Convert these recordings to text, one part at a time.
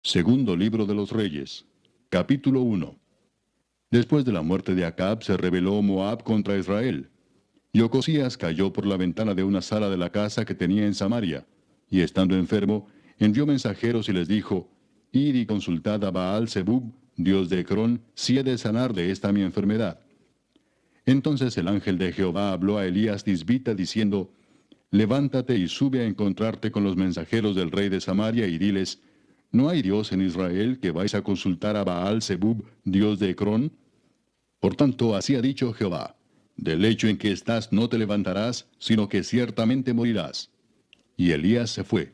Segundo libro de los Reyes. Capítulo 1. Después de la muerte de Acab se rebeló Moab contra Israel. Y Ocosías cayó por la ventana de una sala de la casa que tenía en Samaria, y estando enfermo, envió mensajeros y les dijo, Id y consultad a Baal Zebub, dios de Ecrón, si he de sanar de esta mi enfermedad. Entonces el ángel de Jehová habló a Elías Tisbita diciendo, Levántate y sube a encontrarte con los mensajeros del rey de Samaria y diles, ¿no hay Dios en Israel que vais a consultar a Baal Zebub, dios de Ecrón? Por tanto, así ha dicho Jehová, del lecho en que estás no te levantarás, sino que ciertamente morirás. Y Elías se fue.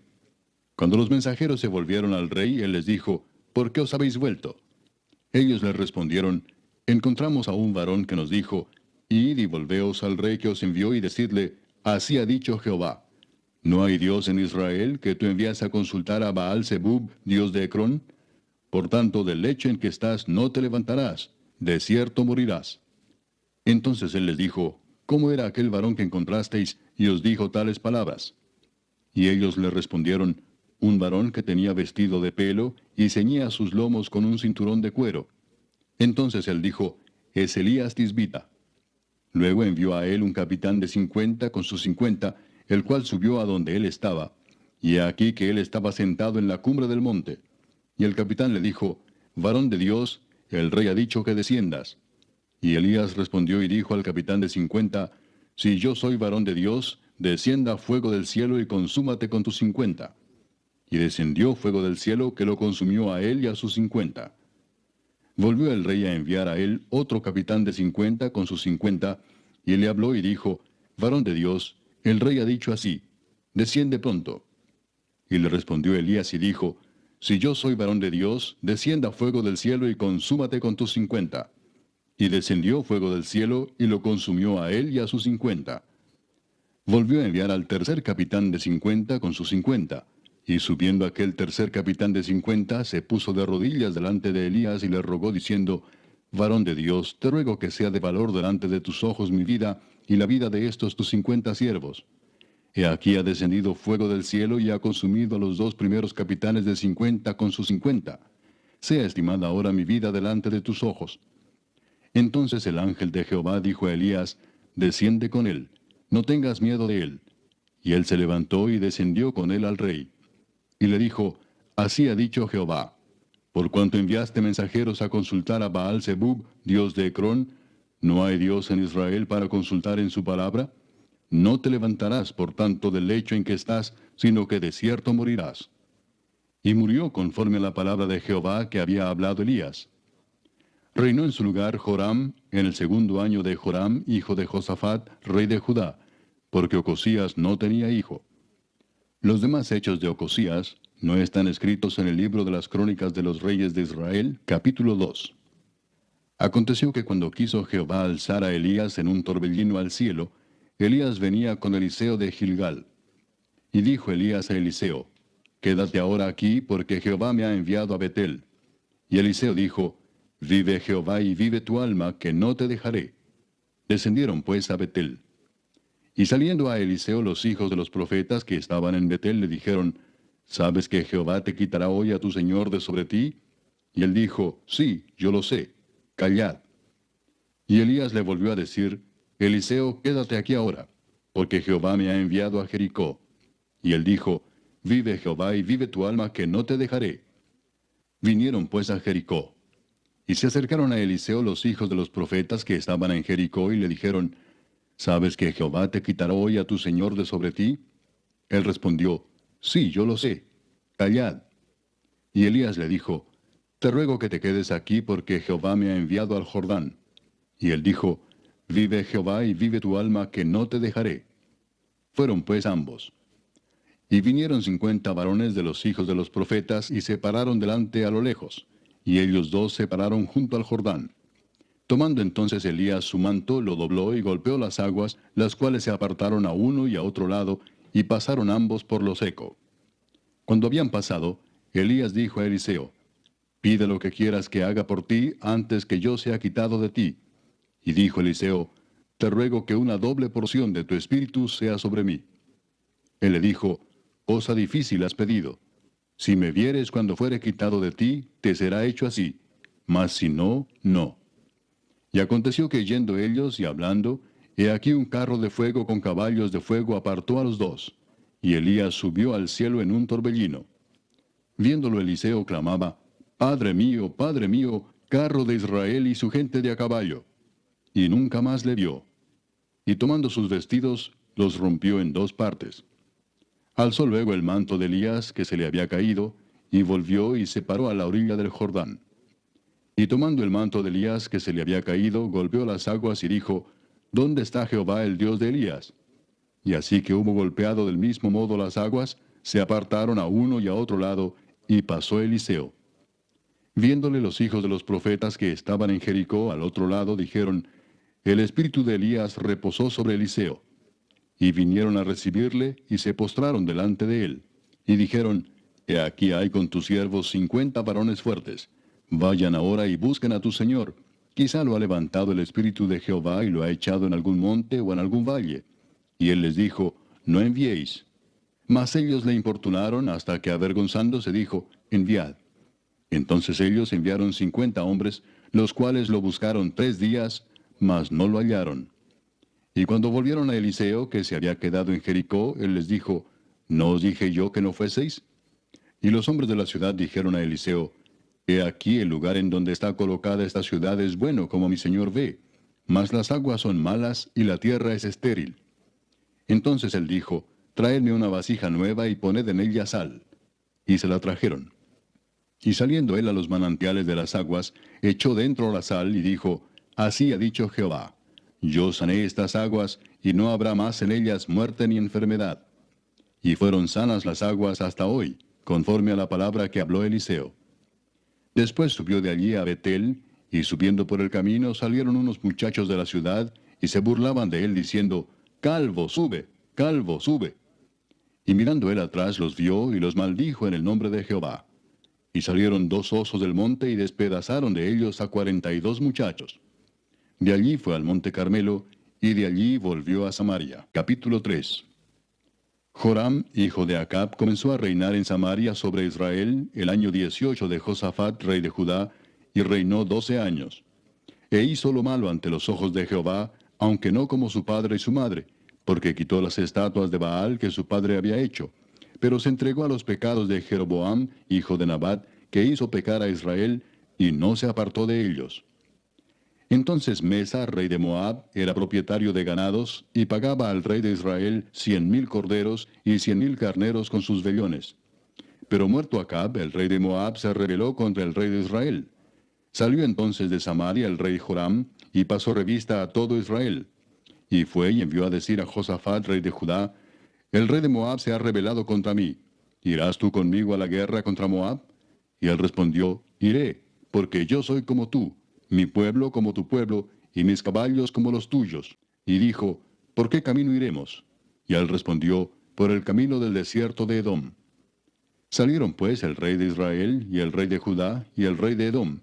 Cuando los mensajeros se volvieron al rey, él les dijo, ¿por qué os habéis vuelto? Ellos le respondieron, encontramos a un varón que nos dijo, id y volveos al rey que os envió y decidle, así ha dicho Jehová, ¿no hay Dios en Israel que tú envías a consultar a Baal Zebub, dios de Ecrón? Por tanto, del lecho en que estás no te levantarás, de cierto morirás. Entonces él les dijo, ¿cómo era aquel varón que encontrasteis y os dijo tales palabras? Y ellos le respondieron, un varón que tenía vestido de pelo y ceñía sus lomos con un cinturón de cuero. Entonces él dijo, es Elías Tisbita. Luego envió a él un capitán de 50 con sus 50, el cual subió a donde él estaba. Y he aquí que él estaba sentado en la cumbre del monte. Y el capitán le dijo, varón de Dios, el rey ha dicho que desciendas. Y Elías respondió y dijo al capitán de 50, si yo soy varón de Dios, descienda fuego del cielo y consúmate con tus 50. Y descendió fuego del cielo que lo consumió a él y a sus 50. Volvió el rey a enviar a él otro capitán de 50 con sus 50, y le habló y dijo, varón de Dios, el rey ha dicho así, desciende pronto. Y le respondió Elías y dijo, si yo soy varón de Dios, descienda fuego del cielo y consúmate con tus 50. Y descendió fuego del cielo y lo consumió a él y a sus 50. Volvió a enviar al tercer capitán de 50 con sus 50. Y subiendo aquel tercer capitán de 50, se puso de rodillas delante de Elías y le rogó diciendo, varón de Dios, te ruego que sea de valor delante de tus ojos mi vida y la vida de estos tus 50 siervos. He aquí ha descendido fuego del cielo y ha consumido a los dos primeros capitanes de 50 con sus 50. Sea estimada ahora mi vida delante de tus ojos. Entonces el ángel de Jehová dijo a Elías, desciende con él, no tengas miedo de él. Y él se levantó y descendió con él al rey. Y le dijo, así ha dicho Jehová, por cuanto enviaste mensajeros a consultar a Baal Zebub, dios de Ecrón, ¿no hay Dios en Israel para consultar en su palabra? No te levantarás, por tanto, del lecho en que estás, sino que de cierto morirás. Y murió conforme a la palabra de Jehová que había hablado Elías. Reinó en su lugar Joram, en el segundo año de Joram, hijo de Josafat, rey de Judá, porque Ocosías no tenía hijo. Los demás hechos de Ocosías no están escritos en el libro de las crónicas de los reyes de Israel, capítulo 2. Aconteció que cuando quiso Jehová alzar a Elías en un torbellino al cielo, Elías venía con Eliseo de Gilgal. Y dijo Elías a Eliseo, quédate ahora aquí, porque Jehová me ha enviado a Betel. Y Eliseo dijo, vive Jehová y vive tu alma, que no te dejaré. Descendieron pues a Betel. Y saliendo a Eliseo los hijos de los profetas que estaban en Betel le dijeron, ¿sabes que Jehová te quitará hoy a tu señor de sobre ti? Y él dijo, sí, yo lo sé, callad. Y Elías le volvió a decir, Eliseo, quédate aquí ahora, porque Jehová me ha enviado a Jericó. Y él dijo, vive Jehová y vive tu alma, que no te dejaré. Vinieron pues a Jericó. Y se acercaron a Eliseo los hijos de los profetas que estaban en Jericó y le dijeron, ¿sabes que Jehová te quitará hoy a tu señor de sobre ti? Él respondió, sí, yo lo sé, callad. Y Elías le dijo, te ruego que te quedes aquí porque Jehová me ha enviado al Jordán. Y él dijo, vive Jehová y vive tu alma, que no te dejaré. Fueron pues ambos. Y vinieron 50 varones de los hijos de los profetas y se pararon delante a lo lejos, y ellos dos se pararon junto al Jordán. Tomando entonces Elías su manto, lo dobló y golpeó las aguas, las cuales se apartaron a uno y a otro lado, y pasaron ambos por lo seco. Cuando habían pasado, Elías dijo a Eliseo, pide lo que quieras que haga por ti antes que yo sea quitado de ti. Y dijo Eliseo, te ruego que una doble porción de tu espíritu sea sobre mí. Él le dijo, cosa difícil has pedido. Si me vieres cuando fuere quitado de ti, te será hecho así, mas si no, no. Y aconteció que yendo ellos y hablando, he aquí un carro de fuego con caballos de fuego apartó a los dos, y Elías subió al cielo en un torbellino. Viéndolo Eliseo clamaba, Padre mío, carro de Israel y su gente de a caballo. Y nunca más le vio. Y tomando sus vestidos, los rompió en dos partes. Alzó luego el manto de Elías que se le había caído, y volvió y se paró a la orilla del Jordán. Y tomando el manto de Elías que se le había caído, golpeó las aguas y dijo, ¿Dónde está Jehová el Dios de Elías? Y así que hubo golpeado del mismo modo las aguas, se apartaron a uno y a otro lado, y pasó Eliseo. Viéndole los hijos de los profetas que estaban en Jericó al otro lado, dijeron, El espíritu de Elías reposó sobre Eliseo. Y vinieron a recibirle, y se postraron delante de él. Y dijeron, He aquí hay con tus siervos 50 varones fuertes. Vayan ahora y busquen a tu señor. Quizá lo ha levantado el espíritu de Jehová y lo ha echado en algún monte o en algún valle. Y él les dijo, No enviéis. Mas ellos le importunaron hasta que avergonzándose dijo, Enviad. Entonces ellos enviaron 50 hombres, los cuales lo buscaron 3 días, mas no lo hallaron. Y cuando volvieron a Eliseo, que se había quedado en Jericó, él les dijo, ¿No os dije yo que no fueseis? Y los hombres de la ciudad dijeron a Eliseo, He aquí el lugar en donde está colocada esta ciudad es bueno, como mi señor ve, mas las aguas son malas y la tierra es estéril. Entonces él dijo, Traedme una vasija nueva y poned en ella sal. Y se la trajeron. Y saliendo él a los manantiales de las aguas, echó dentro la sal y dijo, Así ha dicho Jehová, Yo sané estas aguas, y no habrá más en ellas muerte ni enfermedad. Y fueron sanas las aguas hasta hoy, conforme a la palabra que habló Eliseo. Después subió de allí a Betel, y subiendo por el camino salieron unos muchachos de la ciudad, y se burlaban de él diciendo, Calvo, sube, calvo, sube. Y mirando él atrás los vio y los maldijo en el nombre de Jehová. Y salieron 2 osos del monte y despedazaron de ellos a 42 muchachos. De allí fue al monte Carmelo, y de allí volvió a Samaria. Capítulo 3. Joram, hijo de Acab, comenzó a reinar en Samaria sobre Israel el año 18 de Josafat, rey de Judá, y reinó 12 años. E hizo lo malo ante los ojos de Jehová, aunque no como su padre y su madre, porque quitó las estatuas de Baal que su padre había hecho, pero se entregó a los pecados de Jeroboam, hijo de Nabat, que hizo pecar a Israel, y no se apartó de ellos. Entonces Mesa, rey de Moab, era propietario de ganados, y pagaba al rey de Israel 100,000 corderos y 100,000 carneros con sus vellones. Pero muerto Acab, el rey de Moab se rebeló contra el rey de Israel. Salió entonces de Samaria el rey Joram, y pasó revista a todo Israel. Y fue y envió a decir a Josafat, rey de Judá, El rey de Moab se ha rebelado contra mí. ¿Irás tú conmigo a la guerra contra Moab? Y él respondió, Iré, porque yo soy como tú, mi pueblo como tu pueblo, y mis caballos como los tuyos. Y dijo, ¿por qué camino iremos? Y él respondió, por el camino del desierto de Edom. Salieron pues el rey de Israel, y el rey de Judá, y el rey de Edom.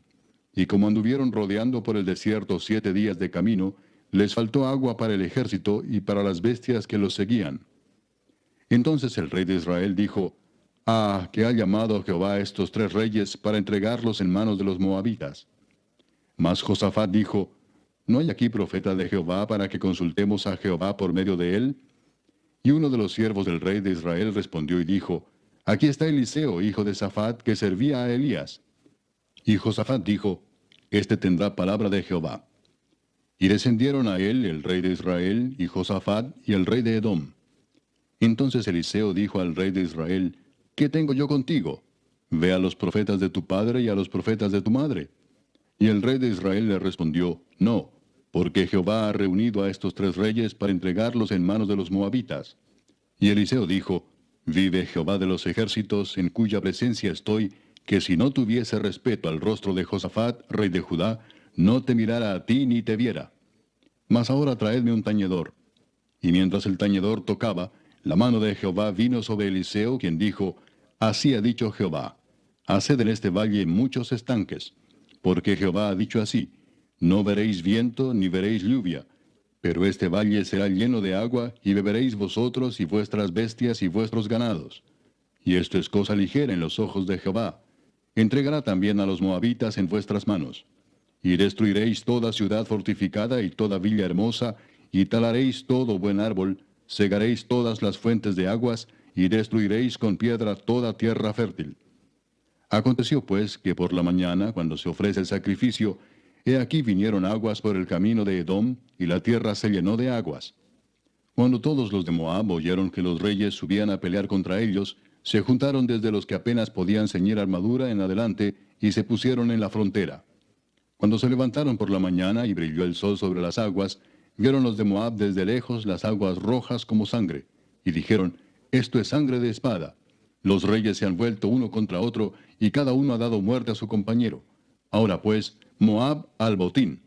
Y como anduvieron rodeando por el desierto 7 días de camino, les faltó agua para el ejército y para las bestias que los seguían. Entonces el rey de Israel dijo, que ha llamado Jehová a estos 3 reyes para entregarlos en manos de los moabitas. Mas Josafat dijo, ¿no hay aquí profeta de Jehová para que consultemos a Jehová por medio de él? Y uno de los siervos del rey de Israel respondió y dijo, Aquí está Eliseo, hijo de Safat, que servía a Elías. Y Josafat dijo, Este tendrá palabra de Jehová. Y descendieron a él el rey de Israel, y Josafat, y el rey de Edom. Entonces Eliseo dijo al rey de Israel, ¿qué tengo yo contigo? Ve a los profetas de tu padre y a los profetas de tu madre. Y el rey de Israel le respondió, No, porque Jehová ha reunido a estos 3 reyes para entregarlos en manos de los moabitas. Y Eliseo dijo, Vive Jehová de los ejércitos, en cuya presencia estoy, que si no tuviese respeto al rostro de Josafat, rey de Judá, no te mirara a ti ni te viera. Mas ahora traedme un tañedor. Y mientras el tañedor tocaba, la mano de Jehová vino sobre Eliseo, quien dijo, Así ha dicho Jehová, haced en este valle muchos estanques, porque Jehová ha dicho así, no veréis viento ni veréis lluvia, pero este valle será lleno de agua, y beberéis vosotros y vuestras bestias y vuestros ganados. y esto es cosa ligera en los ojos de Jehová. Entregará también a los moabitas en vuestras manos. Y destruiréis toda ciudad fortificada y toda villa hermosa, y talaréis todo buen árbol, cegaréis todas las fuentes de aguas, y destruiréis con piedra toda tierra fértil. Aconteció pues que por la mañana, cuando se ofrece el sacrificio, he aquí vinieron aguas por el camino de Edom, y la tierra se llenó de aguas. Cuando todos los de Moab oyeron que los reyes subían a pelear contra ellos, se juntaron desde los que apenas podían ceñir armadura en adelante, y se pusieron en la frontera. Cuando se levantaron por la mañana y brilló el sol sobre las aguas, vieron los de Moab desde lejos las aguas rojas como sangre, y dijeron, esto es sangre de espada. Los reyes se han vuelto uno contra otro, y cada uno ha dado muerte a su compañero. Ahora pues, Moab al botín.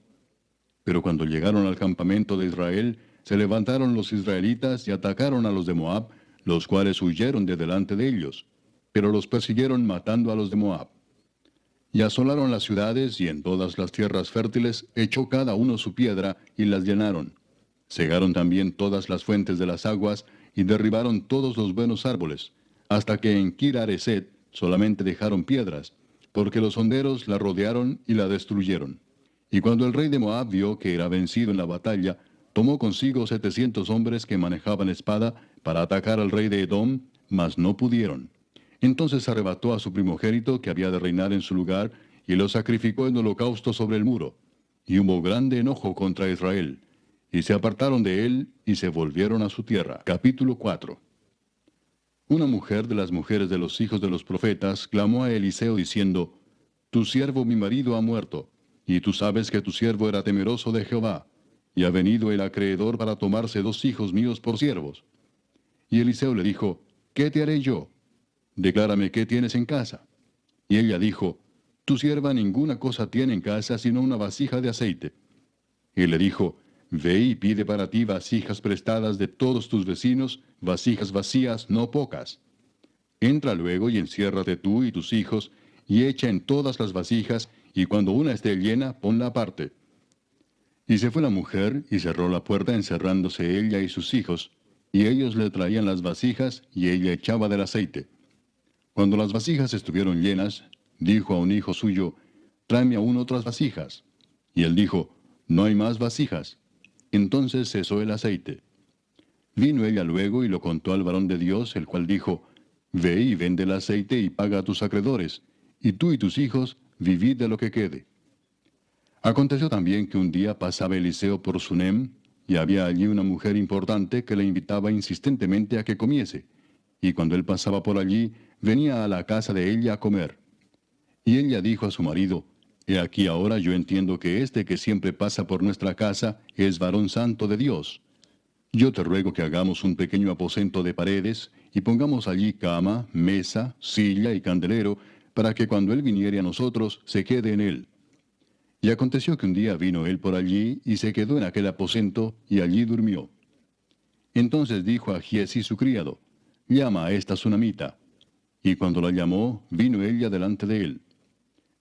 Pero cuando llegaron al campamento de Israel, se levantaron los israelitas y atacaron a los de Moab, los cuales huyeron de delante de ellos. Pero los persiguieron matando a los de Moab. Y asolaron las ciudades, y en todas las tierras fértiles echó cada uno su piedra, y las llenaron. Cegaron también todas las fuentes de las aguas, y derribaron todos los buenos árboles, hasta que en Kir-Hareset solamente dejaron piedras, porque los honderos la rodearon y la destruyeron. Y cuando el rey de Moab vio que era vencido en la batalla, tomó consigo 700 hombres que manejaban espada para atacar al rey de Edom, mas no pudieron. Entonces arrebató a su primogénito que había de reinar en su lugar, y lo sacrificó en holocausto sobre el muro. Y hubo grande enojo contra Israel. Y se apartaron de él, y se volvieron a su tierra. Capítulo 4. Una mujer de las mujeres de los hijos de los profetas clamó a Eliseo diciendo, Tu siervo mi marido ha muerto, y tú sabes que tu siervo era temeroso de Jehová, y ha venido el acreedor para tomarse 2 hijos míos por siervos. Y Eliseo le dijo, ¿qué te haré yo? Declárame qué tienes en casa. Y ella dijo, Tu sierva ninguna cosa tiene en casa sino una vasija de aceite. Y él le dijo, Ve y pide para ti vasijas prestadas de todos tus vecinos, vasijas vacías, no pocas. Entra luego y enciérrate tú y tus hijos, y echa en todas las vasijas, y cuando una esté llena, ponla aparte. Y se fue la mujer, y cerró la puerta encerrándose ella y sus hijos, y ellos le traían las vasijas, y ella echaba del aceite. Cuando las vasijas estuvieron llenas, dijo a un hijo suyo, Tráeme aún otras vasijas. Y él dijo, No hay más vasijas. Entonces cesó el aceite. Vino ella luego y lo contó al varón de Dios, el cual dijo, Ve y vende el aceite y paga a tus acreedores, y tú y tus hijos vivid de lo que quede. Aconteció también que un día pasaba Eliseo por Sunem, y había allí una mujer importante que le invitaba insistentemente a que comiese, y cuando él pasaba por allí, venía a la casa de ella a comer. Y ella dijo a su marido, He aquí ahora yo entiendo que este que siempre pasa por nuestra casa es varón santo de Dios. Yo te ruego que hagamos un pequeño aposento de paredes, y pongamos allí cama, mesa, silla y candelero, para que cuando él viniere a nosotros, se quede en él. Y aconteció que un día vino él por allí, y se quedó en aquel aposento, y allí durmió. Entonces dijo a Giesi su criado, Llama a esta sunamita. Y cuando la llamó, vino ella delante de él.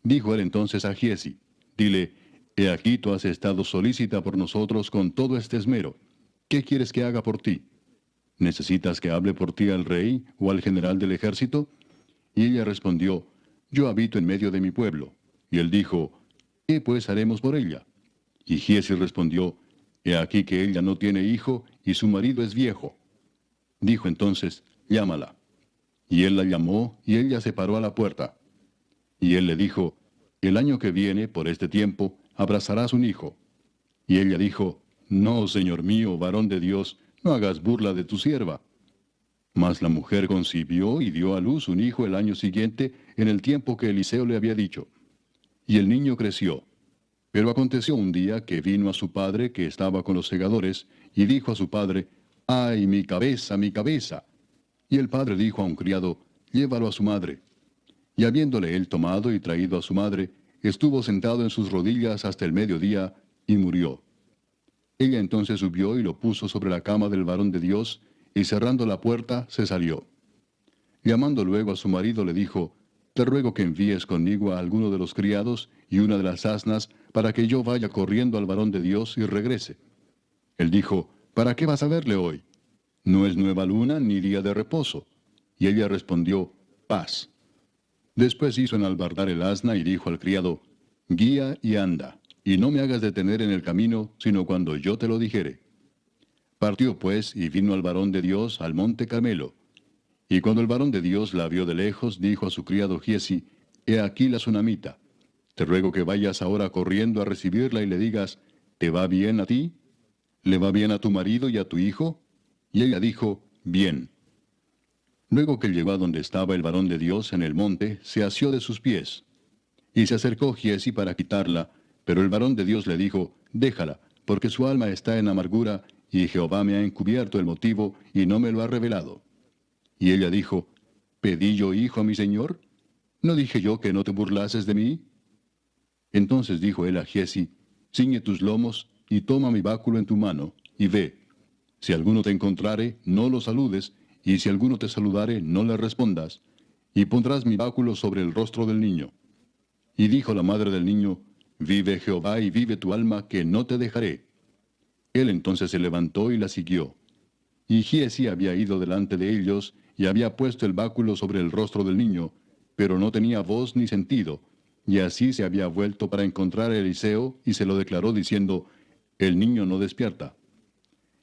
Dijo él entonces a Giesi, Dile, He aquí tú has estado solícita por nosotros con todo este esmero. ¿Qué quieres que haga por ti? ¿Necesitas que hable por ti al rey o al general del ejército? Y ella respondió, Yo habito en medio de mi pueblo. Y él dijo, ¿Qué pues haremos por ella? Y Giesi respondió, He aquí que ella no tiene hijo y su marido es viejo. Dijo entonces, Llámala. Y él la llamó, y ella se paró a la puerta. Y él le dijo, El año que viene, por este tiempo, abrazarás un hijo. Y ella dijo, No, señor mío, varón de Dios, no hagas burla de tu sierva. Mas la mujer concibió y dio a luz un hijo el año siguiente, en el tiempo que Eliseo le había dicho. Y el niño creció. Pero aconteció un día que vino a su padre, que estaba con los segadores, y dijo a su padre, ¡Ay, mi cabeza, mi cabeza! Y el padre dijo a un criado, Llévalo a su madre. Y habiéndole él tomado y traído a su madre, estuvo sentado en sus rodillas hasta el mediodía, y murió. Ella entonces subió y lo puso sobre la cama del varón de Dios, y cerrando la puerta, se salió. Llamando luego a su marido, le dijo, Te ruego que envíes conmigo a alguno de los criados y una de las asnas, para que yo vaya corriendo al varón de Dios y regrese. Él dijo, ¿Para qué vas a verle hoy? No es nueva luna ni día de reposo. Y ella respondió, paz. Después hizo enalbardar el asna y dijo al criado, guía y anda, y no me hagas detener en el camino, sino cuando yo te lo dijere. Partió pues y vino al varón de Dios al monte Carmelo. Y cuando el varón de Dios la vio de lejos, dijo a su criado Giesi, he aquí la sunamita. Te ruego que vayas ahora corriendo a recibirla y le digas, ¿te va bien a ti? ¿Le va bien a tu marido y a tu hijo? Y ella dijo, bien. Luego que llegó a donde estaba el varón de Dios en el monte, se asió de sus pies. Y se acercó Giesi para quitarla, pero el varón de Dios le dijo, déjala, porque su alma está en amargura, y Jehová me ha encubierto el motivo, y no me lo ha revelado. Y ella dijo, ¿pedí yo hijo a mi señor? ¿No dije yo que no te burlases de mí? Entonces dijo él a Giesi, ciñe tus lomos, y toma mi báculo en tu mano, y ve. Si alguno te encontrare, no lo saludes, y si alguno te saludare, no le respondas, y pondrás mi báculo sobre el rostro del niño. Y dijo la madre del niño, vive Jehová y vive tu alma, que no te dejaré. Él entonces se levantó y la siguió. Y Giesi había ido delante de ellos, y había puesto el báculo sobre el rostro del niño, pero no tenía voz ni sentido, y así se había vuelto para encontrar a Eliseo, y se lo declaró diciendo, el niño no despierta.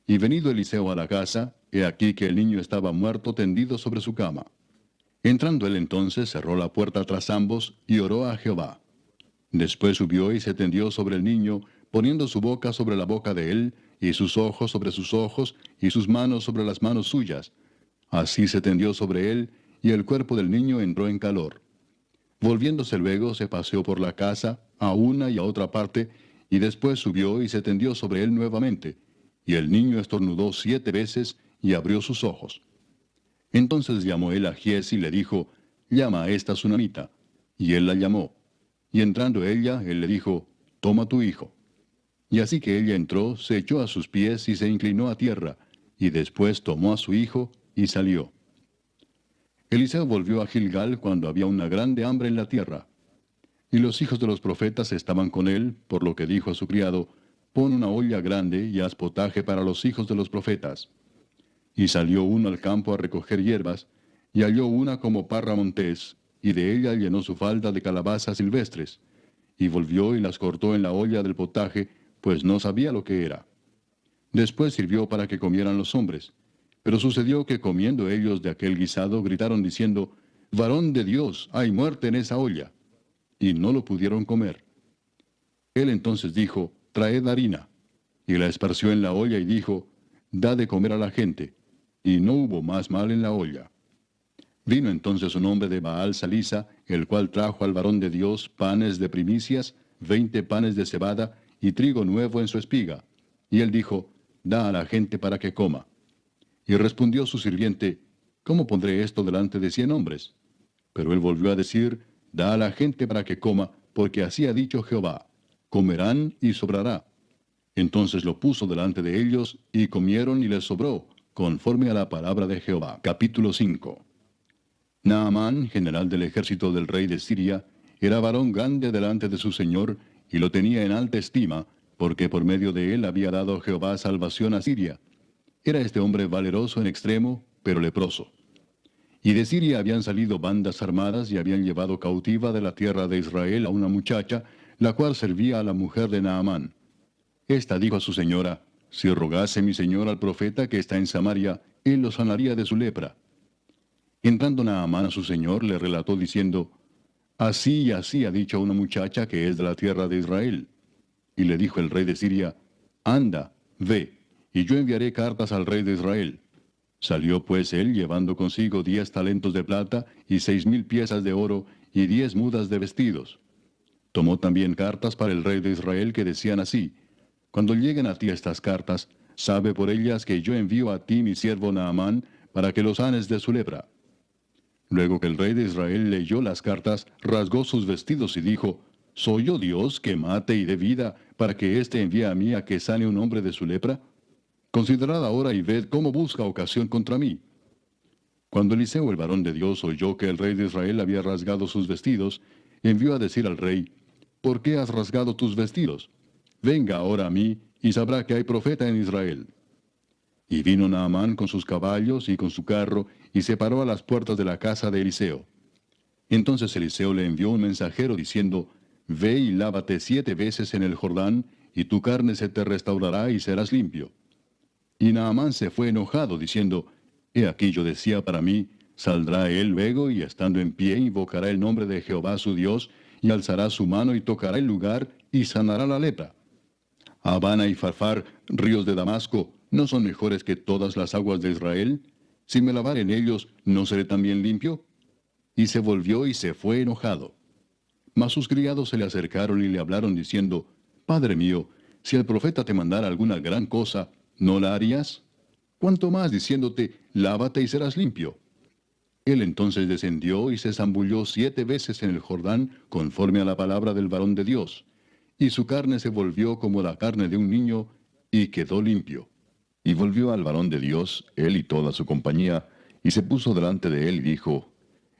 Y venido Eliseo a la casa, he aquí que el niño estaba muerto tendido sobre su cama. Entrando él entonces cerró la puerta tras ambos, y oró a Jehová. Después subió y se tendió sobre el niño, poniendo su boca sobre la boca de él, y sus ojos sobre sus ojos, y sus manos sobre las manos suyas. Así se tendió sobre él, y el cuerpo del niño entró en calor. Volviéndose luego se paseó por la casa, a una y a otra parte, y después subió y se tendió sobre él nuevamente. Y el niño estornudó 7 veces, y abrió sus ojos. Entonces llamó él a Giesi y le dijo, llama a esta sunamita. Y él la llamó. Y entrando ella, él le dijo, toma tu hijo. Y así que ella entró, se echó a sus pies y se inclinó a tierra, y después tomó a su hijo y salió. Eliseo volvió a Gilgal cuando había una grande hambre en la tierra. Y los hijos de los profetas estaban con él, por lo que dijo a su criado, pon una olla grande y haz potaje para los hijos de los profetas. Y salió uno al campo a recoger hierbas, y halló una como parra montés, y de ella llenó su falda de calabazas silvestres, y volvió y las cortó en la olla del potaje, pues no sabía lo que era. Después sirvió para que comieran los hombres. Pero sucedió que comiendo ellos de aquel guisado, gritaron diciendo, varón de Dios, hay muerte en esa olla. Y no lo pudieron comer. Él entonces dijo, traed harina. Y la esparció en la olla y dijo, da de comer a la gente. Y no hubo más mal en la olla. Vino entonces un hombre de Baal Salisa, el cual trajo al varón de Dios panes de primicias, 20 panes de cebada, y trigo nuevo en su espiga. Y él dijo, da a la gente para que coma. Y respondió su sirviente, ¿cómo pondré esto delante de 100 hombres? Pero él volvió a decir, da a la gente para que coma, porque así ha dicho Jehová, comerán y sobrará. Entonces lo puso delante de ellos, y comieron y les sobró, conforme a la palabra de Jehová. Capítulo 5. Naamán, general del ejército del rey de Siria, era varón grande delante de su señor, y lo tenía en alta estima, porque por medio de él había dado Jehová salvación a Siria. Era este hombre valeroso en extremo, pero leproso. Y de Siria habían salido bandas armadas y habían llevado cautiva de la tierra de Israel a una muchacha, la cual servía a la mujer de Naamán. Esta dijo a su señora, si rogase mi señor al profeta que está en Samaria, él lo sanaría de su lepra. Entrando Naamán a su señor, le relató diciendo, así y así ha dicho una muchacha que es de la tierra de Israel. Y le dijo el rey de Siria, anda, ve, y yo enviaré cartas al rey de Israel. Salió pues él llevando consigo 10 talentos de plata y 6,000 piezas de oro y 10 mudas de vestidos. Tomó también cartas para el rey de Israel que decían así, cuando lleguen a ti estas cartas, sabe por ellas que yo envío a ti mi siervo Naamán para que lo sanes de su lepra. Luego que el rey de Israel leyó las cartas, rasgó sus vestidos y dijo, ¿soy yo Dios que mate y dé vida para que éste envíe a mí a que sane un hombre de su lepra? Considerad ahora y ved cómo busca ocasión contra mí. Cuando Eliseo el varón de Dios oyó que el rey de Israel había rasgado sus vestidos, envió a decir al rey, ¿por qué has rasgado tus vestidos? Venga ahora a mí, y sabrá que hay profeta en Israel. Y vino Naamán con sus caballos y con su carro, y se paró a las puertas de la casa de Eliseo. Entonces Eliseo le envió un mensajero diciendo, Ve y lávate 7 veces en el Jordán, y tu carne se te restaurará y serás limpio. Y Naamán se fue enojado, diciendo, He aquí yo decía para mí, saldrá él luego, y estando en pie invocará el nombre de Jehová su Dios, y alzará su mano y tocará el lugar, y sanará la lepra. Habana y Farfar, ríos de Damasco, ¿no son mejores que todas las aguas de Israel? Si me lavare en ellos, ¿no seré también limpio? Y se volvió y se fue enojado. Mas sus criados se le acercaron y le hablaron diciendo, Padre mío, si el profeta te mandara alguna gran cosa, ¿no la harías? ¿Cuánto más diciéndote, lávate y serás limpio? Él entonces descendió y se zambulló 7 veces en el Jordán, conforme a la palabra del varón de Dios. Y su carne se volvió como la carne de un niño, y quedó limpio. Y volvió al varón de Dios, él y toda su compañía, y se puso delante de él y dijo,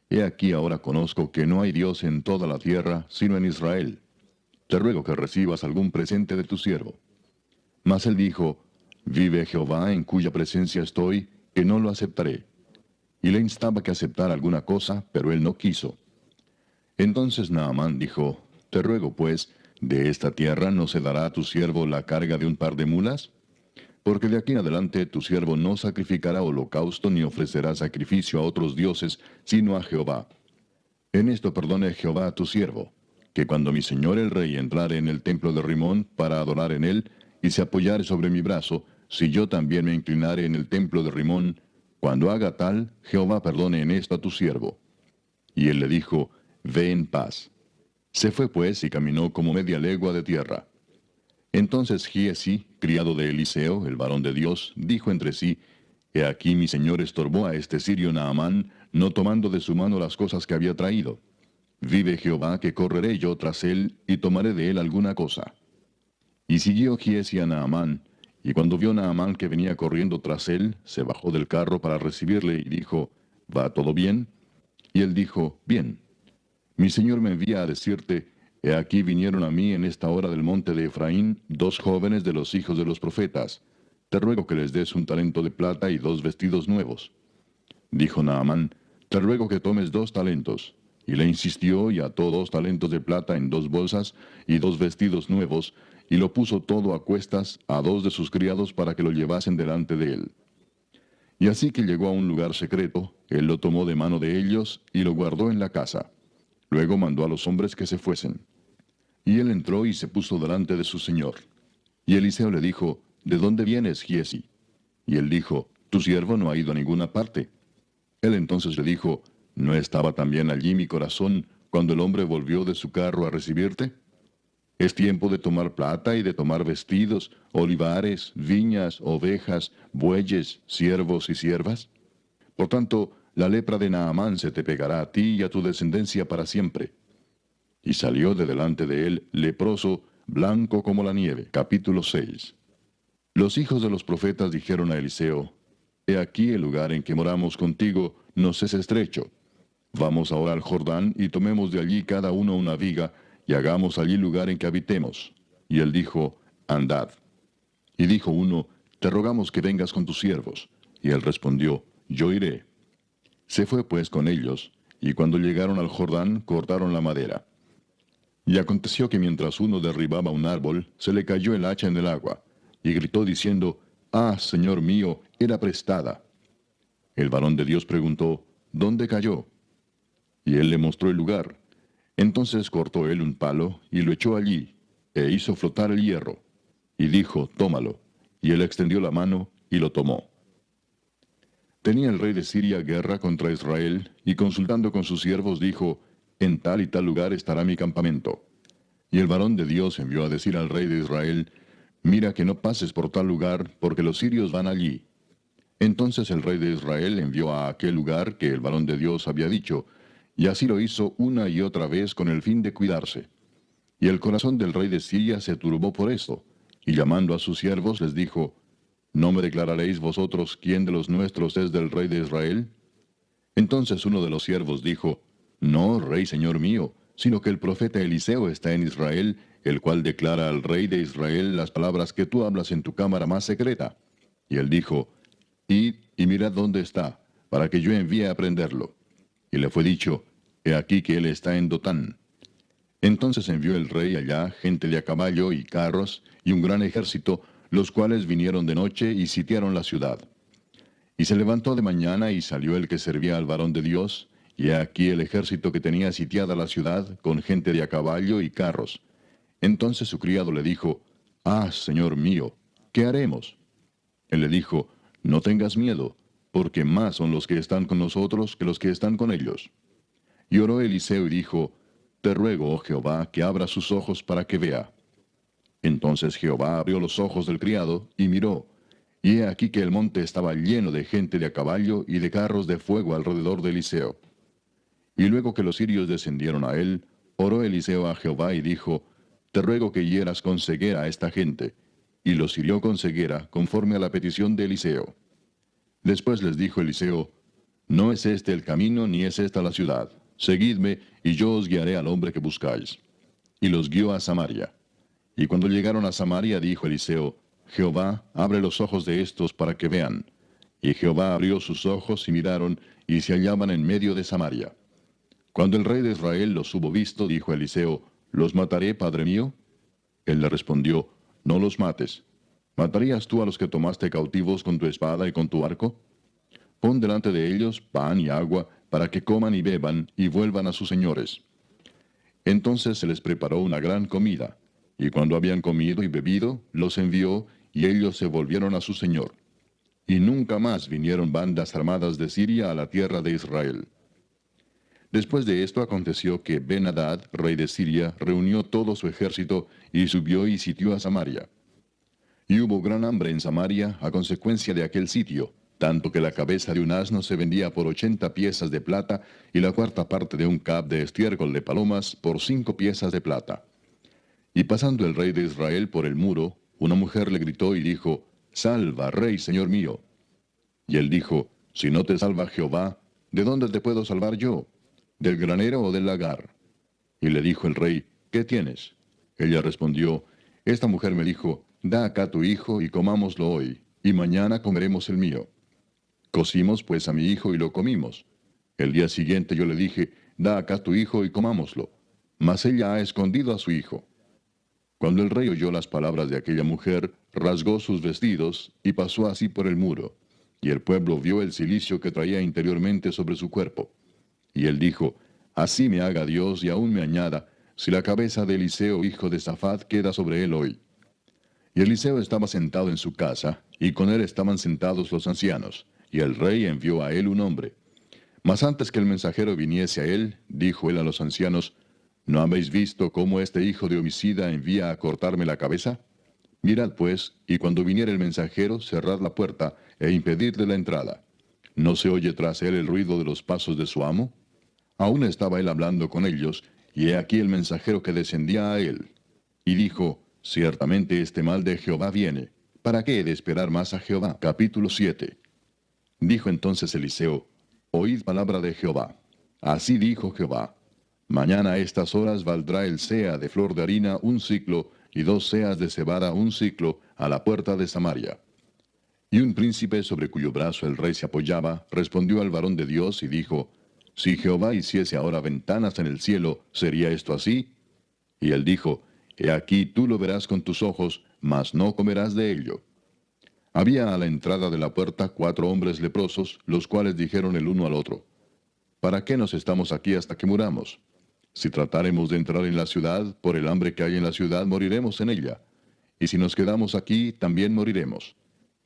He aquí ahora conozco que no hay Dios en toda la tierra, sino en Israel. Te ruego que recibas algún presente de tu siervo. Mas él dijo, Vive Jehová en cuya presencia estoy, que no lo aceptaré. Y le instaba que aceptara alguna cosa, pero él no quiso. Entonces Naamán dijo, Te ruego pues, ¿de esta tierra no se dará a tu siervo la carga de un par de mulas? Porque de aquí en adelante tu siervo no sacrificará holocausto ni ofrecerá sacrificio a otros dioses, sino a Jehová. En esto perdone Jehová a tu siervo, que cuando mi señor el rey entrare en el templo de Rimón para adorar en él, y se apoyare sobre mi brazo, si yo también me inclinare en el templo de Rimón, cuando haga tal, Jehová perdone en esto a tu siervo. Y él le dijo, Ve en paz. Se fue pues y caminó como media legua de tierra. Entonces Giezi, criado de Eliseo, el varón de Dios, dijo entre sí, He aquí mi señor estorbó a este sirio Naamán, no tomando de su mano las cosas que había traído. Vive Jehová que correré yo tras él, y tomaré de él alguna cosa. Y siguió Giezi a Naamán, y cuando vio Naamán que venía corriendo tras él, se bajó del carro para recibirle y dijo, ¿Va todo bien? Y él dijo, Bien. Mi señor me envía a decirte, He aquí vinieron a mí en esta hora del monte de Efraín 2 jóvenes de los hijos de los profetas. Te ruego que les des un talento de plata y 2 vestidos nuevos. Dijo Naamán, Te ruego que tomes 2 talentos. Y le insistió y ató 2 talentos de plata en 2 bolsas y 2 vestidos nuevos, y lo puso todo a cuestas a 2 de sus criados para que lo llevasen delante de él. Y así que llegó a un lugar secreto, él lo tomó de mano de ellos y lo guardó en la casa. Luego mandó a los hombres que se fuesen. Y él entró y se puso delante de su señor. Y Eliseo le dijo, ¿De dónde vienes, Giezi? Y él dijo, Tu siervo no ha ido a ninguna parte. Él entonces le dijo, ¿No estaba también allí mi corazón cuando el hombre volvió de su carro a recibirte? Es tiempo de tomar plata y de tomar vestidos, olivares, viñas, ovejas, bueyes, siervos y siervas. Por tanto, la lepra de Naamán se te pegará a ti y a tu descendencia para siempre. Y salió de delante de él, leproso, blanco como la nieve. Capítulo 6. Los hijos de los profetas dijeron a Eliseo, He aquí el lugar en que moramos contigo nos es estrecho. Vamos ahora al Jordán y tomemos de allí cada uno una viga, y hagamos allí lugar en que habitemos. Y él dijo, Andad. Y dijo uno, Te rogamos que vengas con tus siervos. Y él respondió, Yo iré. Se fue pues con ellos, y cuando llegaron al Jordán cortaron la madera. Y aconteció que mientras uno derribaba un árbol, se le cayó el hacha en el agua, y gritó diciendo, Ah, Señor mío, era prestada. El varón de Dios preguntó, ¿Dónde cayó? Y él le mostró el lugar. Entonces cortó él un palo, y lo echó allí, e hizo flotar el hierro. Y dijo, Tómalo. Y él extendió la mano, y lo tomó. Tenía el rey de Siria guerra contra Israel, y consultando con sus siervos dijo, En tal y tal lugar estará mi campamento. Y el varón de Dios envió a decir al rey de Israel, Mira que no pases por tal lugar, porque los sirios van allí. Entonces el rey de Israel envió a aquel lugar que el varón de Dios había dicho, y así lo hizo una y otra vez con el fin de cuidarse. Y el corazón del rey de Siria se turbó por esto, y llamando a sus siervos les dijo, ¿No me declararéis vosotros quién de los nuestros es del rey de Israel? Entonces uno de los siervos dijo, No, rey señor mío, sino que el profeta Eliseo está en Israel, el cual declara al rey de Israel las palabras que tú hablas en tu cámara más secreta. Y él dijo, Id y mirad dónde está, para que yo envíe a prenderlo. Y le fue dicho, he aquí que él está en Dotán. Entonces envió el rey allá gente de a caballo y carros y un gran ejército, los cuales vinieron de noche y sitiaron la ciudad. Y se levantó de mañana y salió el que servía al varón de Dios, y he aquí el ejército que tenía sitiada la ciudad, con gente de a caballo y carros. Entonces su criado le dijo, ah, señor mío, ¿qué haremos? Él le dijo, no tengas miedo, porque más son los que están con nosotros que los que están con ellos. Y oró Eliseo y dijo, te ruego, oh Jehová, que abra sus ojos para que vea. Entonces Jehová abrió los ojos del criado, y miró, y he aquí que el monte estaba lleno de gente de a caballo y de carros de fuego alrededor de Eliseo. Y luego que los sirios descendieron a él, oró Eliseo a Jehová y dijo, te ruego que hieras con ceguera a esta gente. Y los hirió con ceguera, conforme a la petición de Eliseo. Después les dijo Eliseo, no es este el camino ni es esta la ciudad. Seguidme, y yo os guiaré al hombre que buscáis. Y los guió a Samaria. Y cuando llegaron a Samaria, dijo Eliseo, Jehová, abre los ojos de estos para que vean. Y Jehová abrió sus ojos y miraron, y se hallaban en medio de Samaria. Cuando el rey de Israel los hubo visto, dijo Eliseo, ¿los mataré, padre mío? Él le respondió, no los mates. ¿Matarías tú a los que tomaste cautivos con tu espada y con tu arco? Pon delante de ellos pan y agua, para que coman y beban, y vuelvan a sus señores. Entonces se les preparó una gran comida, y cuando habían comido y bebido, los envió, y ellos se volvieron a su señor. Y nunca más vinieron bandas armadas de Siria a la tierra de Israel. Después de esto aconteció que Ben-Hadad, rey de Siria, reunió todo su ejército, y subió y sitió a Samaria. Y hubo gran hambre en Samaria a consecuencia de aquel sitio, tanto que la cabeza de un asno se vendía por 80 piezas de plata, y la cuarta parte de un cab de estiércol de palomas por 5 piezas de plata. Y pasando el rey de Israel por el muro, una mujer le gritó y dijo, Salva, rey, señor mío. Y él dijo, Si no te salva Jehová, ¿de dónde te puedo salvar yo? ¿Del granero o del lagar? Y le dijo el rey, ¿qué tienes? Ella respondió, Esta mujer me dijo, Da acá tu hijo y comámoslo hoy, y mañana comeremos el mío. Cocimos pues a mi hijo y lo comimos. El día siguiente yo le dije, Da acá tu hijo y comámoslo. Mas ella ha escondido a su hijo. Cuando el rey oyó las palabras de aquella mujer, rasgó sus vestidos y pasó así por el muro. Y el pueblo vio el cilicio que traía interiormente sobre su cuerpo. Y él dijo, Así me haga Dios y aún me añada, si la cabeza de Eliseo hijo de Safat queda sobre él hoy. Y Eliseo estaba sentado en su casa, y con él estaban sentados los ancianos, y el rey envió a él un hombre. Mas antes que el mensajero viniese a él, dijo él a los ancianos, ¿No habéis visto cómo este hijo de homicida envía a cortarme la cabeza? Mirad pues, y cuando viniere el mensajero, cerrad la puerta, e impedidle la entrada. ¿No se oye tras él el ruido de los pasos de su amo? Aún estaba él hablando con ellos, y he aquí el mensajero que descendía a él. Y dijo, Ciertamente este mal de Jehová viene. ¿Para qué he de esperar más a Jehová? Capítulo 7. Dijo entonces Eliseo, Oíd palabra de Jehová. Así dijo Jehová, Mañana a estas horas valdrá el sea de flor de harina un siclo, y 2 seas de cebada un siclo, a la puerta de Samaria. Y un príncipe sobre cuyo brazo el rey se apoyaba, respondió al varón de Dios y dijo, Si Jehová hiciese ahora ventanas en el cielo, ¿sería esto así? Y él dijo, He aquí tú lo verás con tus ojos, mas no comerás de ello. Había a la entrada de la puerta 4 hombres leprosos, los cuales dijeron el uno al otro, ¿Para qué nos estamos aquí hasta que muramos? Si tratáremos de entrar en la ciudad, por el hambre que hay en la ciudad, moriremos en ella. Y si nos quedamos aquí, también moriremos.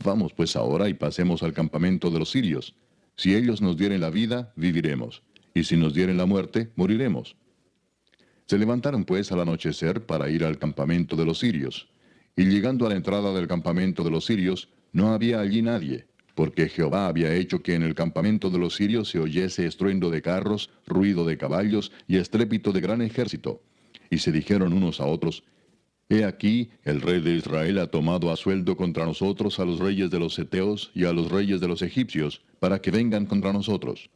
Vamos pues ahora y pasemos al campamento de los sirios. Si ellos nos dieren la vida, viviremos. Y si nos dieren la muerte, moriremos. Se levantaron pues al anochecer para ir al campamento de los sirios. Y llegando a la entrada del campamento de los sirios, no había allí nadie, porque Jehová había hecho que en el campamento de los sirios se oyese estruendo de carros, ruido de caballos y estrépito de gran ejército. Y se dijeron unos a otros, He aquí, el rey de Israel ha tomado a sueldo contra nosotros a los reyes de los heteos y a los reyes de los egipcios, para que vengan contra nosotros.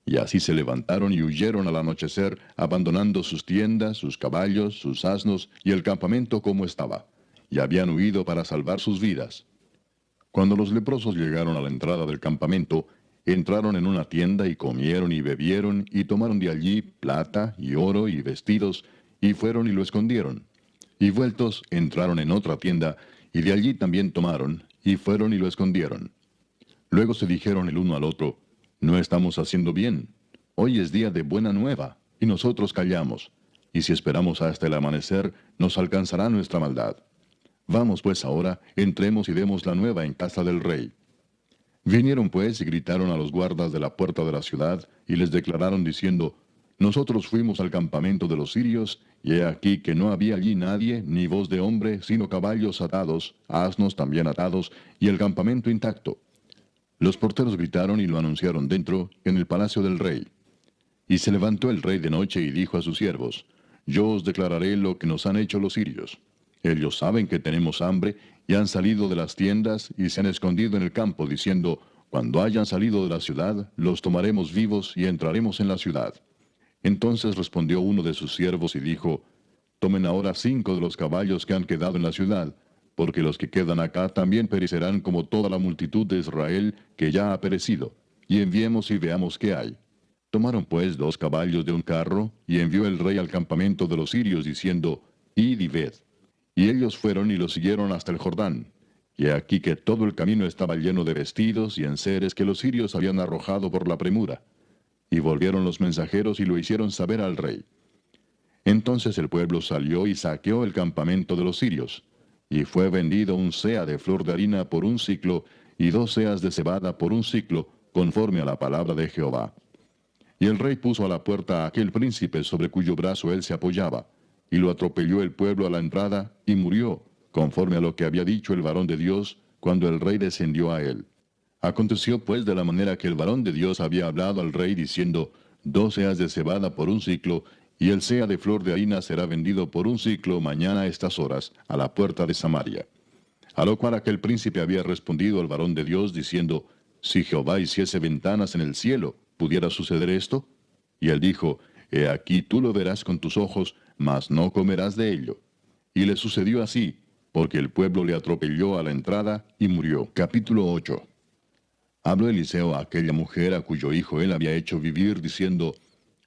Y así se levantaron y huyeron al anochecer, abandonando sus tiendas, sus caballos, sus asnos y el campamento como estaba. Y habían huido para salvar sus vidas. Cuando los leprosos llegaron a la entrada del campamento, entraron en una tienda y comieron y bebieron y tomaron de allí plata y oro y vestidos y fueron y lo escondieron. Y vueltos entraron en otra tienda y de allí también tomaron y fueron y lo escondieron. Luego se dijeron el uno al otro, no estamos haciendo bien. Hoy es día de buena nueva y nosotros callamos. Y si esperamos hasta el amanecer, nos alcanzará nuestra maldad. Vamos pues ahora, entremos y demos la nueva en casa del rey. Vinieron pues y gritaron a los guardas de la puerta de la ciudad, y les declararon diciendo, nosotros fuimos al campamento de los sirios, y he aquí que no había allí nadie, ni voz de hombre, sino caballos atados, asnos también atados, y el campamento intacto. Los porteros gritaron y lo anunciaron dentro, en el palacio del rey. Y se levantó el rey de noche y dijo a sus siervos, yo os declararé lo que nos han hecho los sirios. Ellos saben que tenemos hambre, y han salido de las tiendas, y se han escondido en el campo, diciendo, cuando hayan salido de la ciudad, los tomaremos vivos, y entraremos en la ciudad. Entonces respondió uno de sus siervos y dijo, tomen ahora 5 de los caballos que han quedado en la ciudad, porque los que quedan acá también perecerán como toda la multitud de Israel que ya ha perecido, y enviemos y veamos qué hay. Tomaron pues 2 caballos de un carro, y envió el rey al campamento de los sirios, diciendo, id y ved. Y ellos fueron y lo siguieron hasta el Jordán. Y aquí que todo el camino estaba lleno de vestidos y enseres que los sirios habían arrojado por la premura. Y volvieron los mensajeros y lo hicieron saber al rey. Entonces el pueblo salió y saqueó el campamento de los sirios. Y fue vendido un seah de flor de harina por un siclo, y 2 seas de cebada por un siclo, conforme a la palabra de Jehová. Y el rey puso a la puerta a aquel príncipe sobre cuyo brazo él se apoyaba, y lo atropelló el pueblo a la entrada, y murió, conforme a lo que había dicho el varón de Dios, cuando el rey descendió a él. Aconteció pues de la manera que el varón de Dios había hablado al rey, diciendo, 2 seas de cebada por un siclo, y el seah de flor de harina será vendido por un siclo mañana a estas horas, a la puerta de Samaria. A lo cual aquel príncipe había respondido al varón de Dios, diciendo, si Jehová hiciese ventanas en el cielo, ¿pudiera suceder esto? Y él dijo, he aquí tú lo verás con tus ojos, mas no comerás de ello. Y le sucedió así, porque el pueblo le atropelló a la entrada y murió. Capítulo 8. Habló Eliseo a aquella mujer a cuyo hijo él había hecho vivir, diciendo,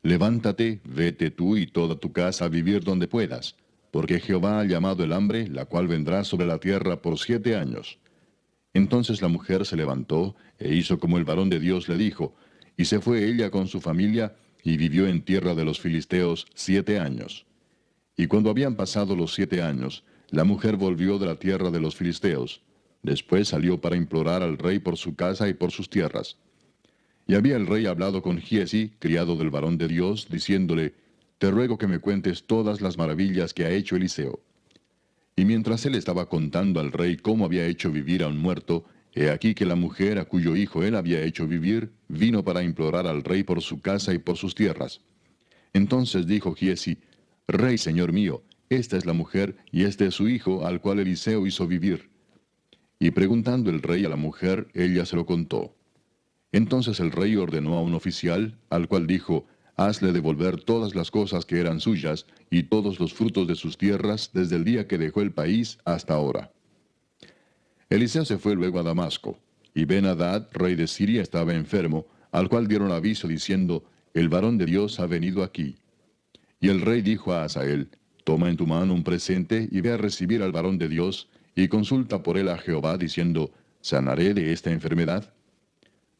levántate, vete tú y toda tu casa a vivir donde puedas, porque Jehová ha llamado el hambre, la cual vendrá sobre la tierra por 7 años. Entonces la mujer se levantó, e hizo como el varón de Dios le dijo, y se fue ella con su familia, y vivió en tierra de los filisteos 7 años. Y cuando habían pasado los 7 años, la mujer volvió de la tierra de los filisteos. Después salió para implorar al rey por su casa y por sus tierras. Y había el rey hablado con Giezi, criado del varón de Dios, diciéndole, te ruego que me cuentes todas las maravillas que ha hecho Eliseo. Y mientras él estaba contando al rey cómo había hecho vivir a un muerto, he aquí que la mujer a cuyo hijo él había hecho vivir, vino para implorar al rey por su casa y por sus tierras. Entonces dijo Giezi, Rey, señor mío, esta es la mujer, y este es su hijo, al cual Eliseo hizo vivir. Y preguntando el rey a la mujer, ella se lo contó. Entonces el rey ordenó a un oficial, al cual dijo, hazle devolver todas las cosas que eran suyas, y todos los frutos de sus tierras, desde el día que dejó el país hasta ahora. Eliseo se fue luego a Damasco, y Ben-Hadad, rey de Siria, estaba enfermo, al cual dieron aviso diciendo, el varón de Dios ha venido aquí. Y el rey dijo a Hazael, toma en tu mano un presente y ve a recibir al varón de Dios, y consulta por él a Jehová, diciendo, ¿sanaré de esta enfermedad?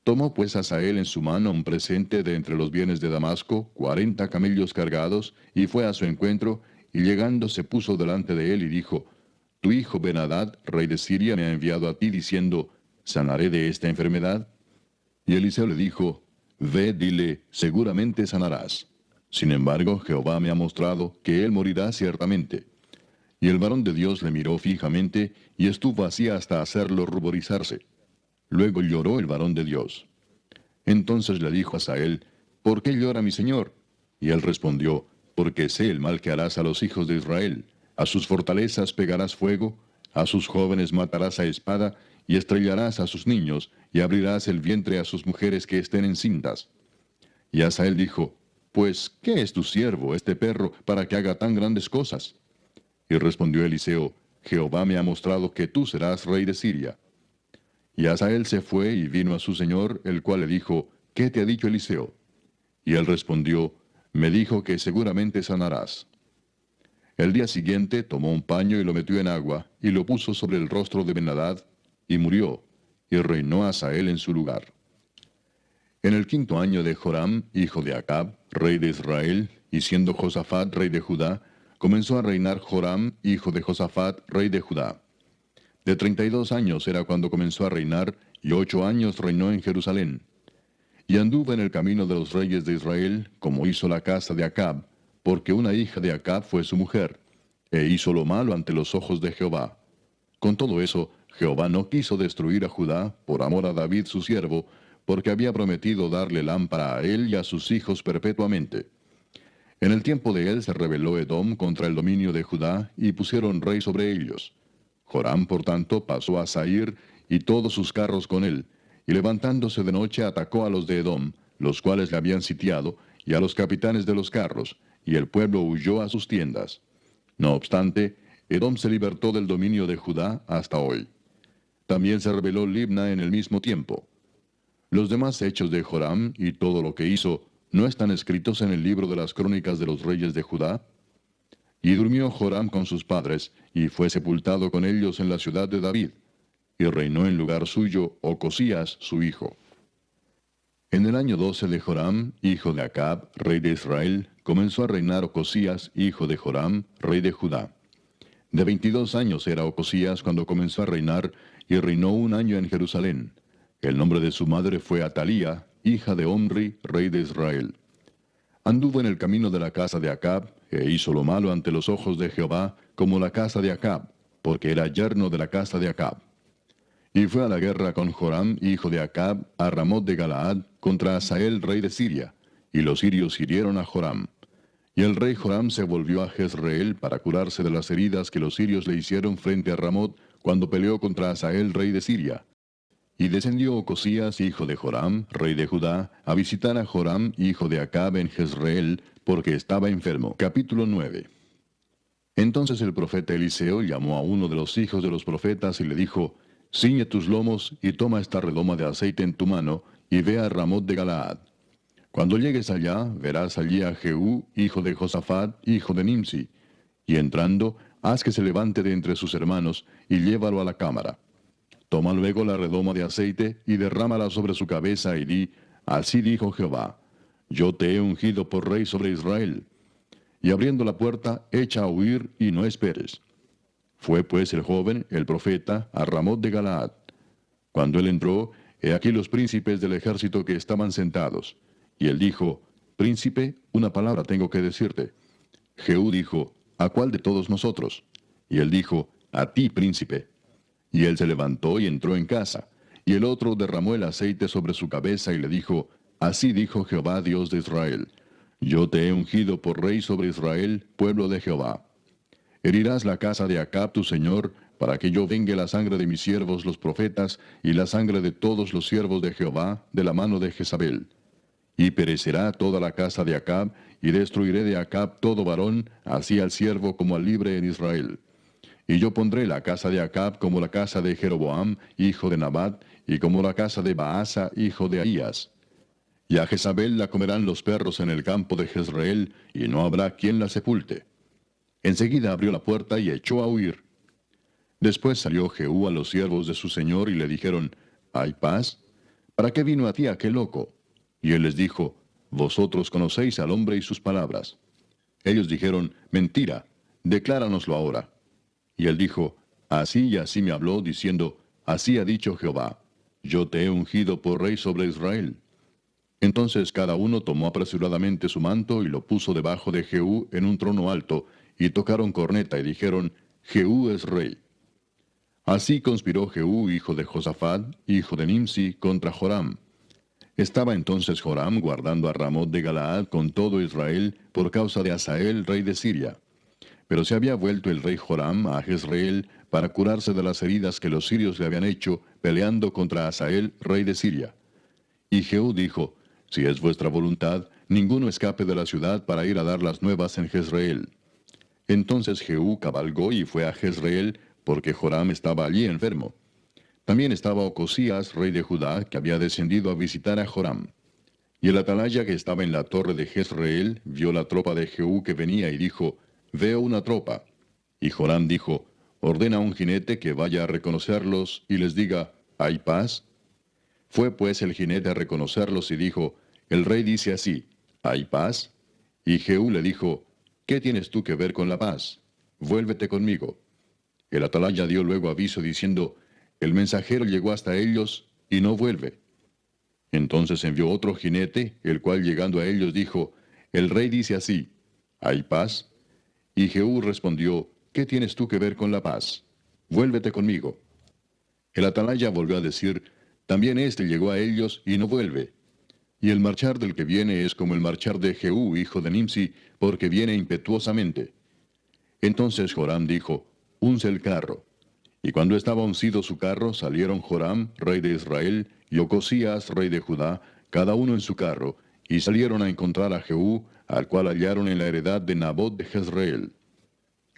Tomó pues Hazael en su mano un presente de entre los bienes de Damasco, 40 camellos cargados, y fue a su encuentro, y llegando se puso delante de él y dijo, tu hijo Ben-Hadad, rey de Siria, me ha enviado a ti, diciendo, ¿sanaré de esta enfermedad? Y Eliseo le dijo, ve, dile, seguramente sanarás. Sin embargo, Jehová me ha mostrado que él morirá ciertamente. Y el varón de Dios le miró fijamente, y estuvo así hasta hacerlo ruborizarse. Luego lloró el varón de Dios. Entonces le dijo a Hazael, ¿por qué llora mi señor? Y él respondió, porque sé el mal que harás a los hijos de Israel. A sus fortalezas pegarás fuego, a sus jóvenes matarás a espada, y estrellarás a sus niños, y abrirás el vientre a sus mujeres que estén encintas. Y Hazael dijo, pues, ¿qué es tu siervo, este perro, para que haga tan grandes cosas? Y respondió Eliseo, Jehová me ha mostrado que tú serás rey de Siria. Y Hazael se fue y vino a su señor, el cual le dijo, ¿qué te ha dicho Eliseo? Y él respondió, me dijo que seguramente sanarás. El día siguiente tomó un paño y lo metió en agua, y lo puso sobre el rostro de Ben-Hadad, y murió, y reinó Hazael en su lugar. En el 5.º año de Joram, hijo de Acab, rey de Israel, y siendo Josafat rey de Judá, comenzó a reinar Joram, hijo de Josafat, rey de Judá. De 32 años era cuando comenzó a reinar, y 8 años reinó en Jerusalén. Y anduvo en el camino de los reyes de Israel, como hizo la casa de Acab, porque una hija de Acab fue su mujer, e hizo lo malo ante los ojos de Jehová. Con todo eso, Jehová no quiso destruir a Judá por amor a David su siervo, porque había prometido darle lámpara a él y a sus hijos perpetuamente. En el tiempo de él se rebeló Edom contra el dominio de Judá, y pusieron rey sobre ellos. Joram, por tanto, pasó a Sair, y todos sus carros con él, y levantándose de noche atacó a los de Edom, los cuales le habían sitiado, y a los capitanes de los carros, y el pueblo huyó a sus tiendas. No obstante, Edom se libertó del dominio de Judá hasta hoy. También se rebeló Libna en el mismo tiempo. Los demás hechos de Joram y todo lo que hizo, ¿no están escritos en el libro de las crónicas de los reyes de Judá? Y durmió Joram con sus padres, y fue sepultado con ellos en la ciudad de David, y reinó en lugar suyo Ocosías su hijo. En el año 12 de Joram, hijo de Acab, rey de Israel, comenzó a reinar Ocosías, hijo de Joram, rey de Judá. De 22 años era Ocosías cuando comenzó a reinar, y reinó 1 año en Jerusalén. El nombre de su madre fue Atalía, hija de Omri, rey de Israel. Anduvo en el camino de la casa de Acab, e hizo lo malo ante los ojos de Jehová, como la casa de Acab, porque era yerno de la casa de Acab. Y fue a la guerra con Joram, hijo de Acab, a Ramot de Galaad, contra Hazael, rey de Siria, y los sirios hirieron a Joram. Y el rey Joram se volvió a Jezreel para curarse de las heridas que los sirios le hicieron frente a Ramot, cuando peleó contra Hazael, rey de Siria. Y descendió Ocosías, hijo de Joram, rey de Judá, a visitar a Joram, hijo de Acab, en Jezreel, porque estaba enfermo. Capítulo 9. Entonces el profeta Eliseo llamó a uno de los hijos de los profetas y le dijo, ciñe tus lomos y toma esta redoma de aceite en tu mano, y ve a Ramot de Galaad. Cuando llegues allá, verás allí a Jehú, hijo de Josafat, hijo de Nimsi, y entrando, haz que se levante de entre sus hermanos, y llévalo a la cámara. Toma luego la redoma de aceite, y derrámala sobre su cabeza, y di, así dijo Jehová, yo te he ungido por rey sobre Israel. Y abriendo la puerta, echa a huir, y no esperes. Fue pues el joven, el profeta, a Ramot de Galaad. Cuando él entró, he aquí los príncipes del ejército que estaban sentados. Y él dijo, príncipe, una palabra tengo que decirte. Jehú dijo, ¿a cuál de todos nosotros? Y él dijo, a ti, príncipe. Y él se levantó y entró en casa. Y el otro derramó el aceite sobre su cabeza y le dijo, así dijo Jehová, Dios de Israel, yo te he ungido por rey sobre Israel, pueblo de Jehová. Herirás la casa de Acab tu señor, para que yo vengue la sangre de mis siervos los profetas, y la sangre de todos los siervos de Jehová, de la mano de Jezabel. Y perecerá toda la casa de Acab, y destruiré de Acab todo varón, así al siervo como al libre en Israel. Y yo pondré la casa de Acab como la casa de Jeroboam, hijo de Nabat, y como la casa de Baasa, hijo de Ahías. Y a Jezabel la comerán los perros en el campo de Jezreel, y no habrá quien la sepulte. Enseguida abrió la puerta y echó a huir. Después salió Jehú a los siervos de su señor y le dijeron, ¿hay paz? ¿Para qué vino a ti aquel loco? Y él les dijo, vosotros conocéis al hombre y sus palabras. Ellos dijeron, mentira, decláranoslo ahora. Y él dijo, así y así me habló, diciendo, así ha dicho Jehová, yo te he ungido por rey sobre Israel. Entonces cada uno tomó apresuradamente su manto y lo puso debajo de Jehú en un trono alto, y tocaron corneta y dijeron, Jehú es rey. Así conspiró Jehú, hijo de Josafat, hijo de Nimsi, contra Joram. Estaba entonces Joram guardando a Ramot de Galaad con todo Israel por causa de Hazael, rey de Siria. Pero se había vuelto el rey Joram a Jezreel para curarse de las heridas que los sirios le habían hecho peleando contra Hazael, rey de Siria. Y Jehú dijo, si es vuestra voluntad, ninguno escape de la ciudad para ir a dar las nuevas en Jezreel. Entonces Jehú cabalgó y fue a Jezreel, porque Joram estaba allí enfermo. También estaba Ocosías, rey de Judá, que había descendido a visitar a Joram. Y el atalaya que estaba en la torre de Jezreel vio la tropa de Jehú que venía y dijo, Veo una tropa. Y Joram dijo, Ordena a un jinete que vaya a reconocerlos y les diga, ¿hay paz? Fue pues el jinete a reconocerlos y dijo, El rey dice así, ¿hay paz? Y Jehú le dijo, ¿qué tienes tú que ver con la paz? Vuélvete conmigo. El atalaya dio luego aviso diciendo, El mensajero llegó hasta ellos y no vuelve. Entonces envió otro jinete, el cual llegando a ellos dijo, El rey dice así, ¿hay paz? Y Jehú respondió, ¿qué tienes tú que ver con la paz? Vuélvete conmigo. El atalaya volvió a decir, También éste llegó a ellos y no vuelve. Y el marchar del que viene es como el marchar de Jehú, hijo de Nimsi, porque viene impetuosamente. Entonces Joram dijo, Unce el carro. Y cuando estaba uncido su carro, salieron Joram, rey de Israel, y Ocosías, rey de Judá, cada uno en su carro, y salieron a encontrar a Jehú, al cual hallaron en la heredad de Nabot de Jezreel.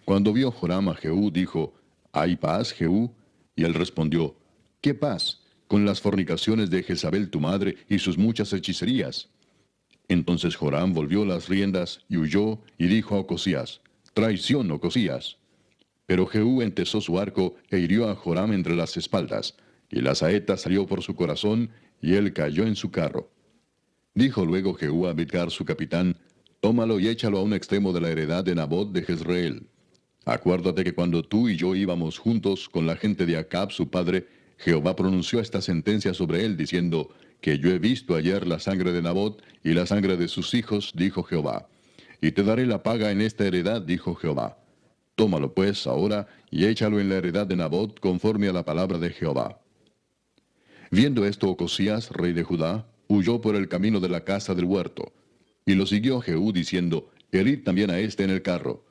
Cuando vio Joram a Jehú, dijo, ¿hay paz, Jehú? Y él respondió, ¿qué paz? Con las fornicaciones de Jezabel tu madre y sus muchas hechicerías. Entonces Joram volvió las riendas y huyó, y dijo a Ocosías, Traición, Ocosías. Pero Jehú entesó su arco e hirió a Joram entre las espaldas, y la saeta salió por su corazón, y él cayó en su carro. Dijo luego Jehú a Bidkar su capitán, Tómalo y échalo a un extremo de la heredad de Nabot de Jezreel. Acuérdate que cuando tú y yo íbamos juntos con la gente de Acab su padre, Jehová pronunció esta sentencia sobre él, diciendo, que yo he visto ayer la sangre de Nabot y la sangre de sus hijos, dijo Jehová. Y te daré la paga en esta heredad, dijo Jehová. Tómalo pues ahora y échalo en la heredad de Nabot conforme a la palabra de Jehová. Viendo esto Ocosías, rey de Judá, huyó por el camino de la casa del huerto. Y lo siguió Jehú diciendo, Herid también a este en el carro.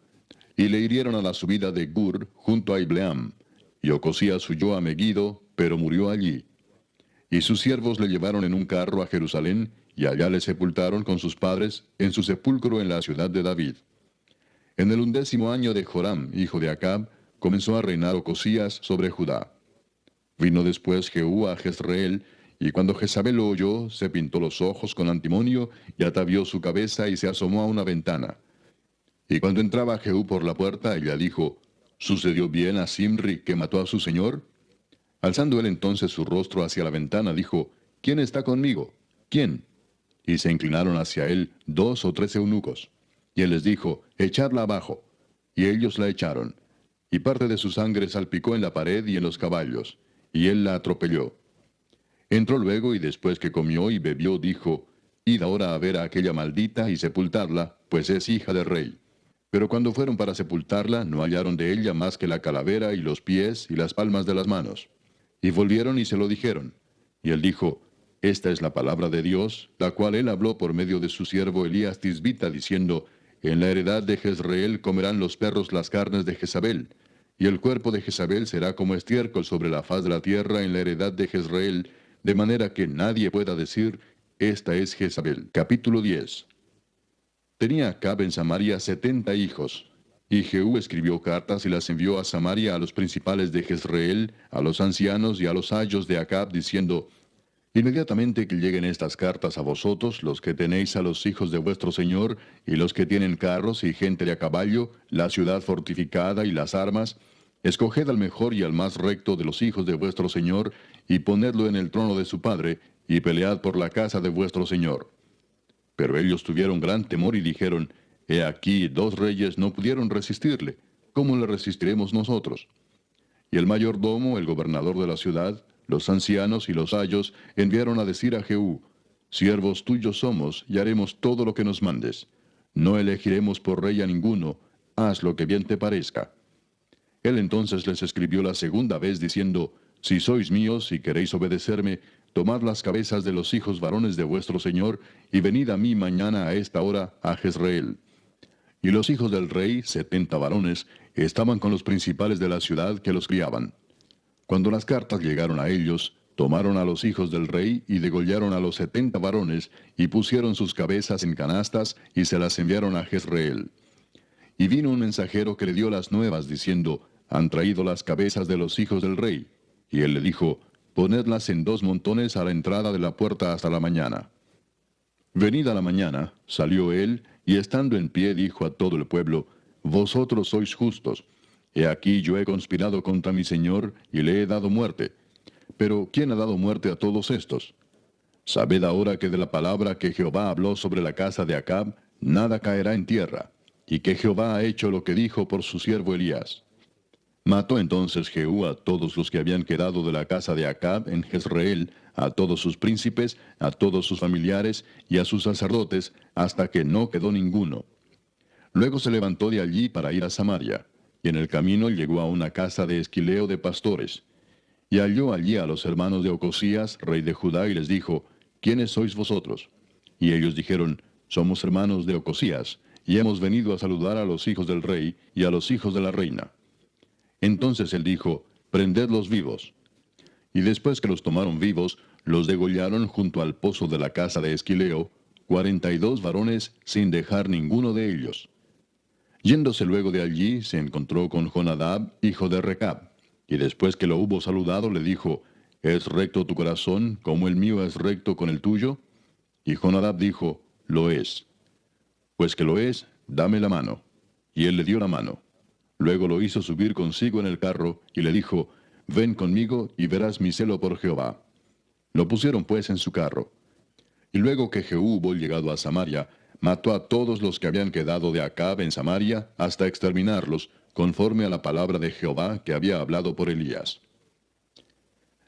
Y le hirieron a la subida de Gur, junto a Ibleam. Y Ocosías huyó a Megiddo, pero murió allí. Y sus siervos le llevaron en un carro a Jerusalén, y allá le sepultaron con sus padres, en su sepulcro en la ciudad de David. En el 11º año de Joram, hijo de Acab, comenzó a reinar Ocosías sobre Judá. Vino después Jehú a Jezreel, y cuando Jezabel lo oyó, se pintó los ojos con antimonio, y atavió su cabeza y se asomó a una ventana. Y cuando entraba Jehú por la puerta, ella dijo, ¿sucedió bien a Simri que mató a su señor? Alzando él entonces su rostro hacia la ventana, dijo, ¿quién está conmigo? ¿Quién? Y se inclinaron hacia él 2 o 3 eunucos. Y él les dijo, echadla abajo. Y ellos la echaron. Y parte de su sangre salpicó en la pared y en los caballos. Y él la atropelló. Entró luego y después que comió y bebió, dijo, Id ahora a ver a aquella maldita y sepultarla, pues es hija del rey. Pero cuando fueron para sepultarla, no hallaron de ella más que la calavera y los pies y las palmas de las manos. Y volvieron y se lo dijeron. Y él dijo, Esta es la palabra de Dios, la cual él habló por medio de su siervo Elías Tisbita, diciendo, En la heredad de Jezreel comerán los perros las carnes de Jezabel, y el cuerpo de Jezabel será como estiércol sobre la faz de la tierra en la heredad de Jezreel, de manera que nadie pueda decir, Esta es Jezabel. Capítulo 10. Tenía Acab en Samaria 70 hijos. Y Jehú escribió cartas y las envió a Samaria a los principales de Jezreel, a los ancianos y a los ayos de Acab, diciendo, Inmediatamente que lleguen estas cartas a vosotros, los que tenéis a los hijos de vuestro señor, y los que tienen carros y gente de a caballo, la ciudad fortificada y las armas, escoged al mejor y al más recto de los hijos de vuestro señor, y ponedlo en el trono de su padre, y pelead por la casa de vuestro señor. Pero ellos tuvieron gran temor y dijeron, He aquí, 2 reyes no pudieron resistirle. ¿Cómo le resistiremos nosotros? Y el mayordomo, el gobernador de la ciudad, los ancianos y los ayos enviaron a decir a Jehú, Siervos tuyos somos, y haremos todo lo que nos mandes. No elegiremos por rey a ninguno, haz lo que bien te parezca. Él entonces les escribió la segunda vez diciendo, Si sois míos y queréis obedecerme, tomad las cabezas de los hijos varones de vuestro señor, y venid a mí mañana a esta hora a Jezreel. Y los hijos del rey, 70 varones, estaban con los principales de la ciudad que los criaban. Cuando las cartas llegaron a ellos, tomaron a los hijos del rey y degollaron a los 70 varones, y pusieron sus cabezas en canastas, y se las enviaron a Jezreel. Y vino un mensajero que le dio las nuevas, diciendo, Han traído las cabezas de los hijos del rey. Y él le dijo, ponedlas en 2 montones a la entrada de la puerta hasta la mañana. Venida la mañana, salió él, y estando en pie dijo a todo el pueblo, Vosotros sois justos. He aquí yo he conspirado contra mi señor, y le he dado muerte. Pero ¿quién ha dado muerte a todos estos? Sabed ahora que de la palabra que Jehová habló sobre la casa de Acab, nada caerá en tierra, y que Jehová ha hecho lo que dijo por su siervo Elías. Mató entonces Jehú a todos los que habían quedado de la casa de Acab en Jezreel, a todos sus príncipes, a todos sus familiares y a sus sacerdotes, hasta que no quedó ninguno. Luego se levantó de allí para ir a Samaria, y en el camino llegó a una casa de esquileo de pastores. Y halló allí a los hermanos de Ocosías, rey de Judá, y les dijo, ¿Quiénes sois vosotros? Y ellos dijeron, Somos hermanos de Ocosías, y hemos venido a saludar a los hijos del rey y a los hijos de la reina. Entonces él dijo, Prendedlos vivos. Y después que los tomaron vivos, los degollaron junto al pozo de la casa de Esquileo, 42 varones, sin dejar ninguno de ellos. Yéndose luego de allí, se encontró con Jonadab, hijo de Recab, y después que lo hubo saludado, le dijo, ¿Es recto tu corazón, como el mío es recto con el tuyo? Y Jonadab dijo, Lo es. Pues que lo es, dame la mano. Y él le dio la mano. Luego lo hizo subir consigo en el carro, y le dijo, Ven conmigo, y verás mi celo por Jehová. Lo pusieron pues en su carro. Y luego que Jehú hubo llegado a Samaria, mató a todos los que habían quedado de Acab en Samaria, hasta exterminarlos, conforme a la palabra de Jehová que había hablado por Elías.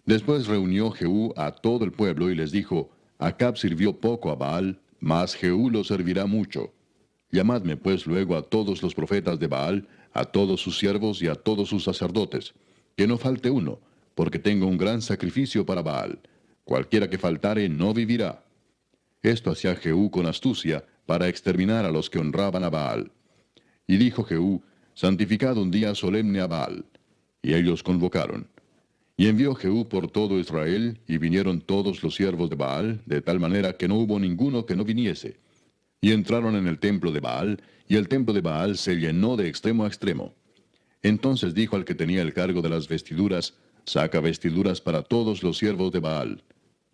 Después reunió Jehú a todo el pueblo, y les dijo, Acab sirvió poco a Baal, mas Jehú lo servirá mucho. Llamadme pues luego a todos los profetas de Baal, a todos sus siervos y a todos sus sacerdotes, que no falte uno, porque tengo un gran sacrificio para Baal. Cualquiera que faltare no vivirá. Esto hacía Jehú con astucia, para exterminar a los que honraban a Baal. Y dijo Jehú, Santificad un día solemne a Baal. Y ellos convocaron. Y envió Jehú por todo Israel, y vinieron todos los siervos de Baal, de tal manera que no hubo ninguno que no viniese. Y entraron en el templo de Baal, y el templo de Baal se llenó de extremo a extremo. Entonces dijo al que tenía el cargo de las vestiduras, Saca vestiduras para todos los siervos de Baal.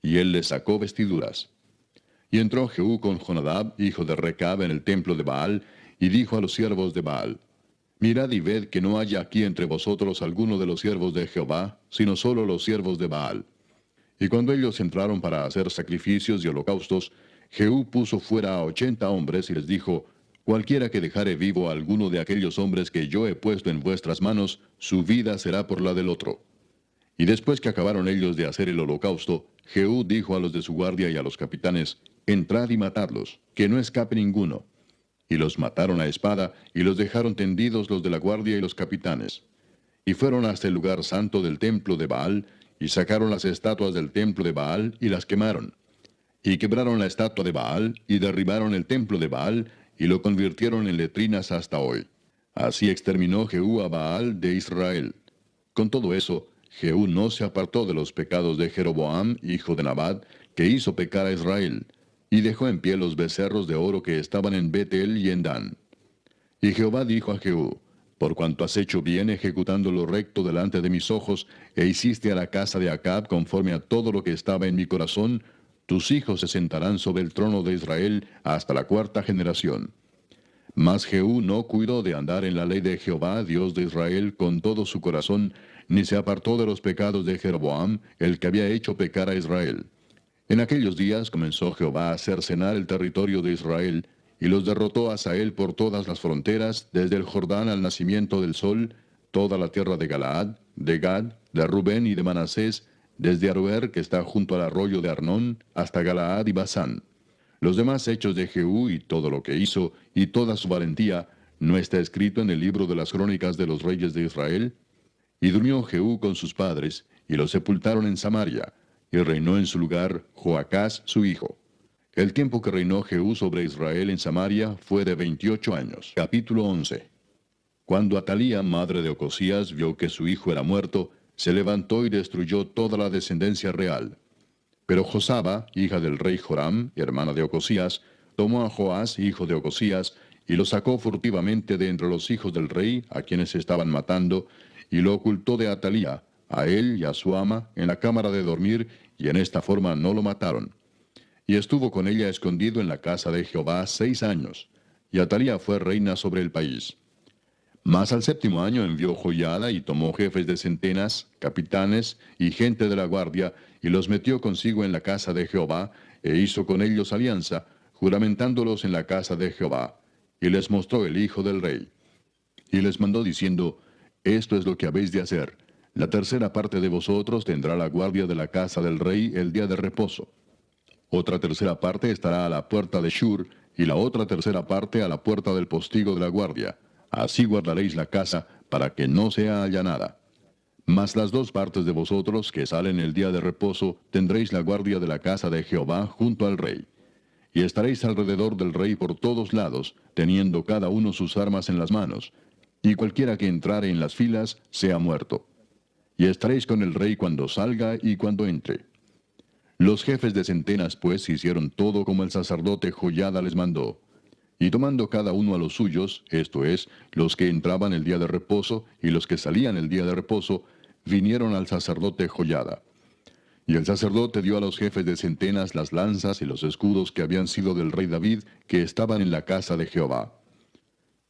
Y él les sacó vestiduras. Y entró Jehú con Jonadab, hijo de Recab, en el templo de Baal, y dijo a los siervos de Baal, Mirad y ved que no haya aquí entre vosotros alguno de los siervos de Jehová, sino solo los siervos de Baal. Y cuando ellos entraron para hacer sacrificios y holocaustos, Jehú puso fuera a 80 hombres y les dijo, Cualquiera que dejare vivo a alguno de aquellos hombres que yo he puesto en vuestras manos, su vida será por la del otro. Y después que acabaron ellos de hacer el holocausto, Jehú dijo a los de su guardia y a los capitanes, Entrad y matadlos, que no escape ninguno. Y los mataron a espada, y los dejaron tendidos los de la guardia y los capitanes. Y fueron hasta el lugar santo del templo de Baal, y sacaron las estatuas del templo de Baal, y las quemaron. Y quebraron la estatua de Baal, y derribaron el templo de Baal, y lo convirtieron en letrinas hasta hoy. Así exterminó Jehú a Baal de Israel. Con todo eso, Jehú no se apartó de los pecados de Jeroboam, hijo de Nabat, que hizo pecar a Israel, y dejó en pie los becerros de oro que estaban en Betel y en Dan. Y Jehová dijo a Jehú, Por cuanto has hecho bien ejecutando lo recto delante de mis ojos, e hiciste a la casa de Acab conforme a todo lo que estaba en mi corazón, tus hijos se sentarán sobre el trono de Israel hasta la 4ª generación. Mas Jehú no cuidó de andar en la ley de Jehová, Dios de Israel, con todo su corazón, ni se apartó de los pecados de Jeroboam, el que había hecho pecar a Israel. En aquellos días comenzó Jehová a cercenar el territorio de Israel, y los derrotó a Hazael por todas las fronteras, desde el Jordán al nacimiento del sol, toda la tierra de Galaad, de Gad, de Rubén y de Manasés, desde Aroer, que está junto al arroyo de Arnón, hasta Galaad y Basán. Los demás hechos de Jehú y todo lo que hizo, y toda su valentía, ¿no está escrito en el libro de las crónicas de los reyes de Israel? Y durmió Jehú con sus padres, y lo sepultaron en Samaria, y reinó en su lugar Joacás su hijo. El tiempo que reinó Jehú sobre Israel en Samaria fue de 28 años. Capítulo 11. Cuando Atalía, madre de Ocosías, vio que su hijo era muerto, se levantó y destruyó toda la descendencia real. Pero Josaba, hija del rey Joram, hermana de Ocosías, tomó a Joás, hijo de Ocosías, y lo sacó furtivamente de entre los hijos del rey, a quienes estaban matando, y lo ocultó de Atalía, a él y a su ama, en la cámara de dormir, y en esta forma no lo mataron. Y estuvo con ella escondido en la casa de Jehová 6 años, y Atalía fue reina sobre el país. Mas al séptimo año envió Joiada y tomó jefes de centenas, capitanes y gente de la guardia, y los metió consigo en la casa de Jehová, e hizo con ellos alianza, juramentándolos en la casa de Jehová. Y les mostró el hijo del rey. Y les mandó diciendo, esto es lo que habéis de hacer. La tercera parte de vosotros tendrá la guardia de la casa del rey el día de reposo. Otra tercera parte estará a la puerta de Shur, y la otra tercera parte a la puerta del postigo de la guardia. Así guardaréis la casa, para que no sea allanada. Mas las 2 partes de vosotros que salen el día de reposo, tendréis la guardia de la casa de Jehová junto al rey. Y estaréis alrededor del rey por todos lados, teniendo cada uno sus armas en las manos, y cualquiera que entrare en las filas sea muerto. Y estaréis con el rey cuando salga y cuando entre. Los jefes de centenas, pues, hicieron todo como el sacerdote Joiada les mandó. Y tomando cada uno a los suyos, esto es, los que entraban el día de reposo y los que salían el día de reposo, vinieron al sacerdote Joiada. Y el sacerdote dio a los jefes de centenas las lanzas y los escudos que habían sido del rey David, que estaban en la casa de Jehová.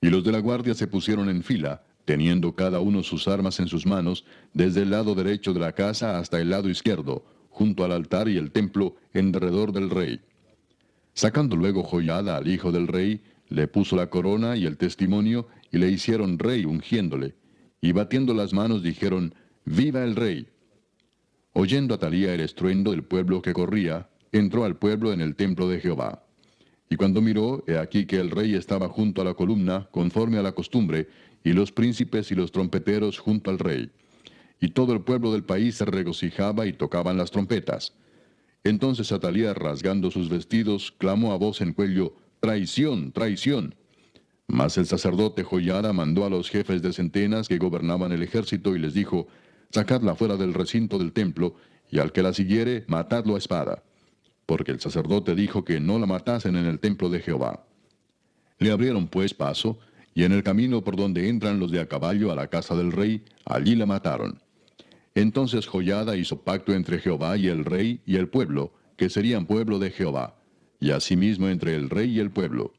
Y los de la guardia se pusieron en fila, teniendo cada uno sus armas en sus manos, desde el lado derecho de la casa hasta el lado izquierdo, junto al altar y el templo, en derredor del rey. Sacando luego Joiada al hijo del rey, le puso la corona y el testimonio, y le hicieron rey ungiéndole. Y batiendo las manos dijeron, ¡Viva el rey! Oyendo Atalía el estruendo del pueblo que corría, entró al pueblo en el templo de Jehová. Y cuando miró, he aquí que el rey estaba junto a la columna, conforme a la costumbre, y los príncipes y los trompeteros junto al rey. Y todo el pueblo del país se regocijaba y tocaban las trompetas. Entonces Atalía, rasgando sus vestidos, clamó a voz en cuello, ¡Traición, traición! Mas el sacerdote Joiada mandó a los jefes de centenas que gobernaban el ejército y les dijo, sacadla fuera del recinto del templo, y al que la siguiere, matadlo a espada. Porque el sacerdote dijo que no la matasen en el templo de Jehová. Le abrieron pues paso, y en el camino por donde entran los de a caballo a la casa del rey, allí la mataron. Entonces Joiada hizo pacto entre Jehová y el rey y el pueblo, que serían pueblo de Jehová, y asimismo entre el rey y el pueblo.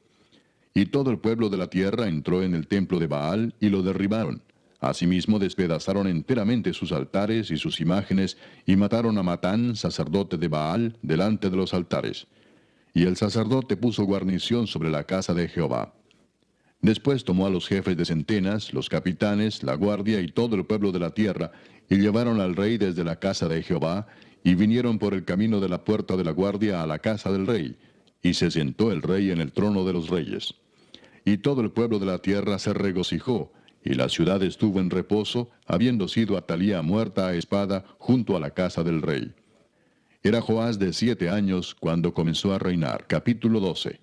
Y todo el pueblo de la tierra entró en el templo de Baal y lo derribaron. Asimismo despedazaron enteramente sus altares y sus imágenes, y mataron a Matán, sacerdote de Baal, delante de los altares. Y el sacerdote puso guarnición sobre la casa de Jehová. Después tomó a los jefes de centenas, los capitanes, la guardia y todo el pueblo de la tierra, y llevaron al rey desde la casa de Jehová, y vinieron por el camino de la puerta de la guardia a la casa del rey, y se sentó el rey en el trono de los reyes. Y todo el pueblo de la tierra se regocijó, y la ciudad estuvo en reposo, habiendo sido Atalía muerta a espada junto a la casa del rey. Era Joás de 7 años cuando comenzó a reinar. Capítulo 12.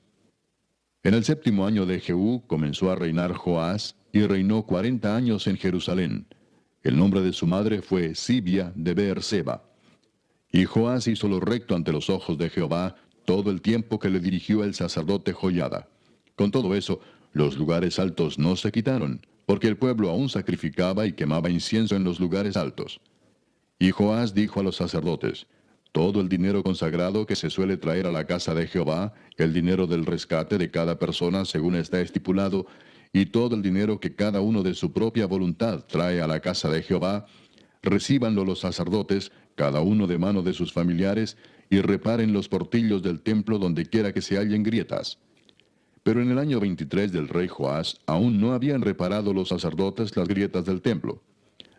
En el 7º año de Jehú comenzó a reinar Joás, y reinó 40 años en Jerusalén. El nombre de su madre fue Sibia de Beerseba. Y Joás hizo lo recto ante los ojos de Jehová todo el tiempo que le dirigió el sacerdote Joiada. Con todo eso, los lugares altos no se quitaron, porque el pueblo aún sacrificaba y quemaba incienso en los lugares altos. Y Joás dijo a los sacerdotes, todo el dinero consagrado que se suele traer a la casa de Jehová, el dinero del rescate de cada persona según está estipulado, y todo el dinero que cada uno de su propia voluntad trae a la casa de Jehová, recíbanlo los sacerdotes, cada uno de mano de sus familiares, y reparen los portillos del templo donde quiera que se hallen grietas. Pero en el año 23 del rey Joás, aún no habían reparado los sacerdotes las grietas del templo.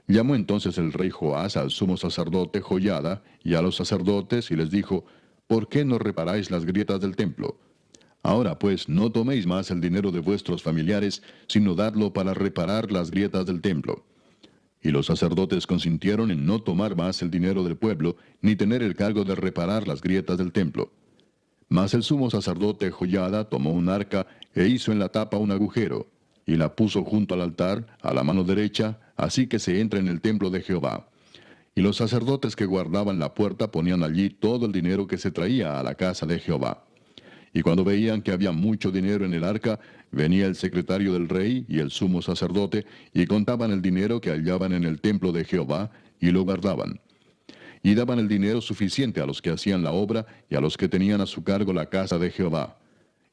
Llamó entonces el rey Joás al sumo sacerdote Joiada y a los sacerdotes y les dijo, ¿por qué no reparáis las grietas del templo? Ahora pues no toméis más el dinero de vuestros familiares, sino dadlo para reparar las grietas del templo. Y los sacerdotes consintieron en no tomar más el dinero del pueblo, ni tener el cargo de reparar las grietas del templo. Mas el sumo sacerdote Joiada tomó un arca e hizo en la tapa un agujero, y la puso junto al altar, a la mano derecha, así que se entra en el templo de Jehová. Y los sacerdotes que guardaban la puerta ponían allí todo el dinero que se traía a la casa de Jehová. Y cuando veían que había mucho dinero en el arca, venía el secretario del rey y el sumo sacerdote, y contaban el dinero que hallaban en el templo de Jehová, y lo guardaban. Y daban el dinero suficiente a los que hacían la obra y a los que tenían a su cargo la casa de Jehová.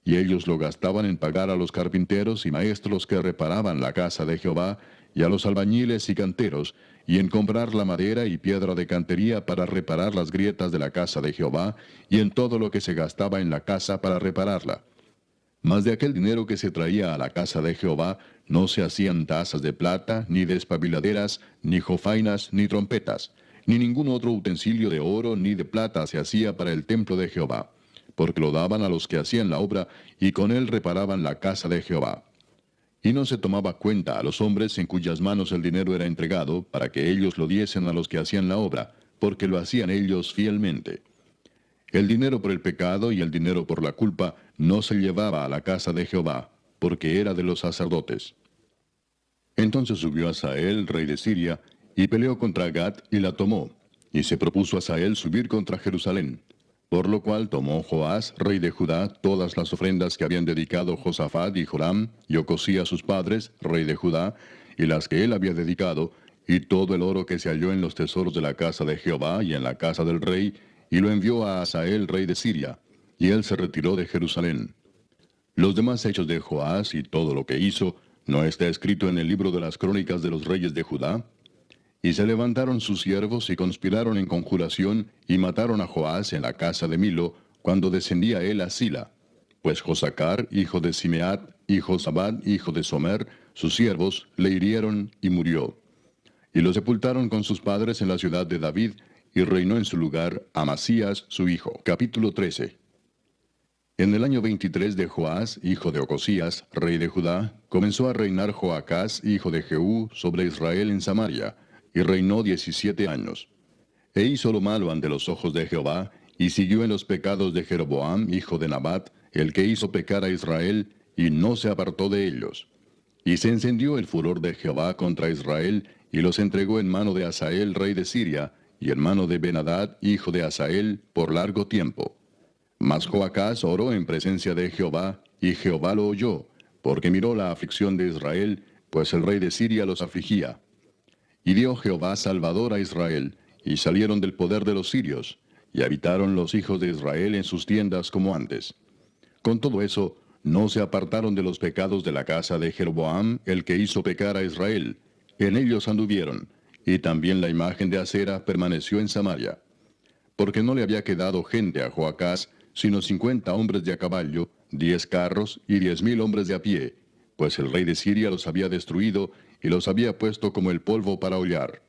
Y ellos lo gastaban en pagar a los carpinteros y maestros que reparaban la casa de Jehová, y a los albañiles y canteros, y en comprar la madera y piedra de cantería para reparar las grietas de la casa de Jehová, y en todo lo que se gastaba en la casa para repararla. Mas de aquel dinero que se traía a la casa de Jehová, no se hacían tazas de plata, ni despabiladeras, ni jofainas, ni trompetas, ni ningún otro utensilio de oro ni de plata se hacía para el templo de Jehová, porque lo daban a los que hacían la obra, y con él reparaban la casa de Jehová. Y no se tomaba cuenta a los hombres en cuyas manos el dinero era entregado, para que ellos lo diesen a los que hacían la obra, porque lo hacían ellos fielmente. El dinero por el pecado y el dinero por la culpa no se llevaba a la casa de Jehová, porque era de los sacerdotes. Entonces subió Hazael, rey de Siria, y peleó contra Gat y la tomó, y se propuso Hazael subir contra Jerusalén. Por lo cual tomó Joás, rey de Judá, todas las ofrendas que habían dedicado Josafat y Joram, y Ocosías sus padres, rey de Judá, y las que él había dedicado, y todo el oro que se halló en los tesoros de la casa de Jehová y en la casa del rey, y lo envió a Hazael, rey de Siria, y él se retiró de Jerusalén. Los demás hechos de Joás y todo lo que hizo, ¿no está escrito en el libro de las crónicas de los reyes de Judá? Y se levantaron sus siervos y conspiraron en conjuración, y mataron a Joás en la casa de Milo, cuando descendía él a Sila. Pues Josacar, hijo de Simeat, y Josabad, hijo de Somer, sus siervos, le hirieron y murió. Y lo sepultaron con sus padres en la ciudad de David, y reinó en su lugar Amasías su hijo. Capítulo 13. En el año 23 de Joás, hijo de Ocosías, rey de Judá, comenzó a reinar Joacás, hijo de Jehú, sobre Israel en Samaria, y reinó 17 años. E hizo lo malo ante los ojos de Jehová, y siguió en los pecados de Jeroboam, hijo de Nabat, el que hizo pecar a Israel, y no se apartó de ellos. Y se encendió el furor de Jehová contra Israel, y los entregó en mano de Hazael, rey de Siria, y en mano de Ben-Hadad, hijo de Hazael, por largo tiempo. Mas Joacás oró en presencia de Jehová, y Jehová lo oyó, porque miró la aflicción de Israel, pues el rey de Siria los afligía. Y dio Jehová salvador a Israel, y salieron del poder de los sirios, y habitaron los hijos de Israel en sus tiendas como antes. Con todo eso, no se apartaron de los pecados de la casa de Jeroboam, el que hizo pecar a Israel. En ellos anduvieron, y también la imagen de Acera permaneció en Samaria. Porque no le había quedado gente a Joacás, sino 50 hombres de a caballo, 10 carros y 10,000 hombres de a pie, pues el rey de Siria los había destruido y los había puesto como el polvo para hollar.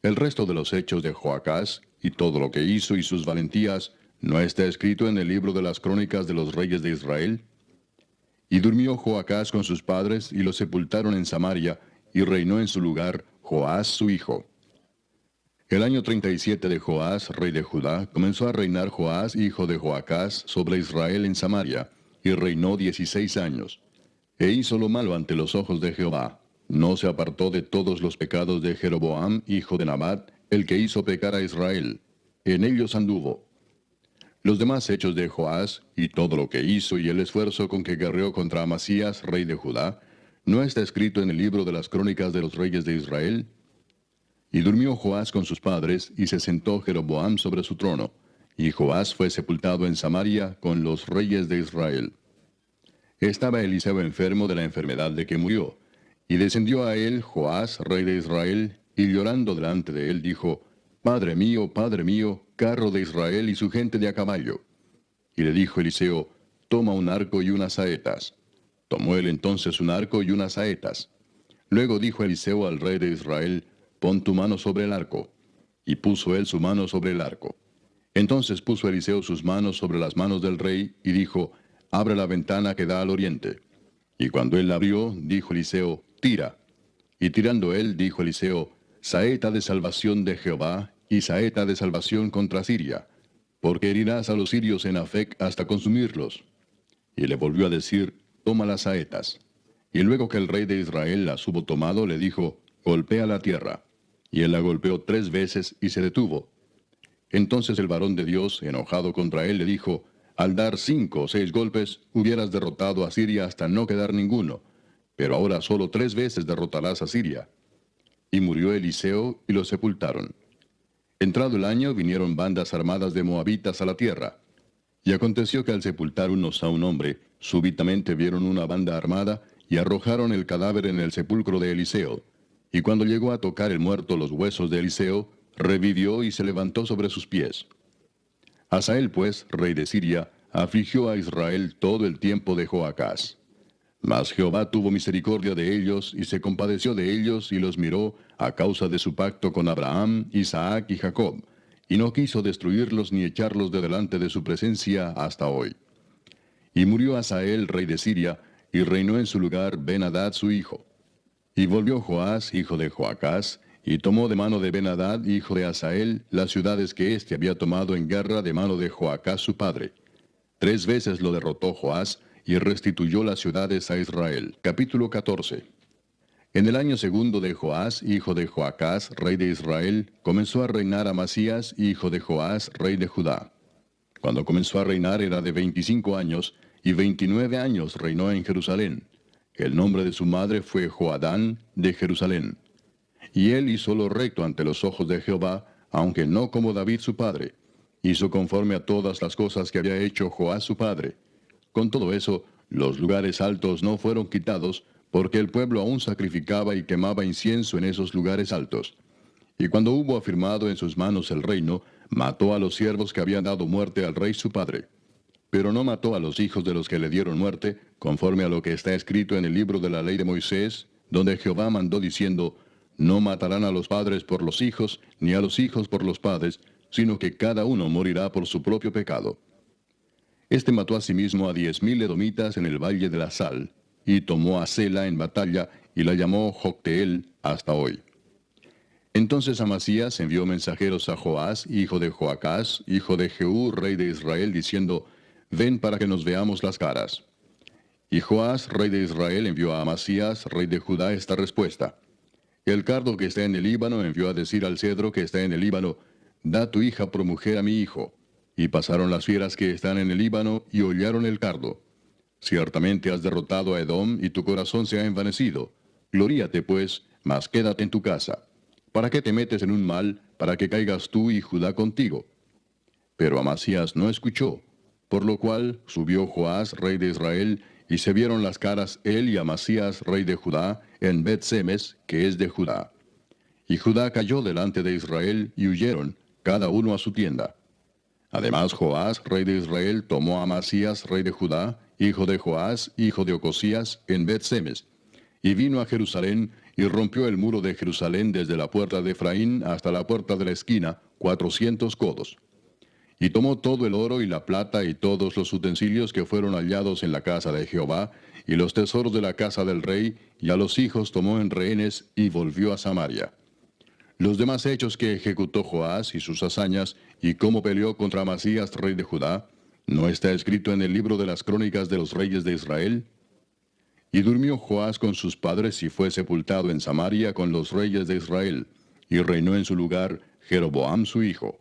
El resto de los hechos de Joacás, y todo lo que hizo y sus valentías, ¿no está escrito en el libro de las crónicas de los reyes de Israel? Y durmió Joacás con sus padres, y los sepultaron en Samaria, y reinó en su lugar Joás su hijo. El año 37 de Joás, rey de Judá, comenzó a reinar Joás, hijo de Joacás, sobre Israel en Samaria, y reinó 16 años. E hizo lo malo ante los ojos de Jehová. No se apartó de todos los pecados de Jeroboam, hijo de Nabat, el que hizo pecar a Israel. En ellos anduvo. Los demás hechos de Joás, y todo lo que hizo y el esfuerzo con que guerreó contra Amasías, rey de Judá, ¿no está escrito en el libro de las crónicas de los reyes de Israel? Y durmió Joás con sus padres, y se sentó Jeroboam sobre su trono, y Joás fue sepultado en Samaria con los reyes de Israel. Estaba Eliseo enfermo de la enfermedad de que murió, y descendió a él Joás, rey de Israel, y llorando delante de él dijo, Padre mío, carro de Israel y su gente de a caballo. Y le dijo Eliseo, Toma un arco y unas saetas. Tomó él entonces un arco y unas saetas. Luego dijo Eliseo al rey de Israel, Pon tu mano sobre el arco. Y puso él su mano sobre el arco. Entonces puso Eliseo sus manos sobre las manos del rey, y dijo, Abre la ventana que da al oriente. Y cuando él la abrió, dijo Eliseo, Tira. Y tirando él, dijo Eliseo, Saeta de salvación de Jehová, y saeta de salvación contra Siria, porque herirás a los sirios en Afec hasta consumirlos. Y le volvió a decir, Toma las saetas. Y luego que el rey de Israel las hubo tomado, le dijo, Golpea la tierra. Y él la golpeó 3 veces y se detuvo. Entonces el varón de Dios, enojado contra él, le dijo, Al dar 5 o 6 golpes, hubieras derrotado a Siria hasta no quedar ninguno, pero ahora solo 3 veces derrotarás a Siria. Y murió Eliseo y lo sepultaron. Entrado el año, vinieron bandas armadas de moabitas a la tierra. Y aconteció que al sepultar unos a un hombre, súbitamente vieron una banda armada y arrojaron el cadáver en el sepulcro de Eliseo. Y cuando llegó a tocar el muerto los huesos de Eliseo, revivió y se levantó sobre sus pies. Hazael, pues, rey de Siria, afligió a Israel todo el tiempo de Joacás. Mas Jehová tuvo misericordia de ellos y se compadeció de ellos y los miró a causa de su pacto con Abraham, Isaac y Jacob, y no quiso destruirlos ni echarlos de delante de su presencia hasta hoy. Y murió Hazael, rey de Siria, y reinó en su lugar Ben-Hadad su hijo. Y volvió Joás, hijo de Joacás, y tomó de mano de Ben-Hadad, hijo de Hazael, las ciudades que éste había tomado en guerra de mano de Joacás su padre. 3 veces lo derrotó Joás, y restituyó las ciudades a Israel. Capítulo 14. En el año segundo de Joás, hijo de Joacás, rey de Israel, comenzó a reinar Amasías, hijo de Joás, rey de Judá. Cuando comenzó a reinar era de 25 años, y 29 años reinó en Jerusalén. El nombre de su madre fue Joadán de Jerusalén. Y él hizo lo recto ante los ojos de Jehová, aunque no como David su padre. Hizo conforme a todas las cosas que había hecho Joás su padre. Con todo eso, los lugares altos no fueron quitados, porque el pueblo aún sacrificaba y quemaba incienso en esos lugares altos. Y cuando hubo afirmado en sus manos el reino, mató a los siervos que habían dado muerte al rey su padre. Pero no mató a los hijos de los que le dieron muerte, conforme a lo que está escrito en el libro de la ley de Moisés, donde Jehová mandó diciendo, no matarán a los padres por los hijos, ni a los hijos por los padres, sino que cada uno morirá por su propio pecado. Este mató asimismo a 10,000 edomitas en el valle de la Sal, y tomó a Sela en batalla, y la llamó Jocteel hasta hoy. Entonces Amasías envió mensajeros a Joás, hijo de Joacás, hijo de Jehú, rey de Israel, diciendo, ven para que nos veamos las caras. Y Joás, rey de Israel, envió a Amasías, rey de Judá, esta respuesta. El cardo que está en el Líbano envió a decir al cedro que está en el Líbano, da tu hija por mujer a mi hijo. Y pasaron las fieras que están en el Líbano y hollaron el cardo. Ciertamente has derrotado a Edom y tu corazón se ha envanecido. Gloríate pues, mas quédate en tu casa. ¿Para qué te metes en un mal, para que caigas tú y Judá contigo? Pero Amasías no escuchó, por lo cual subió Joás, rey de Israel, y se vieron las caras él y Amasías, rey de Judá, en Bet-Semes, que es de Judá. Y Judá cayó delante de Israel, y huyeron, cada uno a su tienda. Además Joás, rey de Israel, tomó a Amasías, rey de Judá, hijo de Joás, hijo de Ocosías, en Bet-Semes, y vino a Jerusalén, y rompió el muro de Jerusalén desde la puerta de Efraín hasta la puerta de la esquina, 400 codos. Y tomó todo el oro y la plata y todos los utensilios que fueron hallados en la casa de Jehová, y los tesoros de la casa del rey, y a los hijos tomó en rehenes, y volvió a Samaria. Los demás hechos que ejecutó Joás y sus hazañas, y cómo peleó contra Amasías, rey de Judá, ¿no está escrito en el libro de las crónicas de los reyes de Israel? Y durmió Joás con sus padres y fue sepultado en Samaria con los reyes de Israel, y reinó en su lugar Jeroboam su hijo.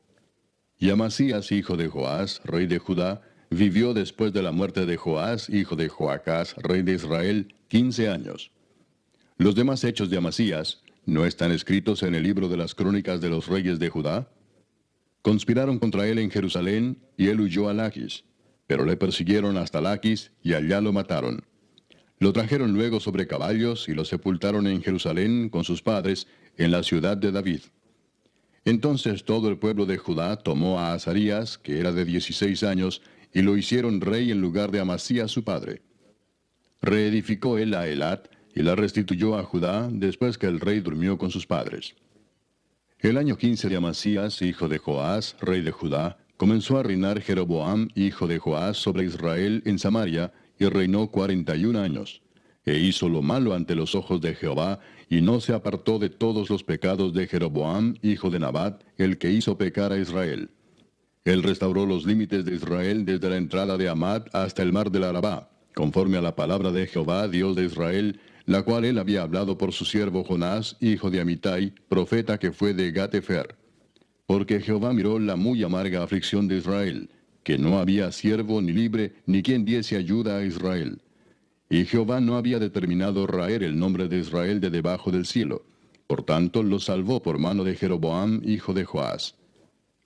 Y Amasías, hijo de Joás, rey de Judá, vivió después de la muerte de Joás, hijo de Joacás, rey de Israel, 15 años. Los demás hechos de Amasías, ¿no están escritos en el libro de las crónicas de los reyes de Judá? Conspiraron contra él en Jerusalén, y él huyó a Laquis, pero le persiguieron hasta Laquis, y allá lo mataron. Lo trajeron luego sobre caballos, y lo sepultaron en Jerusalén con sus padres, en la ciudad de David. Entonces todo el pueblo de Judá tomó a Azarías, que era de 16 años, y lo hicieron rey en lugar de Amasías su padre. Reedificó él a Elat, y la restituyó a Judá después que el rey durmió con sus padres. El año 15 de Amasías, hijo de Joás, rey de Judá, comenzó a reinar Jeroboam, hijo de Joás, sobre Israel en Samaria, y reinó 41 años. E hizo lo malo ante los ojos de Jehová, y no se apartó de todos los pecados de Jeroboam, hijo de Nabat, el que hizo pecar a Israel. Él restauró los límites de Israel desde la entrada de Amad hasta el mar del Arabá, conforme a la palabra de Jehová, Dios de Israel, la cual él había hablado por su siervo Jonás, hijo de Amitai, profeta que fue de Gat-Hefer. Porque Jehová miró la muy amarga aflicción de Israel, que no había siervo ni libre, ni quien diese ayuda a Israel. Y Jehová no había determinado raer el nombre de Israel de debajo del cielo. Por tanto, lo salvó por mano de Jeroboam, hijo de Joás.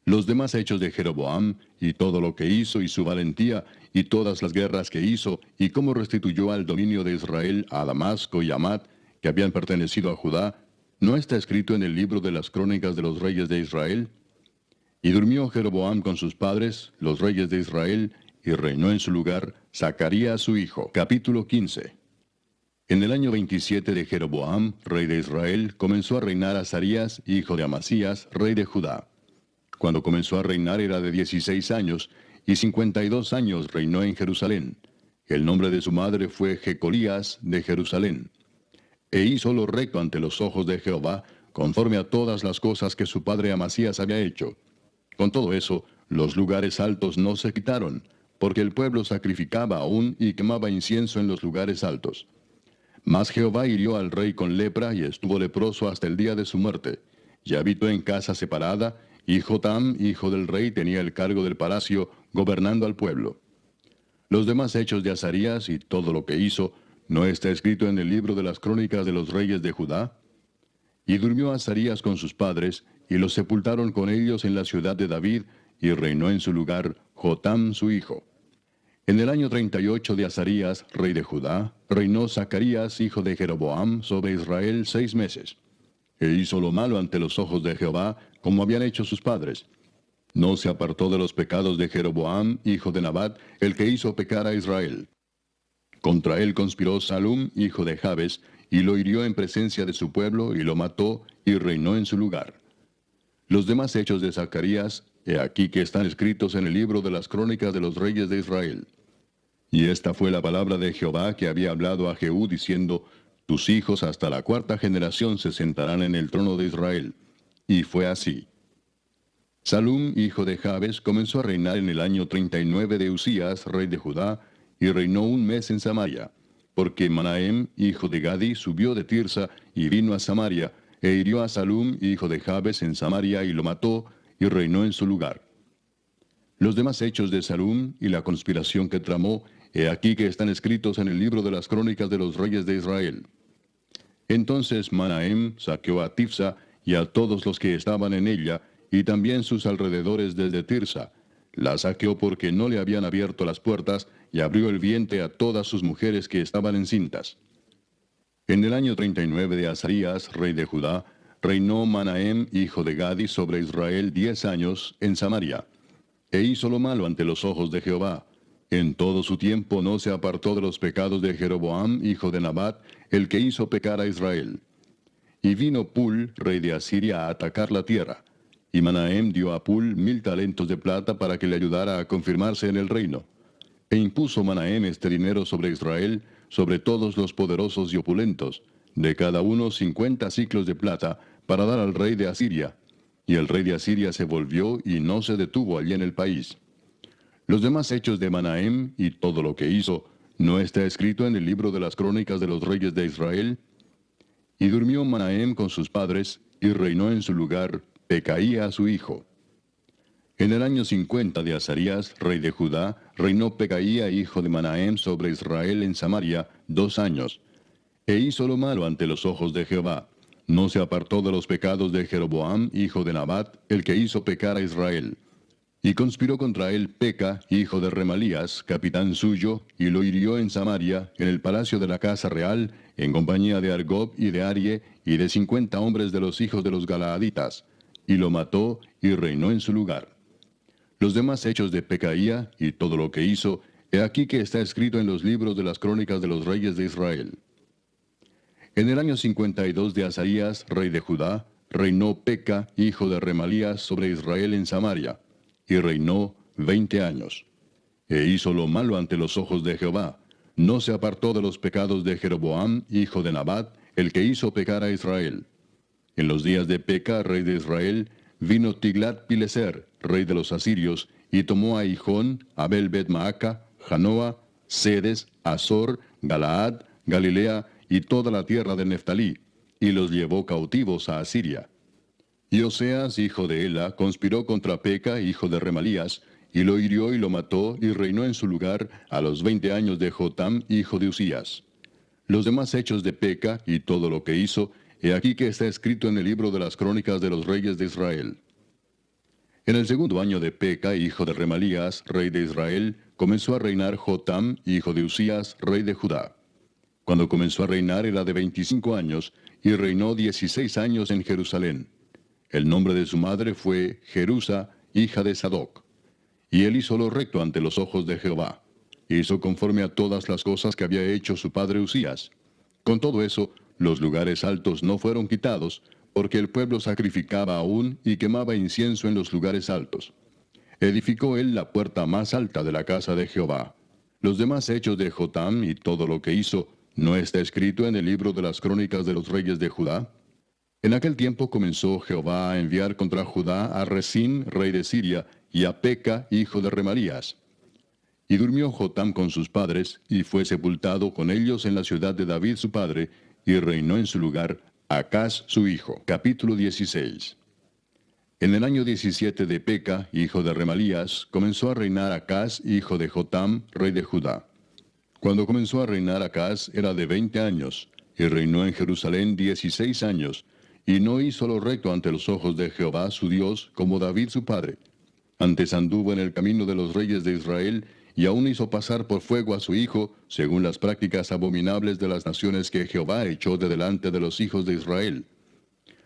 Los demás hechos de Jeroboam, y todo lo que hizo, y su valentía, y todas las guerras que hizo, y cómo restituyó al dominio de Israel a Damasco y Amat, que habían pertenecido a Judá, ¿no está escrito en el libro de las crónicas de los reyes de Israel? Y durmió Jeroboam con sus padres, los reyes de Israel, y reinó en su lugar Zacarías su hijo. Capítulo 15. En el año 27 de Jeroboam, rey de Israel, comenzó a reinar Azarías, hijo de Amasías, rey de Judá. Cuando comenzó a reinar era de 16 años, y 52 años reinó en Jerusalén. El nombre de su madre fue Jecolías de Jerusalén. E hizo lo recto ante los ojos de Jehová, conforme a todas las cosas que su padre Amasías había hecho. Con todo eso, los lugares altos no se quitaron, porque el pueblo sacrificaba aún y quemaba incienso en los lugares altos. Mas Jehová hirió al rey con lepra y estuvo leproso hasta el día de su muerte, y habitó en casa separada, y Jotam, hijo del rey, tenía el cargo del palacio, gobernando al pueblo. Los demás hechos de Azarías y todo lo que hizo, ¿no está escrito en el libro de las crónicas de los reyes de Judá? Y durmió Azarías con sus padres, y los sepultaron con ellos en la ciudad de David, y reinó en su lugar Jotam su hijo. En el año 38 de Azarías, rey de Judá, reinó Zacarías, hijo de Jeroboam, sobre Israel 6 meses. E hizo lo malo ante los ojos de Jehová, como habían hecho sus padres. No se apartó de los pecados de Jeroboam, hijo de Nabat, el que hizo pecar a Israel. Contra él conspiró Salum, hijo de Jabes, y lo hirió en presencia de su pueblo, y lo mató, y reinó en su lugar. Los demás hechos de Zacarías, he aquí que están escritos en el libro de las crónicas de los reyes de Israel. Y esta fue la palabra de Jehová que había hablado a Jehú, diciendo, tus hijos hasta la 4ª generación se sentarán en el trono de Israel. Y fue así. Salum, hijo de Jabes, comenzó a reinar en el año 39 de Usías, rey de Judá, y reinó 1 mes en Samaria, porque Manahem, hijo de Gadi, subió de Tirsa y vino a Samaria, e hirió a Salum, hijo de Jabes, en Samaria, y lo mató, y reinó en su lugar. Los demás hechos de Salum y la conspiración que tramó, he aquí que están escritos en el libro de las crónicas de los reyes de Israel. Entonces Manahem saqueó a Tifsa y a todos los que estaban en ella, y también sus alrededores desde Tirsa. La saqueó porque no le habían abierto las puertas, y abrió el vientre a todas sus mujeres que estaban encintas. En el año 39 de Azarías, rey de Judá, reinó Manahem, hijo de Gadi, sobre Israel 10 años en Samaria. E hizo lo malo ante los ojos de Jehová. En todo su tiempo no se apartó de los pecados de Jeroboam, hijo de Nabat, el que hizo pecar a Israel. Y vino Pul, rey de Asiria, a atacar la tierra. Y Manahem dio a Pul 1000 talentos de plata para que le ayudara a confirmarse en el reino. E impuso Manahem este dinero sobre Israel, sobre todos los poderosos y opulentos, de cada uno 50 siclos de plata, para dar al rey de Asiria. Y el rey de Asiria se volvió y no se detuvo allí en el país. Los demás hechos de Manahem y todo lo que hizo, ¿no está escrito en el libro de las crónicas de los reyes de Israel? Y durmió Manahem con sus padres, y reinó en su lugar Pecaía su hijo. En el año 50 de Azarías, rey de Judá, reinó Pecaía hijo de Manahem sobre Israel en Samaria 2 años. E hizo lo malo ante los ojos de Jehová. No se apartó de los pecados de Jeroboam, hijo de Nabat, el que hizo pecar a Israel. Y conspiró contra él Peca, hijo de Remalías, capitán suyo, y lo hirió en Samaria, en el palacio de la casa real, en compañía de Argob y de Arie, y de 50 hombres de los hijos de los Galaaditas. Y lo mató, y reinó en su lugar. Los demás hechos de Pecaía, y todo lo que hizo, he aquí que está escrito en los libros de las crónicas de los reyes de Israel. En el año 52 de Azarías, rey de Judá, reinó Peca, hijo de Remalías, sobre Israel en Samaria, y reinó 20 años. E hizo lo malo ante los ojos de Jehová. No se apartó de los pecados de Jeroboam, hijo de Nabat, el que hizo pecar a Israel. En los días de Peca, rey de Israel, vino Tiglat-Pileser, rey de los asirios, y tomó a Hijón, Abel-Bet-Maaca, Janoa, Sedes, Azor, Galaad, Galilea, y toda la tierra de Neftalí, y los llevó cautivos a Asiria. Y Oseas, hijo de Ela, conspiró contra Peca, hijo de Remalías, y lo hirió y lo mató, y reinó en su lugar a los 20 años de Jotam, hijo de Usías. Los demás hechos de Peca y todo lo que hizo, he aquí que está escrito en el libro de las crónicas de los reyes de Israel. En el segundo año de Peca, hijo de Remalías, rey de Israel, comenzó a reinar Jotam, hijo de Usías, rey de Judá. Cuando comenzó a reinar era de 25 años, y reinó 16 años en Jerusalén. El nombre de su madre fue Jerusa, hija de Sadoc. Y él hizo lo recto ante los ojos de Jehová. Hizo conforme a todas las cosas que había hecho su padre Usías. Con todo eso, los lugares altos no fueron quitados, porque el pueblo sacrificaba aún y quemaba incienso en los lugares altos. Edificó él la puerta más alta de la casa de Jehová. Los demás hechos de Jotam y todo lo que hizo, ¿no está escrito en el libro de las crónicas de los reyes de Judá? En aquel tiempo comenzó Jehová a enviar contra Judá a Resín, rey de Siria, y a Peca, hijo de Remalías. Y durmió Jotam con sus padres, y fue sepultado con ellos en la ciudad de David su padre, y reinó en su lugar Acaz su hijo. Capítulo 16. En el año 17 de Peca, hijo de Remalías, comenzó a reinar Acaz, hijo de Jotam, rey de Judá. Cuando comenzó a reinar Acaz era de 20 años, y reinó en Jerusalén 16 años, y no hizo lo recto ante los ojos de Jehová su Dios, como David su padre. Antes anduvo en el camino de los reyes de Israel, y aún hizo pasar por fuego a su hijo, según las prácticas abominables de las naciones que Jehová echó de delante de los hijos de Israel.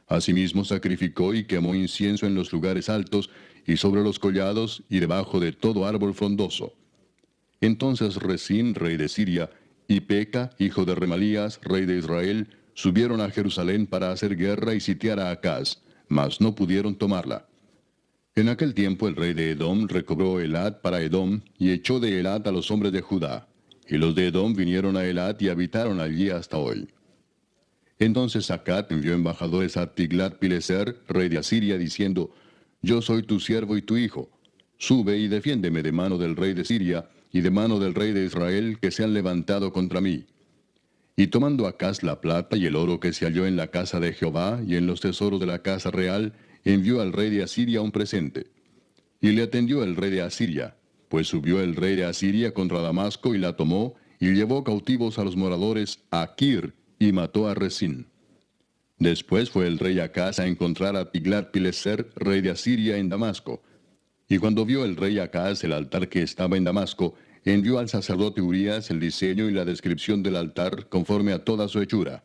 Asimismo sacrificó y quemó incienso en los lugares altos, y sobre los collados, y debajo de todo árbol frondoso. Entonces Resín, rey de Siria, y Peca, hijo de Remalías, rey de Israel, subieron a Jerusalén para hacer guerra y sitiar a Acaz, mas no pudieron tomarla. En aquel tiempo el rey de Edom recobró Elat para Edom, y echó de Elat a los hombres de Judá. Y los de Edom vinieron a Elat y habitaron allí hasta hoy. Entonces Acat envió embajadores a Tiglat-Pileser, rey de Asiria, diciendo, Yo soy tu siervo y tu hijo. Sube y defiéndeme de mano del rey de Siria, y de mano del rey de Israel, que se han levantado contra mí. Y tomando Acaz la plata y el oro que se halló en la casa de Jehová y en los tesoros de la casa real, envió al rey de Asiria un presente. Y le atendió el rey de Asiria, pues subió el rey de Asiria contra Damasco y la tomó, y llevó cautivos a los moradores a Kir, y mató a Resín. Después fue el rey Acaz a encontrar a Tiglat-Pileser, rey de Asiria, en Damasco. Y cuando vio el rey Acaz el altar que estaba en Damasco, envió al sacerdote Urías el diseño y la descripción del altar conforme a toda su hechura.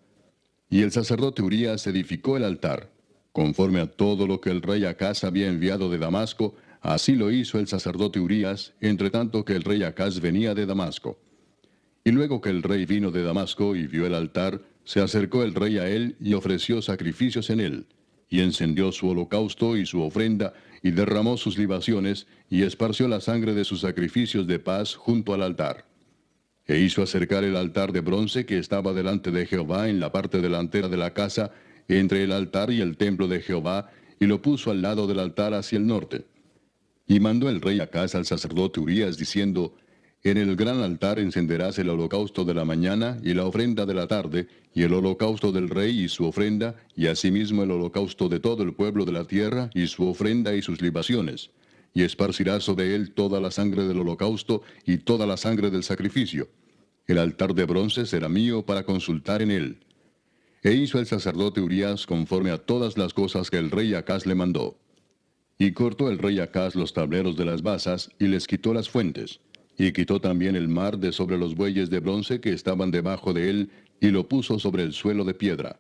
Y el sacerdote Urías edificó el altar. Conforme a todo lo que el rey Acaz había enviado de Damasco, así lo hizo el sacerdote Urías, entre tanto que el rey Acaz venía de Damasco. Y luego que el rey vino de Damasco y vio el altar, se acercó el rey a él y ofreció sacrificios en él, y encendió su holocausto y su ofrenda, y derramó sus libaciones, y esparció la sangre de sus sacrificios de paz junto al altar. E hizo acercar el altar de bronce que estaba delante de Jehová en la parte delantera de la casa, entre el altar y el templo de Jehová, y lo puso al lado del altar hacia el norte. Y mandó el rey Acaz al sacerdote Urías, diciendo, En el gran altar encenderás el holocausto de la mañana y la ofrenda de la tarde, y el holocausto del rey y su ofrenda, y asimismo el holocausto de todo el pueblo de la tierra, y su ofrenda y sus libaciones. Y esparcirás sobre él toda la sangre del holocausto y toda la sangre del sacrificio. El altar de bronce será mío para consultar en él. E hizo el sacerdote Urías conforme a todas las cosas que el rey Acaz le mandó. Y cortó el rey Acaz los tableros de las basas, y les quitó las fuentes. Y quitó también el mar de sobre los bueyes de bronce que estaban debajo de él, y lo puso sobre el suelo de piedra.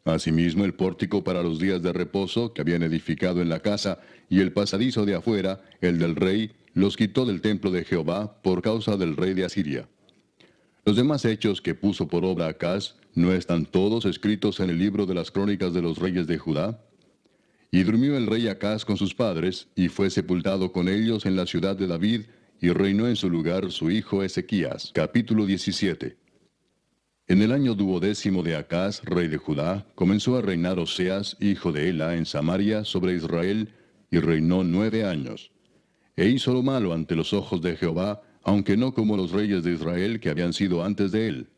Asimismo el pórtico para los días de reposo que habían edificado en la casa, y el pasadizo de afuera, el del rey, los quitó del templo de Jehová por causa del rey de Asiria. Los demás hechos que puso por obra Acaz, ¿no están todos escritos en el libro de las crónicas de los reyes de Judá? Y durmió el rey Acaz con sus padres, y fue sepultado con ellos en la ciudad de David, y reinó en su lugar su hijo Ezequías. Capítulo 17. En el año 12º de Acaz, rey de Judá, comenzó a reinar Oseas, hijo de Ela, en Samaria, sobre Israel, y reinó 9 años. E hizo lo malo ante los ojos de Jehová, aunque no como los reyes de Israel que habían sido antes de él.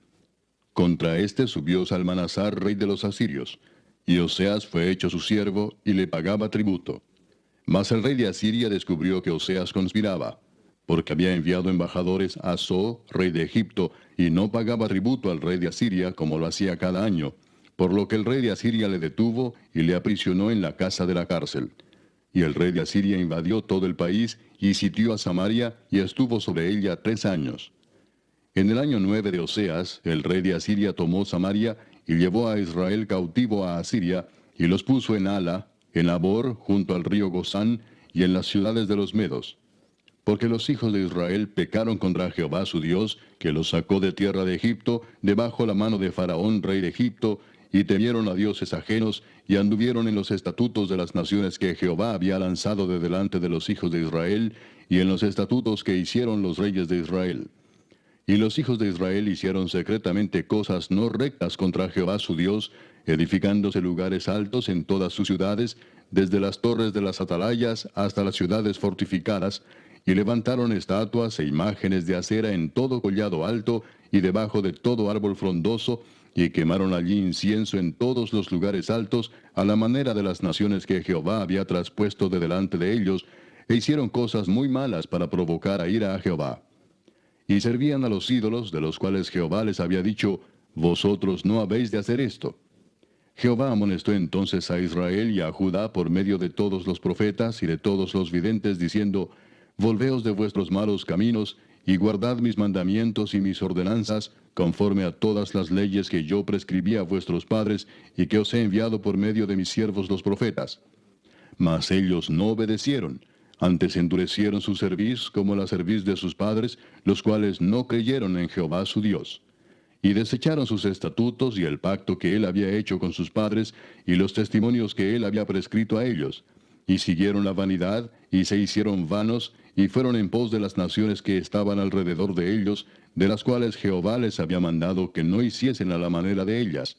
Contra éste subió Salmanasar, rey de los asirios, y Oseas fue hecho su siervo, y le pagaba tributo. Mas el rey de Asiria descubrió que Oseas conspiraba, porque había enviado embajadores a So, rey de Egipto, y no pagaba tributo al rey de Asiria como lo hacía cada año, por lo que el rey de Asiria le detuvo y le aprisionó en la casa de la cárcel. Y el rey de Asiria invadió todo el país y sitió a Samaria y estuvo sobre ella 3 años. En el año 9 de Oseas, el rey de Asiria tomó Samaria y llevó a Israel cautivo a Asiria, y los puso en Hala, en Abor, junto al río Gozán, y en las ciudades de los Medos. Porque los hijos de Israel pecaron contra Jehová su Dios, que los sacó de tierra de Egipto, debajo la mano de Faraón, rey de Egipto, y temieron a dioses ajenos, y anduvieron en los estatutos de las naciones que Jehová había lanzado de delante de los hijos de Israel, y en los estatutos que hicieron los reyes de Israel. Y los hijos de Israel hicieron secretamente cosas no rectas contra Jehová su Dios, edificándose lugares altos en todas sus ciudades, desde las torres de las atalayas hasta las ciudades fortificadas, y levantaron estatuas e imágenes de acera en todo collado alto y debajo de todo árbol frondoso, y quemaron allí incienso en todos los lugares altos, a la manera de las naciones que Jehová había traspuesto de delante de ellos, e hicieron cosas muy malas para provocar a ira a Jehová. Y servían a los ídolos, de los cuales Jehová les había dicho, vosotros no habéis de hacer esto. Jehová amonestó entonces a Israel y a Judá por medio de todos los profetas y de todos los videntes, diciendo, volveos de vuestros malos caminos, y guardad mis mandamientos y mis ordenanzas, conforme a todas las leyes que yo prescribí a vuestros padres, y que os he enviado por medio de mis siervos los profetas. Mas ellos no obedecieron, antes endurecieron su cerviz como la cerviz de sus padres, los cuales no creyeron en Jehová su Dios. Y desecharon sus estatutos y el pacto que él había hecho con sus padres, y los testimonios que él había prescrito a ellos. Y siguieron la vanidad, y se hicieron vanos, y fueron en pos de las naciones que estaban alrededor de ellos, de las cuales Jehová les había mandado que no hiciesen a la manera de ellas.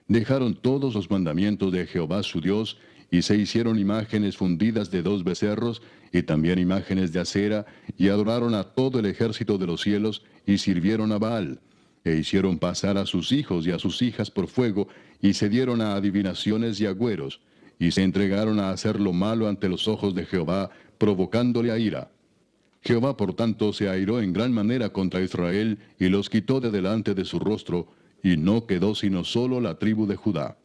Dejaron todos los mandamientos de Jehová su Dios, y se hicieron imágenes fundidas de 2 becerros, y también imágenes de acera, y adoraron a todo el ejército de los cielos, y sirvieron a Baal, e hicieron pasar a sus hijos y a sus hijas por fuego, y se dieron a adivinaciones y agüeros, y se entregaron a hacer lo malo ante los ojos de Jehová, provocándole a ira. Jehová por tanto se airó en gran manera contra Israel, y los quitó de delante de su rostro, y no quedó sino solo la tribu de Judá.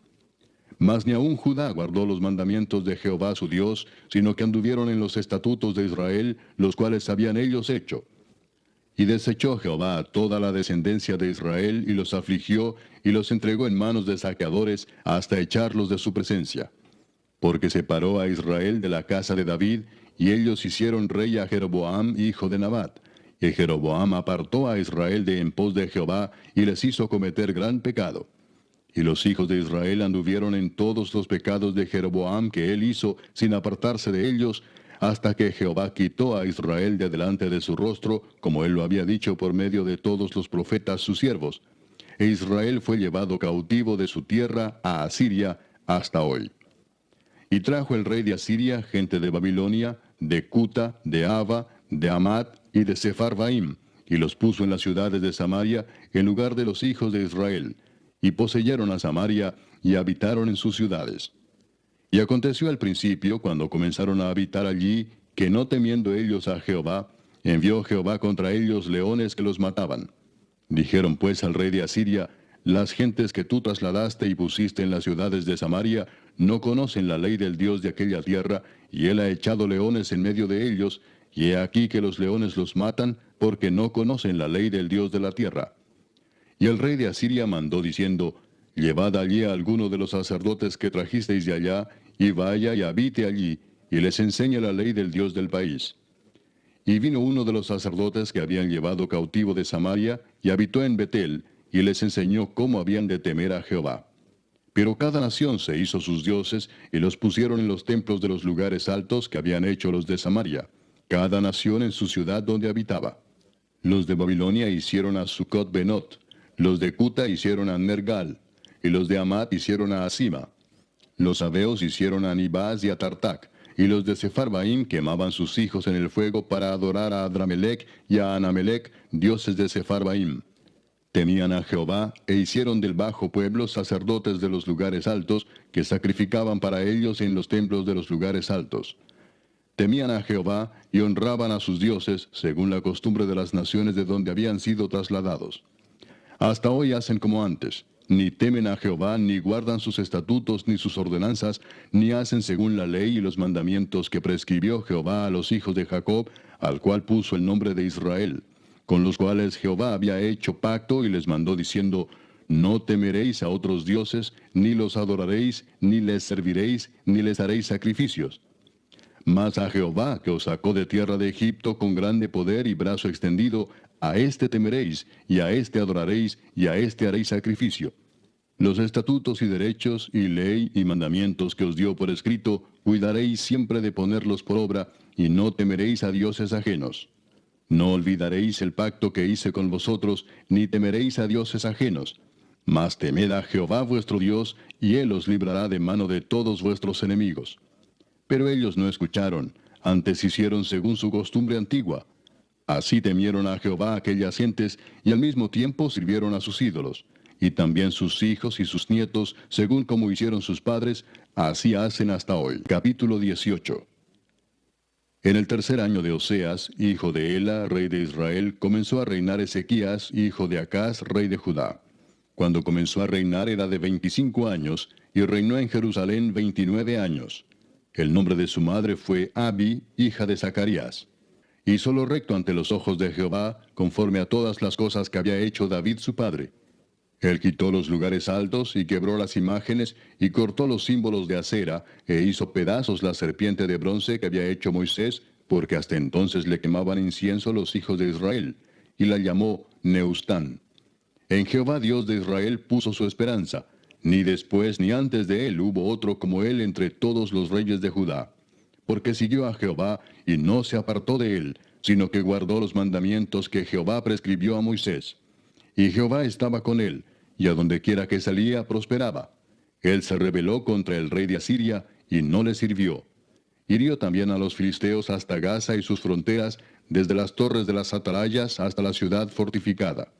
Mas ni aun Judá guardó los mandamientos de Jehová su Dios, sino que anduvieron en los estatutos de Israel, los cuales habían ellos hecho. Y desechó Jehová a toda la descendencia de Israel, y los afligió, y los entregó en manos de saqueadores, hasta echarlos de su presencia. Porque separó a Israel de la casa de David, y ellos hicieron rey a Jeroboam, hijo de Nabat. Y Jeroboam apartó a Israel de en pos de Jehová, y les hizo cometer gran pecado. Y los hijos de Israel anduvieron en todos los pecados de Jeroboam que él hizo, sin apartarse de ellos, hasta que Jehová quitó a Israel de delante de su rostro, como él lo había dicho por medio de todos los profetas sus siervos. E Israel fue llevado cautivo de su tierra a Asiria hasta hoy. Y trajo el rey de Asiria gente de Babilonia, de Cuta, de Ava, de Amat y de Sepharvaim, y los puso en las ciudades de Samaria, en lugar de los hijos de Israel, y poseyeron a Samaria, y habitaron en sus ciudades. Y aconteció al principio, cuando comenzaron a habitar allí, que no temiendo ellos a Jehová, envió Jehová contra ellos leones que los mataban. Dijeron pues al rey de Asiria, las gentes que tú trasladaste y pusiste en las ciudades de Samaria, no conocen la ley del Dios de aquella tierra, y él ha echado leones en medio de ellos, y he aquí que los leones los matan, porque no conocen la ley del Dios de la tierra. Y el rey de Asiria mandó diciendo, llevad allí a alguno de los sacerdotes que trajisteis de allá, y vaya y habite allí, y les enseñe la ley del Dios del país. Y vino uno de los sacerdotes que habían llevado cautivo de Samaria, y habitó en Betel, y les enseñó cómo habían de temer a Jehová. Pero cada nación se hizo sus dioses, y los pusieron en los templos de los lugares altos que habían hecho los de Samaria, cada nación en su ciudad donde habitaba. Los de Babilonia hicieron a Sucot Benot, los de Cuta hicieron a Nergal, y los de Amat hicieron a Asima. Los sabeos hicieron a Nibaz y a Tartac, y los de Sepharvaim quemaban sus hijos en el fuego para adorar a Adramelech y a Anamelech, dioses de Sepharvaim. Temían a Jehová, e hicieron del bajo pueblo sacerdotes de los lugares altos, que sacrificaban para ellos en los templos de los lugares altos. temían a Jehová y honraban a sus dioses, según la costumbre de las naciones de donde habían sido trasladados. Hasta hoy hacen como antes, ni temen a Jehová, ni guardan sus estatutos, ni sus ordenanzas, ni hacen según la ley y los mandamientos que prescribió Jehová a los hijos de Jacob, al cual puso el nombre de Israel, con los cuales Jehová había hecho pacto y les mandó diciendo, no temeréis a otros dioses, ni los adoraréis, ni les serviréis, ni les haréis sacrificios. Mas a Jehová, que os sacó de tierra de Egipto con grande poder y brazo extendido, a éste temeréis, y a éste adoraréis, y a éste haréis sacrificio. Los estatutos y derechos, y ley y mandamientos que os dio por escrito, cuidaréis siempre de ponerlos por obra, y no temeréis a dioses ajenos. No olvidaréis el pacto que hice con vosotros, ni temeréis a dioses ajenos. Mas temed a Jehová vuestro Dios, y él os librará de mano de todos vuestros enemigos. Pero ellos no escucharon, antes hicieron según su costumbre antigua. Así temieron a Jehová aquellas gentes, y al mismo tiempo sirvieron a sus ídolos. Y también sus hijos y sus nietos, según como hicieron sus padres, así hacen hasta hoy. Capítulo 18. En el tercer año de Oseas, hijo de Ela, rey de Israel, comenzó a reinar Ezequías, hijo de Acaz, rey de Judá. Cuando comenzó a reinar era de 25 años, y reinó en Jerusalén 29 años. El nombre de su madre fue Abi, hija de Zacarías. Hizo lo recto ante los ojos de Jehová, conforme a todas las cosas que había hecho David su padre. Él quitó los lugares altos, y quebró las imágenes, y cortó los símbolos de acera, e hizo pedazos la serpiente de bronce que había hecho Moisés, porque hasta entonces le quemaban incienso los hijos de Israel, y la llamó Neustán. En Jehová Dios de Israel puso su esperanza, ni después ni antes de él hubo otro como él entre todos los reyes de Judá. Porque siguió a Jehová, y no se apartó de él, sino que guardó los mandamientos que Jehová prescribió a Moisés. Y Jehová estaba con él, y a donde quiera que salía prosperaba. Él se rebeló contra el rey de Asiria, y no le sirvió. Hirió también a los filisteos hasta Gaza y sus fronteras, desde las torres de las atalayas hasta la ciudad fortificada.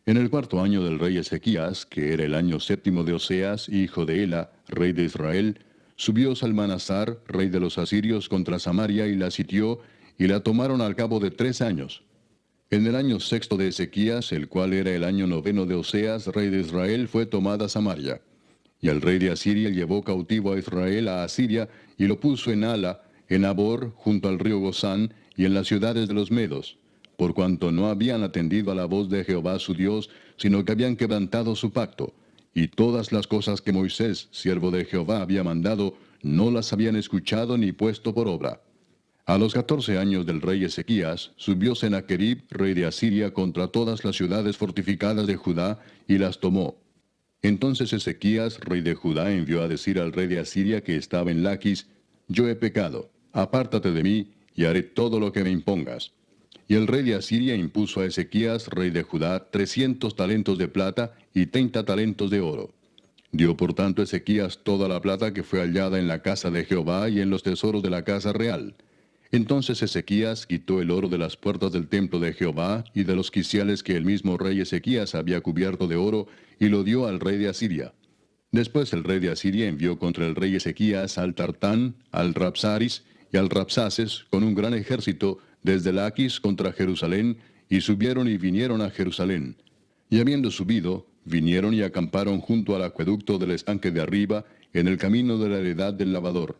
En el cuarto año del rey Ezequías, que era el año séptimo de Oseas, hijo de Ela, rey de Israel, subió Salmanasar, rey de los asirios, contra Samaria y la sitió, y la tomaron al cabo de 3 años. En el año sexto de Ezequías, el cual era el año noveno de Oseas, rey de Israel, fue tomada Samaria. Y el rey de Asiria llevó cautivo a Israel a Asiria, y lo puso en Ala, en Abor, junto al río Gozán, y en las ciudades de los medos, por cuanto no habían atendido a la voz de Jehová su Dios, sino que habían quebrantado su pacto, y todas las cosas que Moisés, siervo de Jehová, había mandado, no las habían escuchado ni puesto por obra. A los 14 años del rey Ezequías, subió Sennacherib, rey de Asiria, contra todas las ciudades fortificadas de Judá, y las tomó. Entonces Ezequías, rey de Judá, envió a decir al rey de Asiria que estaba en Laquis, yo he pecado, apártate de mí, y haré todo lo que me impongas. Y el rey de Asiria impuso a Ezequías, rey de Judá, 300 talentos de plata y 30 talentos de oro. Dio por tanto Ezequías toda la plata que fue hallada en la casa de Jehová y en los tesoros de la casa real. Entonces Ezequías quitó el oro de las puertas del templo de Jehová y de los quiciales que el mismo rey Ezequías había cubierto de oro, y lo dio al rey de Asiria. Después el rey de Asiria envió contra el rey Ezequías al Tartán, al Rabsaris y al Rabsaces con un gran ejército desde Laquis contra Jerusalén, y subieron y vinieron a Jerusalén. Y habiendo subido, vinieron y acamparon junto al acueducto del estanque de arriba, en el camino de la heredad del lavador.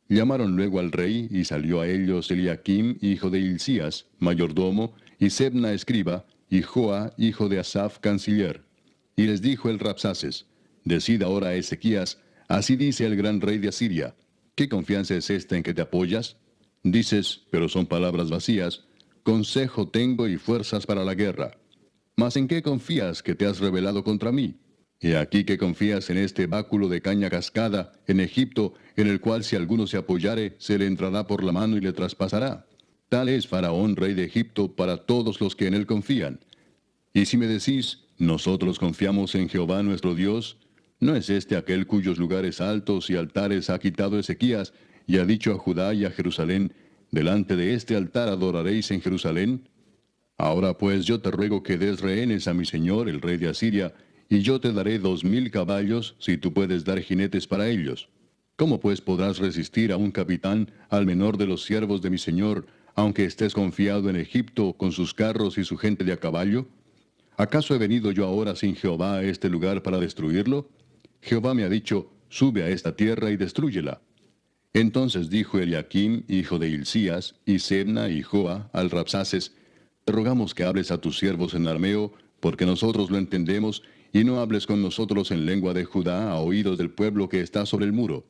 Llamaron luego al rey, y salió a ellos Eliaquim, hijo de Hilcías, mayordomo, y Sebna escriba, y Joa, hijo de Asaph, canciller. Y les dijo el Rabsaces, decid ahora a Ezequías, así dice el gran rey de Asiria, ¿qué confianza es esta en que te apoyas? Dices, pero son palabras vacías, consejo tengo y fuerzas para la guerra. Mas ¿en qué confías que te has rebelado contra mí? He aquí que confías en este báculo de caña cascada, en Egipto, en el cual si alguno se apoyare, se le entrará por la mano y le traspasará. Tal es Faraón, rey de Egipto, para todos los que en él confían. Y si me decís, nosotros confiamos en Jehová nuestro Dios, ¿no es este aquel cuyos lugares altos y altares ha quitado Ezequías, y ha dicho a Judá y a Jerusalén, delante de este altar adoraréis en Jerusalén? Ahora pues yo te ruego que des rehenes a mi señor, el rey de Asiria, y yo te daré 2000 caballos, si tú puedes dar jinetes para ellos. ¿Cómo pues podrás resistir a un capitán, al menor de los siervos de mi señor, aunque estés confiado en Egipto con sus carros y su gente de a caballo? ¿Acaso he venido yo ahora sin Jehová a este lugar para destruirlo? Jehová me ha dicho, sube a esta tierra y destrúyela. Entonces dijo Eliaquim, hijo de Hilcías, y Sebna y Joa, al Rabsaces, te rogamos que hables a tus siervos en arameo, porque nosotros lo entendemos, y no hables con nosotros en lengua de Judá a oídos del pueblo que está sobre el muro.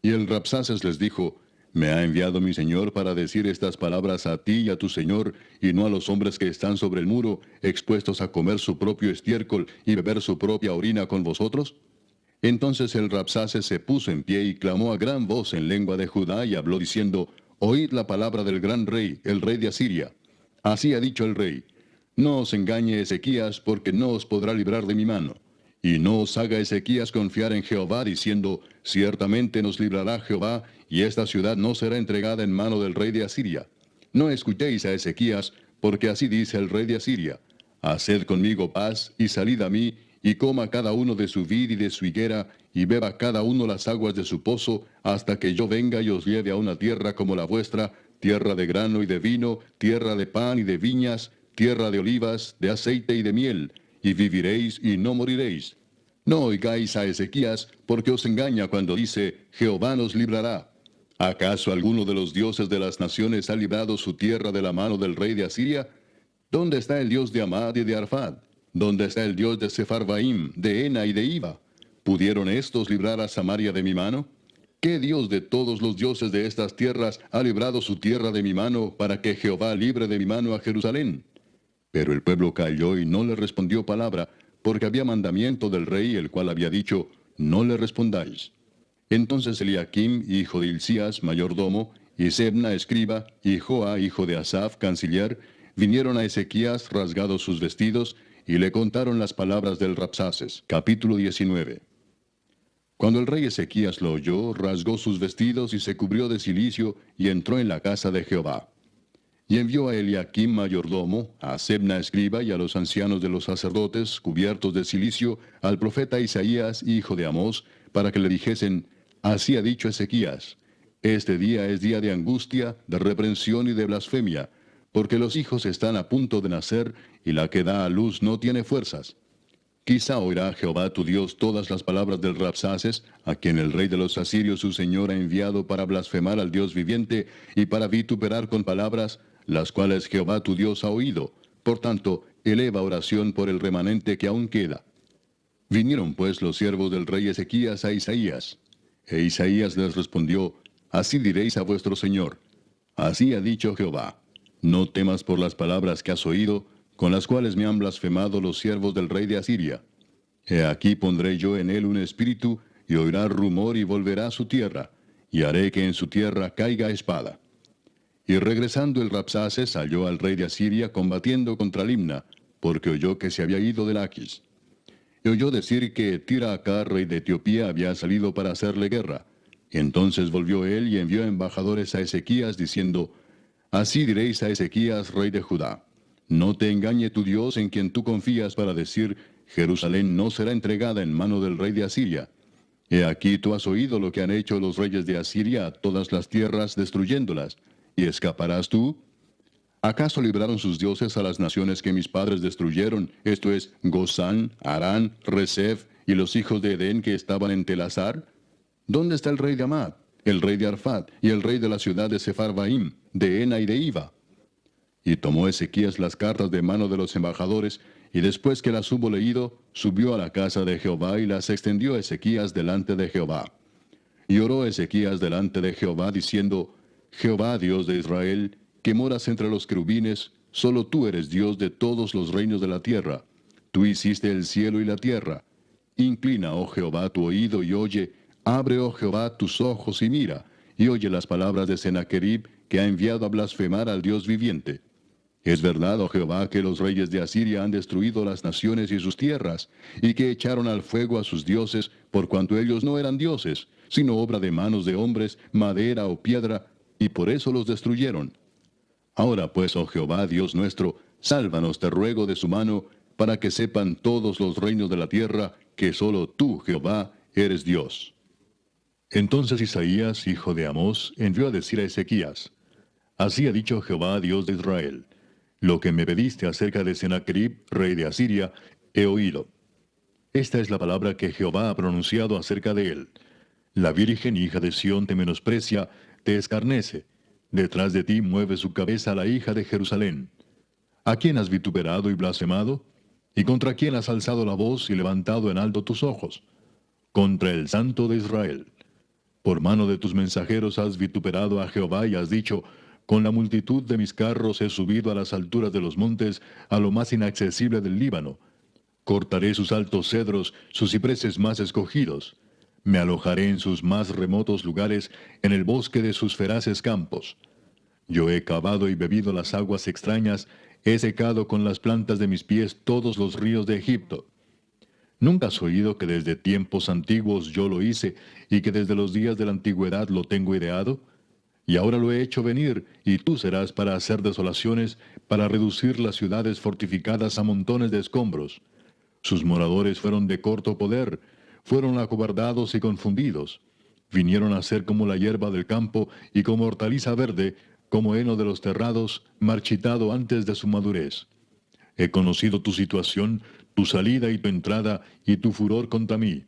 Y el Rabsaces les dijo, me ha enviado mi señor para decir estas palabras a ti y a tu señor, y no a los hombres que están sobre el muro, expuestos a comer su propio estiércol y beber su propia orina con vosotros. Entonces el Rabsaces se puso en pie y clamó a gran voz en lengua de Judá y habló diciendo, oíd la palabra del gran rey, el rey de Asiria. Así ha dicho el rey, no os engañe Ezequías, porque no os podrá librar de mi mano. Y no os haga Ezequías confiar en Jehová, diciendo, ciertamente nos librará Jehová, y esta ciudad no será entregada en mano del rey de Asiria. No escuchéis a Ezequías, porque así dice el rey de Asiria, haced conmigo paz, y salid a mí, y coma cada uno de su vid y de su higuera, y beba cada uno las aguas de su pozo, hasta que yo venga y os lleve a una tierra como la vuestra, tierra de grano y de vino, tierra de pan y de viñas, tierra de olivas, de aceite y de miel, y viviréis y no moriréis. No oigáis a Ezequías, porque os engaña cuando dice, Jehová nos librará. ¿Acaso alguno de los dioses de las naciones ha librado su tierra de la mano del rey de Asiria? ¿Dónde está el Dios de Amad y de Arfad? ¿Dónde está el Dios de Sepharvaim, de Ena y de Iva? ¿Pudieron estos librar a Samaria de mi mano? ¿Qué Dios de todos los dioses de estas tierras ha librado su tierra de mi mano, para que Jehová libre de mi mano a Jerusalén? Pero el pueblo calló y no le respondió palabra, porque había mandamiento del rey, el cual había dicho, no le respondáis. Entonces Eliaquim, hijo de Hilcías, mayordomo, y Sebna, escriba, y Joa, hijo de Asaph, canciller, vinieron a Ezequías rasgados sus vestidos, y le contaron las palabras del Rabsaces. Capítulo 19. Cuando el rey Ezequías lo oyó, rasgó sus vestidos y se cubrió de cilicio, y entró en la casa de Jehová. Y envió a Eliaquim mayordomo, a Sebna escriba y a los ancianos de los sacerdotes, cubiertos de cilicio, al profeta Isaías, hijo de Amós, para que le dijesen, así ha dicho Ezequías, este día es día de angustia, de reprensión y de blasfemia, porque los hijos están a punto de nacer, y la que da a luz no tiene fuerzas. Quizá oirá Jehová tu Dios todas las palabras del Rabsaces, a quien el rey de los asirios su señor ha enviado para blasfemar al Dios viviente, y para vituperar con palabras, las cuales Jehová tu Dios ha oído. Por tanto, eleva oración por el remanente que aún queda. Vinieron pues los siervos del rey Ezequías a Isaías. E Isaías les respondió, así diréis a vuestro señor, así ha dicho Jehová, no temas por las palabras que has oído, con las cuales me han blasfemado los siervos del rey de Asiria. He aquí pondré yo en él un espíritu, y oirá rumor y volverá a su tierra, y haré que en su tierra caiga espada. Y regresando el Rabsaces halló al rey de Asiria combatiendo contra Limna, porque oyó que se había ido de Laquis. Y oyó decir que Tiraacá, rey de Etiopía, había salido para hacerle guerra. Entonces volvió él y envió embajadores a Ezequías, diciendo, así diréis a Ezequías, rey de Judá, no te engañe tu Dios en quien tú confías para decir, Jerusalén no será entregada en mano del rey de Asiria. He aquí tú has oído lo que han hecho los reyes de Asiria a todas las tierras, destruyéndolas. ¿Y escaparás tú? ¿Acaso libraron sus dioses a las naciones que mis padres destruyeron, esto es, Gozán, Harán, Resef y los hijos de Edén que estaban en Telasar? ¿Dónde está el rey de Amad, el rey de Arfad y el rey de la ciudad de Sepharvaim, de Ena y de Iva? Y tomó Ezequías las cartas de mano de los embajadores, y después que las hubo leído, subió a la casa de Jehová y las extendió Ezequías delante de Jehová. Y oró Ezequías delante de Jehová, diciendo, Jehová, Dios de Israel, que moras entre los querubines, solo tú eres Dios de todos los reinos de la tierra. Tú hiciste el cielo y la tierra. Inclina, oh Jehová, tu oído y oye, abre, oh Jehová, tus ojos y mira, y oye las palabras de Sennacherib, que ha enviado a blasfemar al Dios viviente. Es verdad, oh Jehová, que los reyes de Asiria han destruido las naciones y sus tierras, y que echaron al fuego a sus dioses, por cuanto ellos no eran dioses, sino obra de manos de hombres, madera o piedra, y por eso los destruyeron. Ahora pues, oh Jehová, Dios nuestro, sálvanos, te ruego, de su mano, para que sepan todos los reinos de la tierra, que solo tú, Jehová, eres Dios. Entonces Isaías, hijo de Amós, envió a decir a Ezequías: Así ha dicho Jehová, Dios de Israel: Lo que me pediste acerca de Sennacherib, rey de Asiria, he oído. Esta es la palabra que Jehová ha pronunciado acerca de él. La virgen hija de Sión te menosprecia, te escarnece. Detrás de ti mueve su cabeza la hija de Jerusalén. ¿A quién has vituperado y blasfemado? ¿Y contra quién has alzado la voz y levantado en alto tus ojos? Contra el Santo de Israel. Por mano de tus mensajeros has vituperado a Jehová y has dicho: Con la multitud de mis carros he subido a las alturas de los montes, a lo más inaccesible del Líbano. Cortaré sus altos cedros, sus cipreses más escogidos. Me alojaré en sus más remotos lugares, en el bosque de sus feraces campos. Yo he cavado y bebido las aguas extrañas, he secado con las plantas de mis pies todos los ríos de Egipto. ¿Nunca has oído que desde tiempos antiguos yo lo hice, y que desde los días de la antigüedad lo tengo ideado? Y ahora lo he hecho venir, y tú serás para hacer desolaciones, para reducir las ciudades fortificadas a montones de escombros. Sus moradores fueron de corto poder, fueron acobardados y confundidos. Vinieron a ser como la hierba del campo y como hortaliza verde, como heno de los terrados, marchitado antes de su madurez. He conocido tu situación, tu salida y tu entrada, y tu furor contra mí.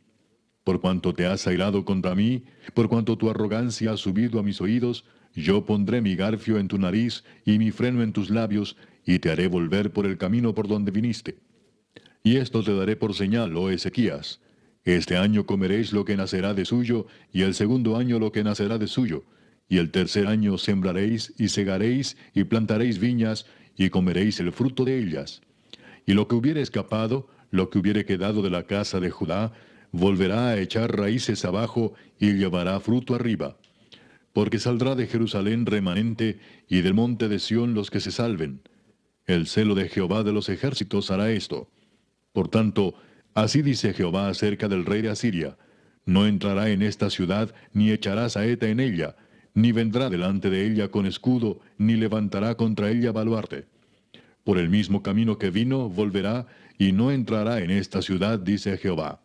Por cuanto te has airado contra mí, por cuanto tu arrogancia ha subido a mis oídos, yo pondré mi garfio en tu nariz y mi freno en tus labios, y te haré volver por el camino por donde viniste. Y esto te daré por señal, oh Ezequías: Este año comeréis lo que nacerá de suyo, y el segundo año lo que nacerá de suyo, y el tercer año sembraréis, y segaréis, y plantaréis viñas, y comeréis el fruto de ellas. Y lo que hubiere escapado, lo que hubiere quedado de la casa de Judá, volverá a echar raíces abajo, y llevará fruto arriba. Porque saldrá de Jerusalén remanente, y del monte de Sión los que se salven. El celo de Jehová de los ejércitos hará esto. Por tanto, así dice Jehová acerca del rey de Asiria: No entrará en esta ciudad, ni echará saeta en ella, ni vendrá delante de ella con escudo, ni levantará contra ella baluarte. Por el mismo camino que vino, volverá, y no entrará en esta ciudad, dice Jehová.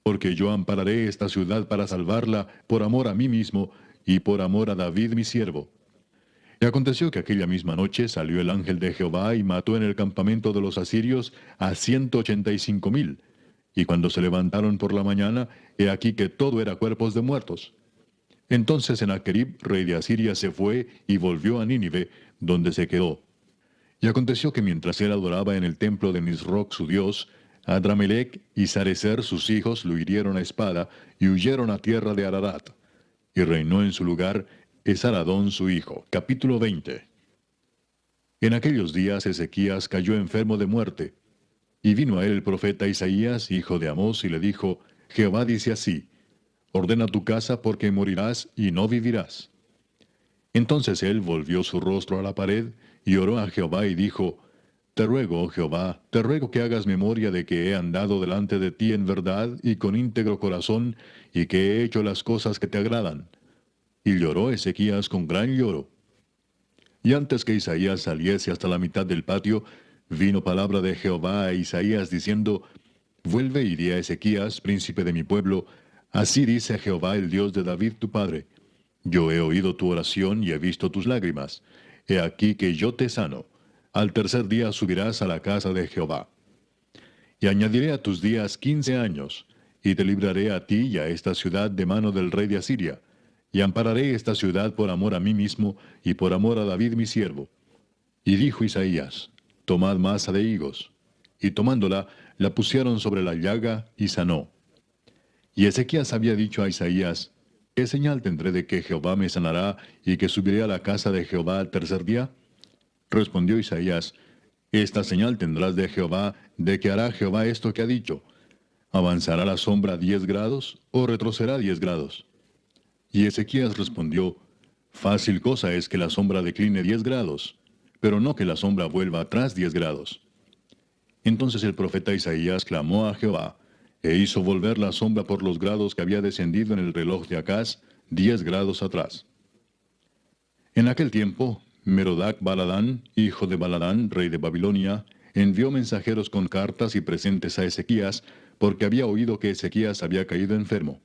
Porque yo ampararé esta ciudad para salvarla, por amor a mí mismo, y por amor a David mi siervo. Y aconteció que aquella misma noche salió el ángel de Jehová y mató en el campamento de los asirios a 185,000. Y cuando se levantaron por la mañana, he aquí que todo era cuerpos de muertos. Entonces Sennacherib, rey de Asiria, se fue y volvió a Nínive, donde se quedó. Y aconteció que mientras él adoraba en el templo de Nisroch su dios, Adramelech y Sarecer sus hijos lo hirieron a espada y huyeron a tierra de Ararat. Y reinó en su lugar Esaradón su hijo. Capítulo 20. En aquellos días Ezequías cayó enfermo de muerte. Y vino a él el profeta Isaías, hijo de Amós, y le dijo: Jehová dice así: Ordena tu casa, porque morirás y no vivirás. Entonces él volvió su rostro a la pared, y oró a Jehová y dijo: Te ruego, oh Jehová, te ruego que hagas memoria de que he andado delante de ti en verdad y con íntegro corazón, y que he hecho las cosas que te agradan. Y lloró Ezequías con gran lloro. Y antes que Isaías saliese hasta la mitad del patio, vino palabra de Jehová a Isaías diciendo: Vuelve y di a Ezequías, príncipe de mi pueblo: Así dice Jehová, el Dios de David tu padre: Yo he oído tu oración y he visto tus lágrimas. He aquí que yo te sano. Al tercer día subirás a la casa de Jehová. Y añadiré a tus días 15 años, y te libraré a ti y a esta ciudad de mano del rey de Asiria. Y ampararé esta ciudad por amor a mí mismo, y por amor a David mi siervo. Y dijo Isaías: Tomad masa de higos. Y tomándola, la pusieron sobre la llaga, y sanó. Y Ezequías había dicho a Isaías: ¿Qué señal tendré de que Jehová me sanará, y que subiré a la casa de Jehová al tercer día? Respondió Isaías: Esta señal tendrás de Jehová, de que hará Jehová esto que ha dicho: ¿Avanzará la sombra 10 grados, o retrocederá 10 grados? Y Ezequías respondió: Fácil cosa es que la sombra decline 10 grados, pero no que la sombra vuelva atrás 10 grados. Entonces el profeta Isaías clamó a Jehová, e hizo volver la sombra por los grados que había descendido en el reloj de Acaz, 10 grados atrás. En aquel tiempo, Merodac Baladán, hijo de Baladán, rey de Babilonia, envió mensajeros con cartas y presentes a Ezequías, porque había oído que Ezequías había caído enfermo.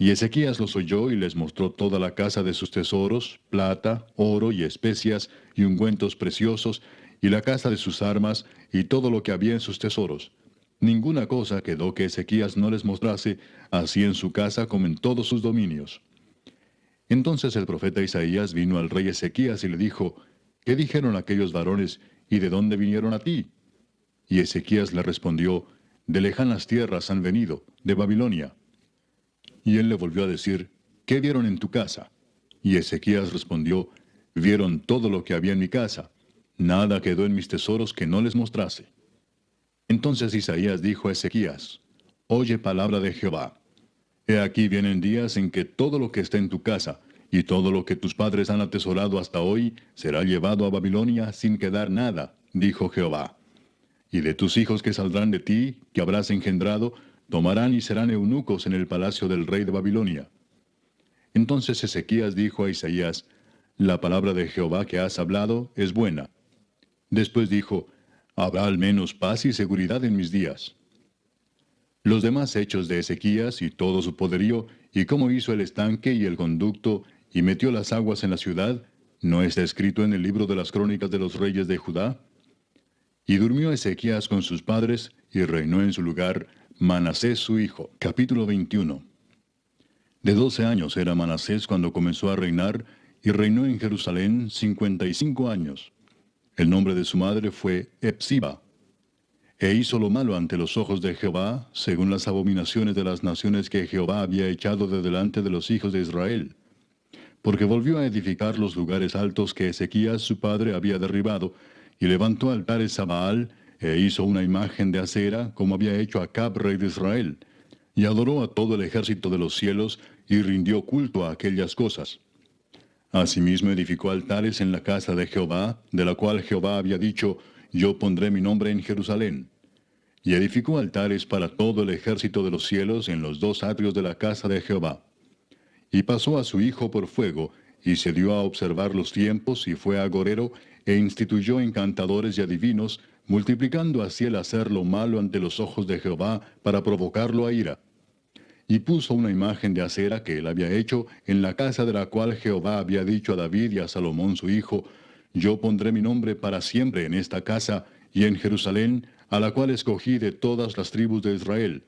Y Ezequías los oyó y les mostró toda la casa de sus tesoros, plata, oro y especias y ungüentos preciosos, y la casa de sus armas, y todo lo que había en sus tesoros. Ninguna cosa quedó que Ezequías no les mostrase, así en su casa como en todos sus dominios. Entonces el profeta Isaías vino al rey Ezequías y le dijo, ¿qué dijeron aquellos varones, y de dónde vinieron a ti? Y Ezequías le respondió, de lejanas tierras han venido, de Babilonia. Y él le volvió a decir, ¿qué vieron en tu casa? Y Ezequías respondió, vieron todo lo que había en mi casa. Nada quedó en mis tesoros que no les mostrase. Entonces Isaías dijo a Ezequías, oye palabra de Jehová. He aquí vienen días en que todo lo que está en tu casa, y todo lo que tus padres han atesorado hasta hoy, será llevado a Babilonia sin quedar nada, dijo Jehová. Y de tus hijos que saldrán de ti, que habrás engendrado, tomarán y serán eunucos en el palacio del rey de Babilonia. Entonces Ezequías dijo a Isaías, la palabra de Jehová que has hablado es buena. Después dijo, habrá al menos paz y seguridad en mis días. Los demás hechos de Ezequías y todo su poderío, y cómo hizo el estanque y el conducto, y metió las aguas en la ciudad, ¿no está escrito en el libro de las crónicas de los reyes de Judá? Y durmió Ezequías con sus padres, y reinó en su lugar Manasés su hijo. Capítulo 21. De 12 años era Manasés cuando comenzó a reinar, y reinó en Jerusalén 55 años. El nombre de su madre fue Hepsiba. E hizo lo malo ante los ojos de Jehová, según las abominaciones de las naciones que Jehová había echado de delante de los hijos de Israel. Porque volvió a edificar los lugares altos que Ezequías su padre había derribado, y levantó altares a Baal, e hizo una imagen de acera, como había hecho Acab rey de Israel, y adoró a todo el ejército de los cielos, y rindió culto a aquellas cosas. Asimismo edificó altares en la casa de Jehová, de la cual Jehová había dicho, yo pondré mi nombre en Jerusalén. Y edificó altares para todo el ejército de los cielos en los dos atrios de la casa de Jehová. Y pasó a su hijo por fuego, y se dio a observar los tiempos, y fue agorero, e instituyó encantadores y adivinos, multiplicando así el hacer lo malo ante los ojos de Jehová, para provocarlo a ira. Y puso una imagen de acera que él había hecho en la casa de la cual Jehová había dicho a David y a Salomón su hijo, yo pondré mi nombre para siempre en esta casa, y en Jerusalén, a la cual escogí de todas las tribus de Israel.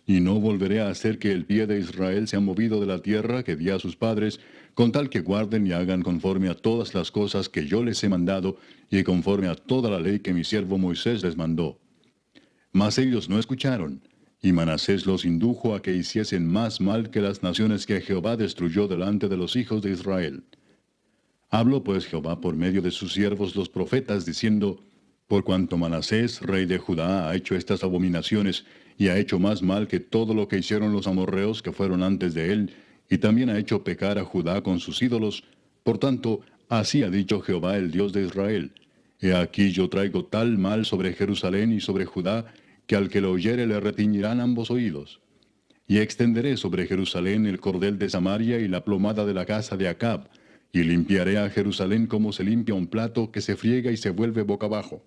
Y no volveré a hacer que el pie de Israel sea movido de la tierra que di a sus padres, con tal que guarden y hagan conforme a todas las cosas que yo les he mandado, y conforme a toda la ley que mi siervo Moisés les mandó. Mas ellos no escucharon, y Manasés los indujo a que hiciesen más mal que las naciones que Jehová destruyó delante de los hijos de Israel. Habló pues Jehová por medio de sus siervos los profetas, diciendo, por cuanto Manasés, rey de Judá, ha hecho estas abominaciones, y ha hecho más mal que todo lo que hicieron los amorreos que fueron antes de él, y también ha hecho pecar a Judá con sus ídolos, por tanto, así ha dicho Jehová el Dios de Israel, he aquí yo traigo tal mal sobre Jerusalén y sobre Judá, que al que lo oyere le retiñirán ambos oídos. Y extenderé sobre Jerusalén el cordel de Samaria y la plomada de la casa de Acab, y limpiaré a Jerusalén como se limpia un plato que se friega y se vuelve boca abajo.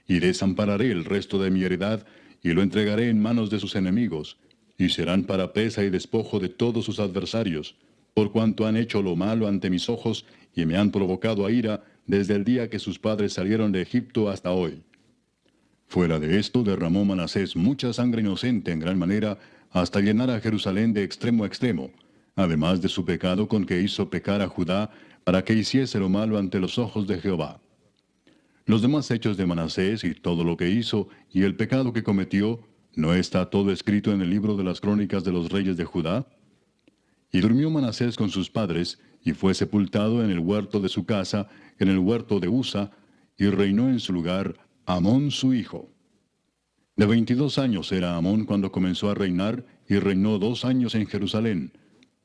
Y desampararé el resto de mi heredad, y lo entregaré en manos de sus enemigos, y serán para pesa y despojo de todos sus adversarios, por cuanto han hecho lo malo ante mis ojos, y me han provocado a ira, desde el día que sus padres salieron de Egipto hasta hoy. Fuera de esto derramó Manasés mucha sangre inocente en gran manera, hasta llenar a Jerusalén de extremo a extremo, además de su pecado con que hizo pecar a Judá, para que hiciese lo malo ante los ojos de Jehová. Los demás hechos de Manasés y todo lo que hizo, y el pecado que cometió, ¿no está todo escrito en el libro de las crónicas de los reyes de Judá? Y durmió Manasés con sus padres, y fue sepultado en el huerto de su casa, en el huerto de Usa, y reinó en su lugar Amón su hijo. De 22 años era Amón cuando comenzó a reinar, y reinó 2 años en Jerusalén.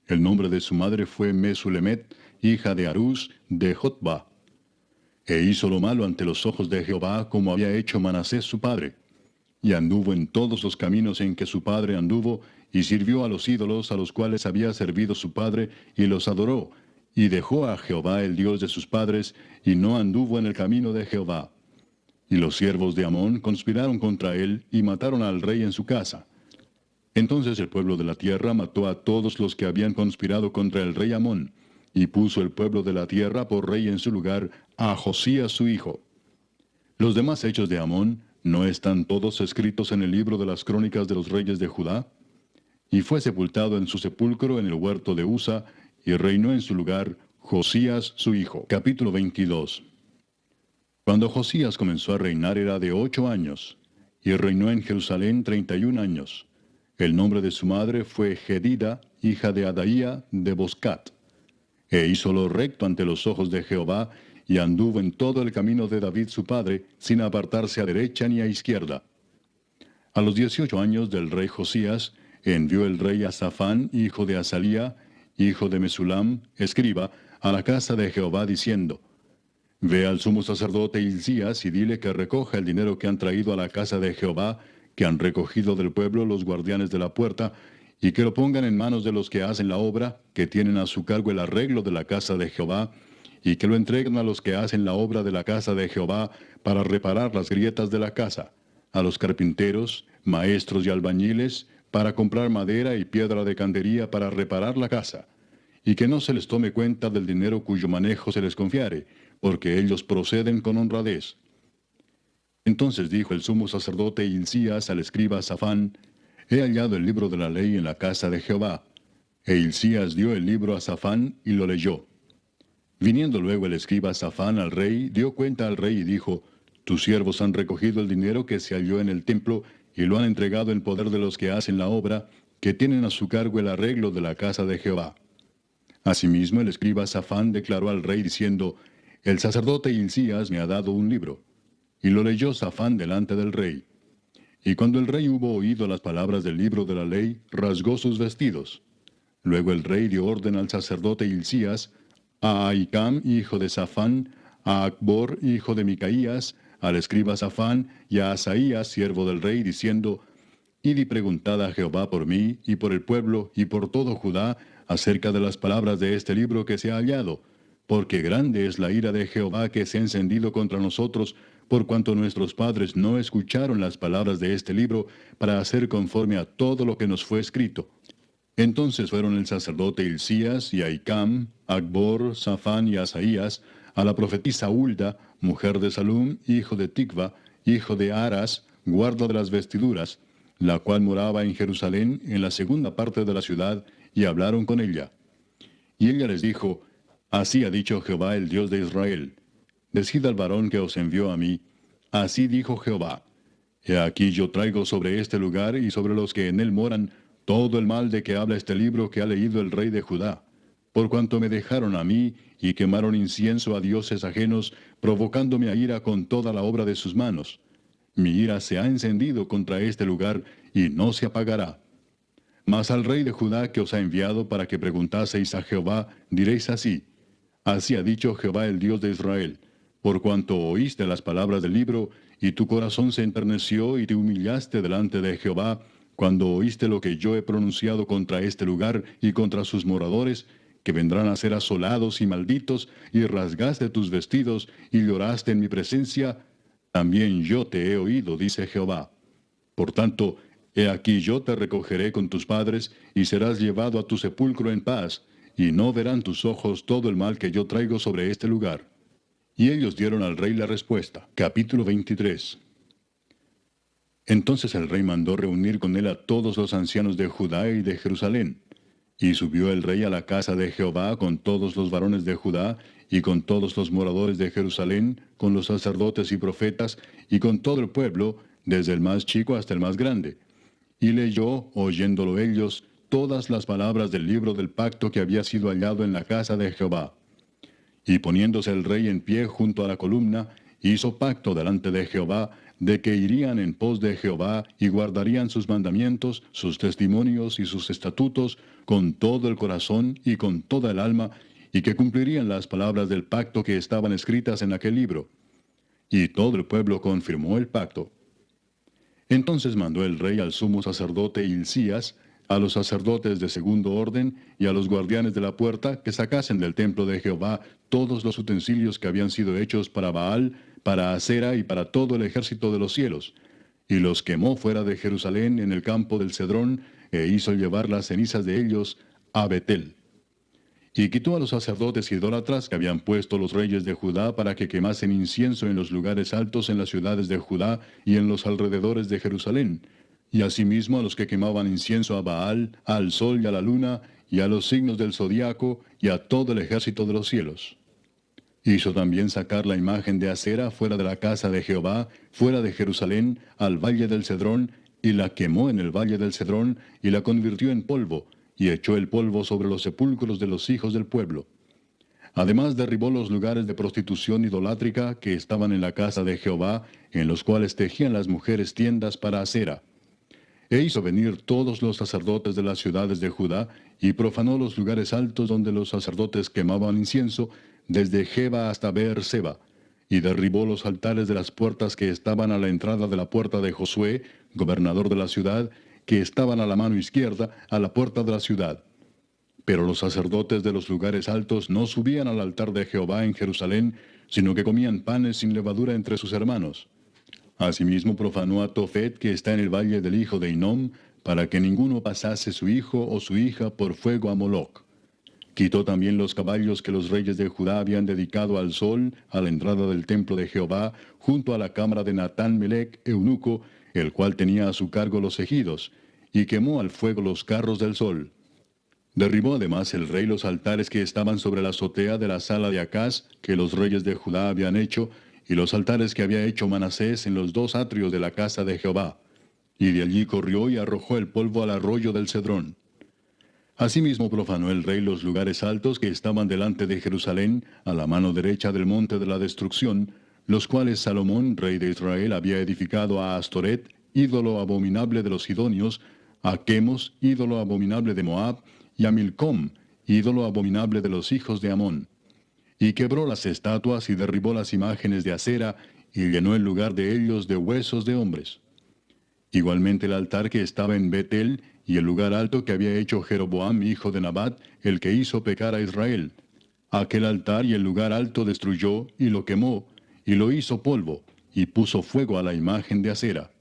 El nombre de su madre fue Mesulemet, hija de Harús de Jotba. E hizo lo malo ante los ojos de Jehová, como había hecho Manasés su padre. Y anduvo en todos los caminos en que su padre anduvo, y sirvió a los ídolos a los cuales había servido su padre, y los adoró, y dejó a Jehová el Dios de sus padres, y no anduvo en el camino de Jehová. Y los siervos de Amón conspiraron contra él, y mataron al rey en su casa. Entonces el pueblo de la tierra mató a todos los que habían conspirado contra el rey Amón, y puso el pueblo de la tierra por rey en su lugar a Josías su hijo. Los demás hechos de Amón, ¿no están todos escritos en el libro de las crónicas de los reyes de Judá? Y fue sepultado en su sepulcro en el huerto de Usa, y reinó en su lugar Josías su hijo. Capítulo 22. Cuando Josías comenzó a reinar era de 8 años, y reinó en Jerusalén 31 años. El nombre de su madre fue Jedida, hija de Adaía de Boscat. E hizo lo recto ante los ojos de Jehová, y anduvo en todo el camino de David su padre, sin apartarse a derecha ni a izquierda. A los 18 años del rey Josías, envió el rey a Safán, hijo de Asalía, hijo de Mesulam, escriba, a la casa de Jehová, diciendo: Ve al sumo sacerdote Hilcías y dile que recoja el dinero que han traído a la casa de Jehová, que han recogido del pueblo los guardianes de la puerta, y que lo pongan en manos de los que hacen la obra, que tienen a su cargo el arreglo de la casa de Jehová, y que lo entreguen a los que hacen la obra de la casa de Jehová para reparar las grietas de la casa, a los carpinteros, maestros y albañiles, para comprar madera y piedra de candería para reparar la casa, y que no se les tome cuenta del dinero cuyo manejo se les confiare, porque ellos proceden con honradez. Entonces dijo el sumo sacerdote Hilcías al escriba Safán: He hallado el libro de la ley en la casa de Jehová. E Hilcías dio el libro a Safán y lo leyó. Viniendo luego el escriba Safán al rey, dio cuenta al rey y dijo: Tus siervos han recogido el dinero que se halló en el templo y lo han entregado en poder de los que hacen la obra, que tienen a su cargo el arreglo de la casa de Jehová. Asimismo el escriba Safán declaró al rey diciendo: El sacerdote Hilcías me ha dado un libro. Y lo leyó Safán delante del rey. Y cuando el rey hubo oído las palabras del libro de la ley, rasgó sus vestidos. Luego el rey dio orden al sacerdote Hilcías, a Ahicam, hijo de Safán, a Acbor, hijo de Micaías, al escriba Safán, y a Asaías, siervo del rey, diciendo: Id y preguntad a Jehová por mí, y por el pueblo, y por todo Judá, acerca de las palabras de este libro que se ha hallado, porque grande es la ira de Jehová que se ha encendido contra nosotros, por cuanto nuestros padres no escucharon las palabras de este libro, para hacer conforme a todo lo que nos fue escrito. Entonces fueron el sacerdote Hilcías y Ahicam, Acbor, Safán y Asaías, a la profetisa Hulda, mujer de Salum, hijo de Ticva, hijo de Aras, guarda de las vestiduras, la cual moraba en Jerusalén, en la segunda parte de la ciudad, y hablaron con ella. Y ella les dijo: Así ha dicho Jehová, el Dios de Israel: Decid al varón que os envió a mí: Así dijo Jehová: He aquí yo traigo sobre este lugar y sobre los que en él moran todo el mal de que habla este libro que ha leído el rey de Judá, por cuanto me dejaron a mí y quemaron incienso a dioses ajenos, provocándome a ira con toda la obra de sus manos. Mi ira se ha encendido contra este lugar y no se apagará. Mas al rey de Judá que os ha enviado para que preguntaseis a Jehová, diréis así: Así ha dicho Jehová, el Dios de Israel: Por cuanto oíste las palabras del libro, y tu corazón se enterneció y te humillaste delante de Jehová, cuando oíste lo que yo he pronunciado contra este lugar y contra sus moradores, que vendrán a ser asolados y malditos, y rasgaste tus vestidos y lloraste en mi presencia, también yo te he oído, dice Jehová. Por tanto, he aquí yo te recogeré con tus padres, y serás llevado a tu sepulcro en paz, y no verán tus ojos todo el mal que yo traigo sobre este lugar. Y ellos dieron al rey la respuesta. Capítulo 23. Entonces el rey mandó reunir con él a todos los ancianos de Judá y de Jerusalén. Y subió el rey a la casa de Jehová con todos los varones de Judá, y con todos los moradores de Jerusalén, con los sacerdotes y profetas, y con todo el pueblo, desde el más chico hasta el más grande. Y leyó, oyéndolo ellos, todas las palabras del libro del pacto que había sido hallado en la casa de Jehová. Y poniéndose el rey en pie junto a la columna, hizo pacto delante de Jehová, de que irían en pos de Jehová y guardarían sus mandamientos, sus testimonios y sus estatutos con todo el corazón y con toda el alma, y que cumplirían las palabras del pacto que estaban escritas en aquel libro. Y todo el pueblo confirmó el pacto. Entonces mandó el rey al sumo sacerdote Hilcías, a los sacerdotes de segundo orden y a los guardianes de la puerta que sacasen del templo de Jehová todos los utensilios que habían sido hechos para Baal, para Asera y para todo el ejército de los cielos, y los quemó fuera de Jerusalén en el campo del Cedrón, e hizo llevar las cenizas de ellos a Betel. Y quitó a los sacerdotes idólatras que habían puesto los reyes de Judá para que quemasen incienso en los lugares altos en las ciudades de Judá y en los alrededores de Jerusalén, y asimismo a los que quemaban incienso a Baal, al sol y a la luna, y a los signos del zodiaco, y a todo el ejército de los cielos. Hizo también sacar la imagen de Acera fuera de la casa de Jehová, fuera de Jerusalén, al valle del Cedrón, y la quemó en el valle del Cedrón, y la convirtió en polvo, y echó el polvo sobre los sepulcros de los hijos del pueblo. Además derribó los lugares de prostitución idolátrica que estaban en la casa de Jehová, en los cuales tejían las mujeres tiendas para Acera. E hizo venir todos los sacerdotes de las ciudades de Judá, y profanó los lugares altos donde los sacerdotes quemaban incienso, desde Geba hasta Beer-seba, y derribó los altares de las puertas que estaban a la entrada de la puerta de Josué, gobernador de la ciudad, que estaban a la mano izquierda, a la puerta de la ciudad. Pero los sacerdotes de los lugares altos no subían al altar de Jehová en Jerusalén, sino que comían panes sin levadura entre sus hermanos. Asimismo profanó a Tofet, que está en el valle del hijo de Hinnom, para que ninguno pasase su hijo o su hija por fuego a Moloc. Quitó también los caballos que los reyes de Judá habían dedicado al sol, a la entrada del templo de Jehová, junto a la cámara de Natán Melec, eunuco, el cual tenía a su cargo los ejidos, y quemó al fuego los carros del sol. Derribó además el rey los altares que estaban sobre la azotea de la sala de Acaz, que los reyes de Judá habían hecho, y los altares que había hecho Manasés en los dos atrios de la casa de Jehová. Y de allí corrió y arrojó el polvo al arroyo del Cedrón. Asimismo profanó el rey los lugares altos que estaban delante de Jerusalén, a la mano derecha del monte de la destrucción, los cuales Salomón, rey de Israel, había edificado a Astoret, ídolo abominable de los sidonios, a Chemos, ídolo abominable de Moab, y a Milcom, ídolo abominable de los hijos de Amón. Y quebró las estatuas y derribó las imágenes de acera, y llenó el lugar de ellos de huesos de hombres. Igualmente el altar que estaba en Betel, y el lugar alto que había hecho Jeroboam, hijo de Nabat, el que hizo pecar a Israel. Aquel altar y el lugar alto destruyó, y lo quemó, y lo hizo polvo, y puso fuego a la imagen de acera.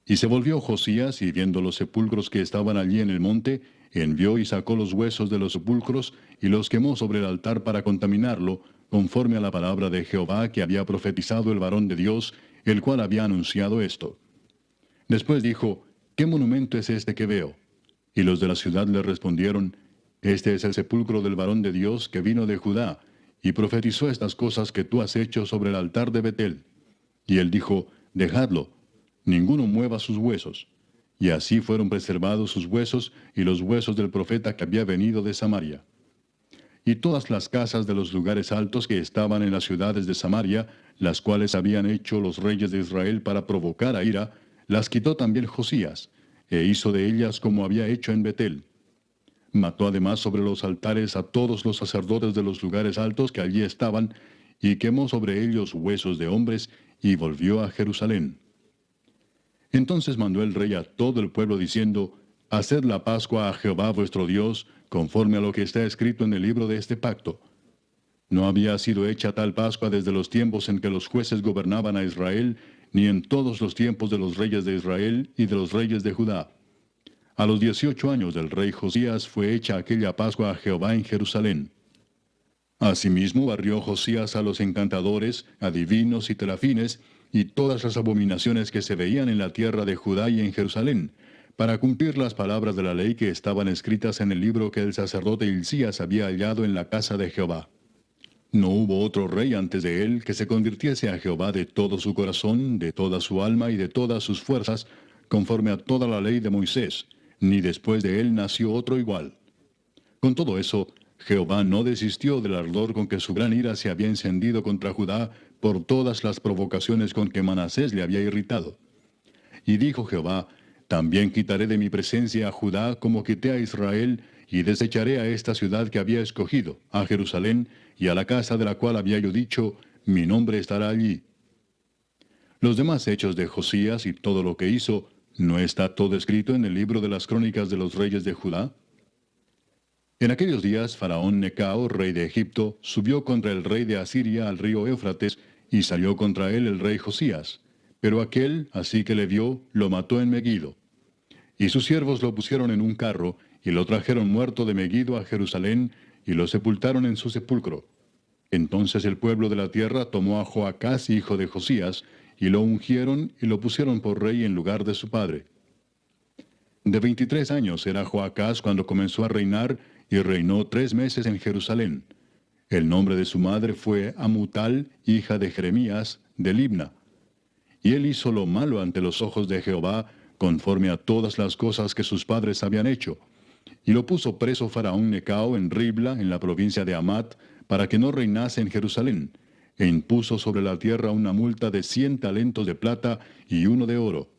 Y se volvió Josías, y viendo los sepulcros que estaban allí en el monte, envió y sacó los huesos de los sepulcros, y los quemó sobre el altar para contaminarlo, conforme a la palabra de Jehová que había profetizado el varón de Dios, el cual había anunciado esto. Después dijo, ¿qué monumento es este que veo? Y los de la ciudad le respondieron, este es el sepulcro del varón de Dios que vino de Judá, y profetizó estas cosas que tú has hecho sobre el altar de Betel. Y él dijo, dejadlo, ninguno mueva sus huesos. Y así fueron preservados sus huesos y los huesos del profeta que había venido de Samaria. Y todas las casas de los lugares altos que estaban en las ciudades de Samaria, las cuales habían hecho los reyes de Israel para provocar a ira, las quitó también Josías, e hizo de ellas como había hecho en Betel. Mató además sobre los altares a todos los sacerdotes de los lugares altos que allí estaban, y quemó sobre ellos huesos de hombres, y volvió a Jerusalén. Entonces mandó el rey a todo el pueblo diciendo, haced la Pascua a Jehová vuestro Dios, conforme a lo que está escrito en el libro de este pacto. No había sido hecha tal Pascua desde los tiempos en que los jueces gobernaban a Israel, ni en todos los tiempos de los reyes de Israel y de los reyes de Judá. A los 18 años del rey Josías fue hecha aquella Pascua a Jehová en Jerusalén. Asimismo barrió Josías a los encantadores, adivinos y terafines, y todas las abominaciones que se veían en la tierra de Judá y en Jerusalén, para cumplir las palabras de la ley que estaban escritas en el libro que el sacerdote Hilcías había hallado en la casa de Jehová. No hubo otro rey antes de él que se convirtiese a Jehová de todo su corazón, de toda su alma y de todas sus fuerzas, conforme a toda la ley de Moisés, ni después de él nació otro igual. Con todo eso, Jehová no desistió del ardor con que su gran ira se había encendido contra Judá por todas las provocaciones con que Manasés le había irritado. Y dijo Jehová, también quitaré de mi presencia a Judá como quité a Israel, y desecharé a esta ciudad que había escogido, a Jerusalén, y a la casa de la cual había yo dicho, mi nombre estará allí. Los demás hechos de Josías y todo lo que hizo, ¿no está todo escrito en el libro de las crónicas de los reyes de Judá? En aquellos días, Faraón Necao, rey de Egipto, subió contra el rey de Asiria al río Éufrates, y salió contra él el rey Josías. Pero aquel, así que le vio, lo mató en Megiddo. Y sus siervos lo pusieron en un carro, y lo trajeron muerto de Megiddo a Jerusalén, y lo sepultaron en su sepulcro. Entonces el pueblo de la tierra tomó a Joacás, hijo de Josías, y lo ungieron y lo pusieron por rey en lugar de su padre. De 23 años era Joacás cuando comenzó a reinar, y reinó 3 meses en Jerusalén. El nombre de su madre fue Amutal, hija de Jeremías, de Libna. Y él hizo lo malo ante los ojos de Jehová, conforme a todas las cosas que sus padres habían hecho. Y lo puso preso Faraón Necao en Ribla, en la provincia de Amat, para que no reinase en Jerusalén, e impuso sobre la tierra una multa de 100 talentos de plata y uno de oro.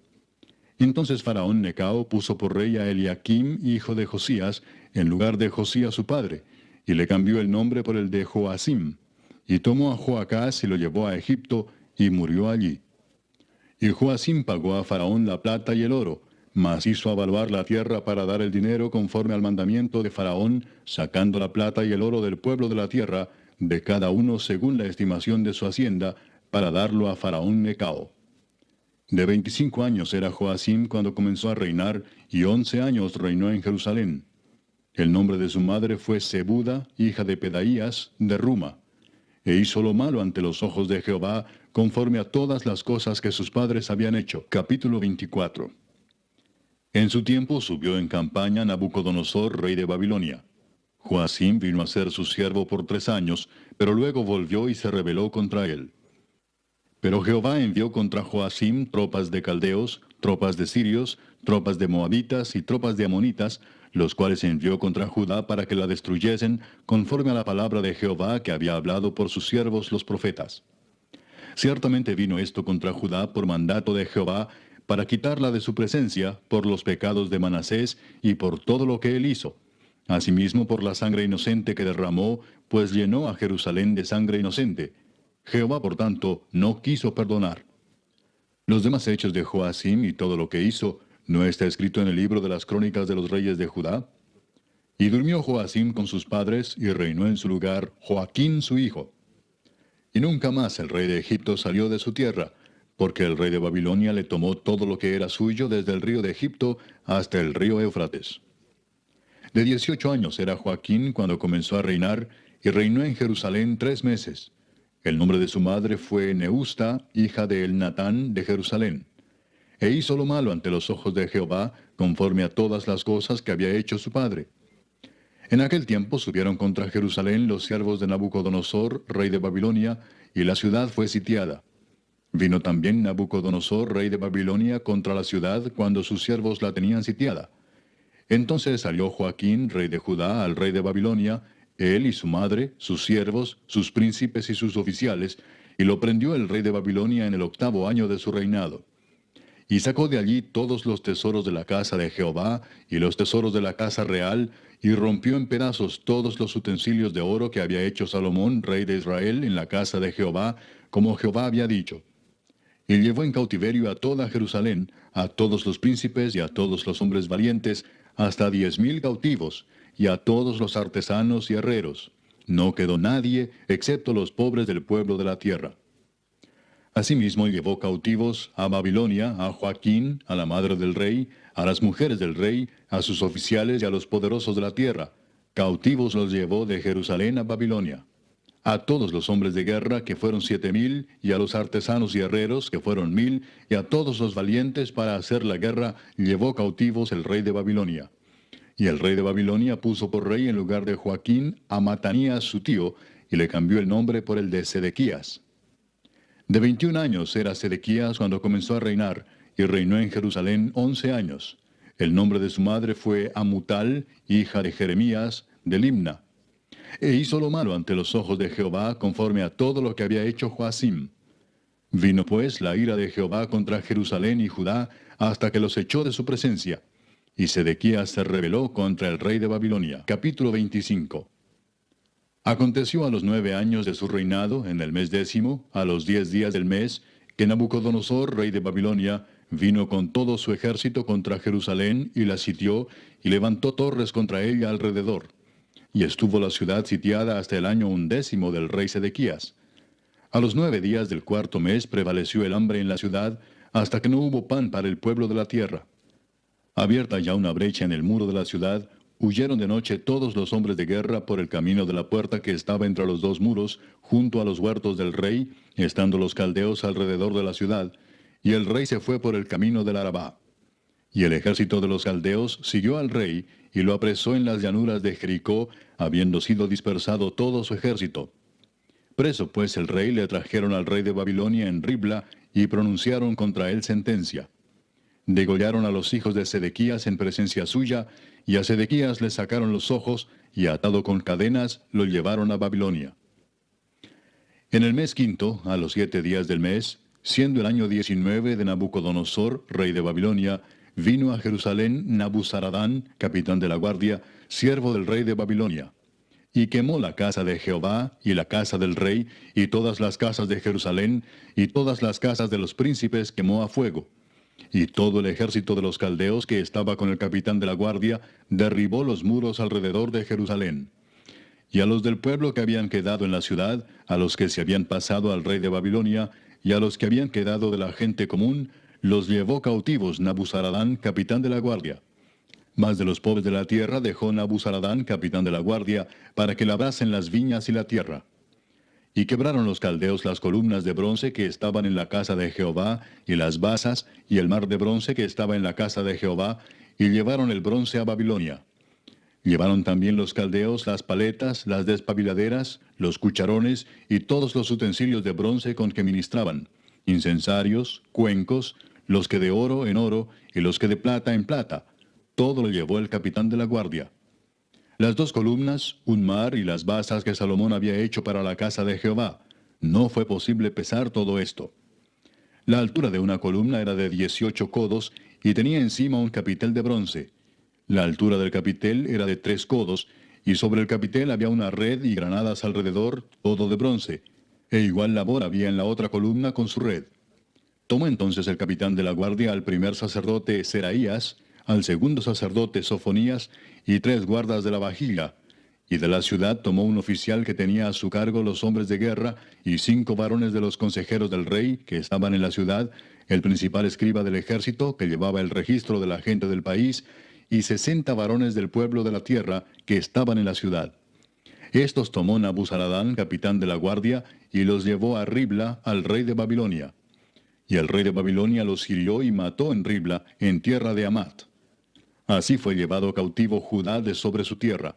Entonces Faraón Necao puso por rey a Eliaquim, hijo de Josías, en lugar de Josías su padre, y le cambió el nombre por el de Joacim, y tomó a Joacás y lo llevó a Egipto, y murió allí. Y Joacim pagó a Faraón la plata y el oro, mas hizo avaluar la tierra para dar el dinero conforme al mandamiento de Faraón, sacando la plata y el oro del pueblo de la tierra, de cada uno según la estimación de su hacienda, para darlo a Faraón Necao. De 25 años era Joacim cuando comenzó a reinar, y 11 años reinó en Jerusalén. El nombre de su madre fue Sebuda, hija de Pedaías, de Ruma. E hizo lo malo ante los ojos de Jehová, conforme a todas las cosas que sus padres habían hecho. Capítulo 24. En su tiempo subió en campaña Nabucodonosor, rey de Babilonia. Joacim vino a ser su siervo por 3 años, pero luego volvió y se rebeló contra él. Pero Jehová envió contra Joacim tropas de caldeos, tropas de sirios, tropas de moabitas y tropas de amonitas, los cuales envió contra Judá para que la destruyesen, conforme a la palabra de Jehová que había hablado por sus siervos los profetas. Ciertamente vino esto contra Judá por mandato de Jehová, para quitarla de su presencia, por los pecados de Manasés y por todo lo que él hizo. Asimismo por la sangre inocente que derramó, pues llenó a Jerusalén de sangre inocente. Jehová, por tanto, no quiso perdonar. Los demás hechos de Joacim y todo lo que hizo, ¿no está escrito en el libro de las crónicas de los reyes de Judá? Y durmió Joacim con sus padres, y reinó en su lugar Joaquín su hijo. Y nunca más el rey de Egipto salió de su tierra, porque el rey de Babilonia le tomó todo lo que era suyo desde el río de Egipto hasta el río Éufrates. De 18 años era Joaquín cuando comenzó a reinar, y reinó en Jerusalén 3 meses. El nombre de su madre fue Neusta, hija de Elnatán de Jerusalén. E hizo lo malo ante los ojos de Jehová, conforme a todas las cosas que había hecho su padre. En aquel tiempo subieron contra Jerusalén los siervos de Nabucodonosor, rey de Babilonia, y la ciudad fue sitiada. Vino también Nabucodonosor, rey de Babilonia, contra la ciudad cuando sus siervos la tenían sitiada. Entonces salió Joaquín, rey de Judá, al rey de Babilonia, él y su madre, sus siervos, sus príncipes y sus oficiales, y lo prendió el rey de Babilonia en el 8º año de su reinado. Y sacó de allí todos los tesoros de la casa de Jehová y los tesoros de la casa real, y rompió en pedazos todos los utensilios de oro que había hecho Salomón, rey de Israel, en la casa de Jehová, como Jehová había dicho. Y llevó en cautiverio a toda Jerusalén, a todos los príncipes y a todos los hombres valientes, hasta 10,000 cautivos, y a todos los artesanos y herreros. No quedó nadie, excepto los pobres del pueblo de la tierra. Asimismo llevó cautivos a Babilonia, a Joaquín, a la madre del rey, a las mujeres del rey, a sus oficiales y a los poderosos de la tierra. Cautivos los llevó de Jerusalén a Babilonia. A todos los hombres de guerra, que fueron 7,000, y a los artesanos y herreros, que fueron 1,000, y a todos los valientes para hacer la guerra, llevó cautivos el rey de Babilonia. Y el rey de Babilonia puso por rey en lugar de Joaquín a Matanías su tío, y le cambió el nombre por el de Sedequías. De 21 años era Sedequías cuando comenzó a reinar, y reinó en Jerusalén 11 años. El nombre de su madre fue Amutal, hija de Jeremías, de Libna. E hizo lo malo ante los ojos de Jehová, conforme a todo lo que había hecho Joacim. Vino pues la ira de Jehová contra Jerusalén y Judá, hasta que los echó de su presencia. Y Sedequías se rebeló contra el rey de Babilonia. Capítulo 25. Aconteció a los 9 años de su reinado, en el mes 10, a los 10 días del mes, que Nabucodonosor, rey de Babilonia, vino con todo su ejército contra Jerusalén, y la sitió, y levantó torres contra ella alrededor. Y estuvo la ciudad sitiada hasta el año 11 del rey Sedequías. A los 9 días del 4º mes prevaleció el hambre en la ciudad, hasta que no hubo pan para el pueblo de la tierra. Abierta ya una brecha en el muro de la ciudad, huyeron de noche todos los hombres de guerra por el camino de la puerta que estaba entre los dos muros, junto a los huertos del rey, estando los caldeos alrededor de la ciudad, y el rey se fue por el camino del Arabá. Y el ejército de los caldeos siguió al rey, y lo apresó en las llanuras de Jericó, habiendo sido dispersado todo su ejército. Preso pues el rey le trajeron al rey de Babilonia en Ribla, y pronunciaron contra él sentencia. Degollaron a los hijos de Sedequías en presencia suya, y a Sedequías le sacaron los ojos, y atado con cadenas, lo llevaron a Babilonia. En el mes quinto, a los 7 días del mes, siendo el año 19 de Nabucodonosor, rey de Babilonia, vino a Jerusalén Nabuzaradán, capitán de la guardia, siervo del rey de Babilonia, y quemó la casa de Jehová, y la casa del rey, y todas las casas de Jerusalén, y todas las casas de los príncipes quemó a fuego. Y todo el ejército de los caldeos que estaba con el capitán de la guardia derribó los muros alrededor de Jerusalén. Y a los del pueblo que habían quedado en la ciudad, a los que se habían pasado al rey de Babilonia, y a los que habían quedado de la gente común, los llevó cautivos Nabuzaradán, capitán de la guardia. Mas de los pobres de la tierra dejó Nabuzaradán, capitán de la guardia, para que labrasen las viñas y la tierra. Y quebraron los caldeos las columnas de bronce que estaban en la casa de Jehová, y las basas, y el mar de bronce que estaba en la casa de Jehová, y llevaron el bronce a Babilonia. Llevaron también los caldeos las paletas, las despabiladeras, los cucharones, y todos los utensilios de bronce con que ministraban, incensarios, cuencos, los que de oro en oro, y los que de plata en plata. Todo lo llevó el capitán de la guardia. Las 2 columnas, un mar y las basas que Salomón había hecho para la casa de Jehová. No fue posible pesar todo esto. La altura de una columna era de 18 codos y tenía encima un capitel de bronce. La altura del capitel era de 3 codos, y sobre el capitel había una red y granadas alrededor, todo de bronce, e igual labor había en la otra columna con su red. Tomó entonces el capitán de la guardia al primer sacerdote Seraías, al segundo sacerdote Sofonías, y 3 guardas de la vajilla, y de la ciudad tomó un oficial que tenía a su cargo los hombres de guerra, y 5 varones de los consejeros del rey, que estaban en la ciudad, el principal escriba del ejército, que llevaba el registro de la gente del país, y 60 varones del pueblo de la tierra, que estaban en la ciudad. Estos tomó Nabuzaradán, capitán de la guardia, y los llevó a Ribla, al rey de Babilonia. Y el rey de Babilonia los hirió y mató en Ribla, en tierra de Amat. Así fue llevado cautivo Judá de sobre su tierra.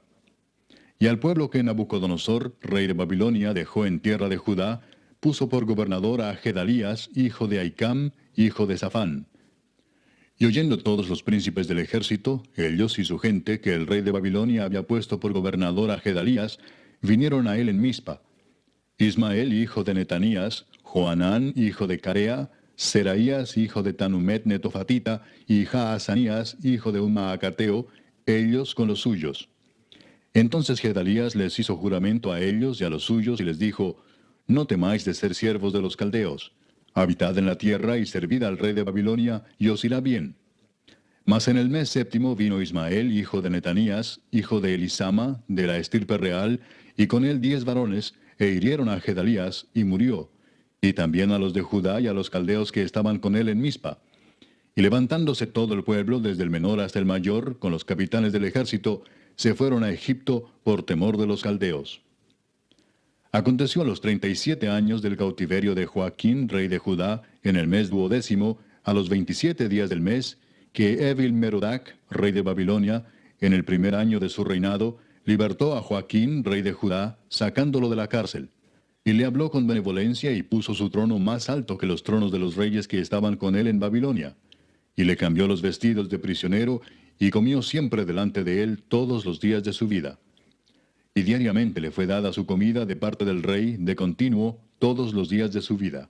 Y al pueblo que Nabucodonosor, rey de Babilonia, dejó en tierra de Judá, puso por gobernador a Gedalías, hijo de Ahicam, hijo de Safán. Y oyendo todos los príncipes del ejército, ellos y su gente, que el rey de Babilonia había puesto por gobernador a Gedalías, vinieron a él en Mizpa. Ismael, hijo de Netanías, Joanán, hijo de Carea, Seraías, hijo de Tanumet Netofatita, y Jaazanías, hijo de un Maacateo, ellos con los suyos. Entonces Gedalías les hizo juramento a ellos y a los suyos, y les dijo: No temáis de ser siervos de los caldeos. Habitad en la tierra y servid al rey de Babilonia, y os irá bien. Mas en el mes séptimo vino Ismael, hijo de Netanías, hijo de Elisama, de la estirpe real, y con él 10 varones, e hirieron a Gedalías, y murió, y también a los de Judá y a los caldeos que estaban con él en Mizpa. Y levantándose todo el pueblo, desde el menor hasta el mayor, con los capitanes del ejército, se fueron a Egipto por temor de los caldeos. Aconteció a los 37 años del cautiverio de Joaquín, rey de Judá, en el mes 12, a los 27 días del mes, que Evil-Merodach, rey de Babilonia, en el primer año de su reinado, libertó a Joaquín, rey de Judá, sacándolo de la cárcel. Y le habló con benevolencia y puso su trono más alto que los tronos de los reyes que estaban con él en Babilonia. Y le cambió los vestidos de prisionero, y comió siempre delante de él todos los días de su vida. Y diariamente le fue dada su comida de parte del rey de continuo todos los días de su vida.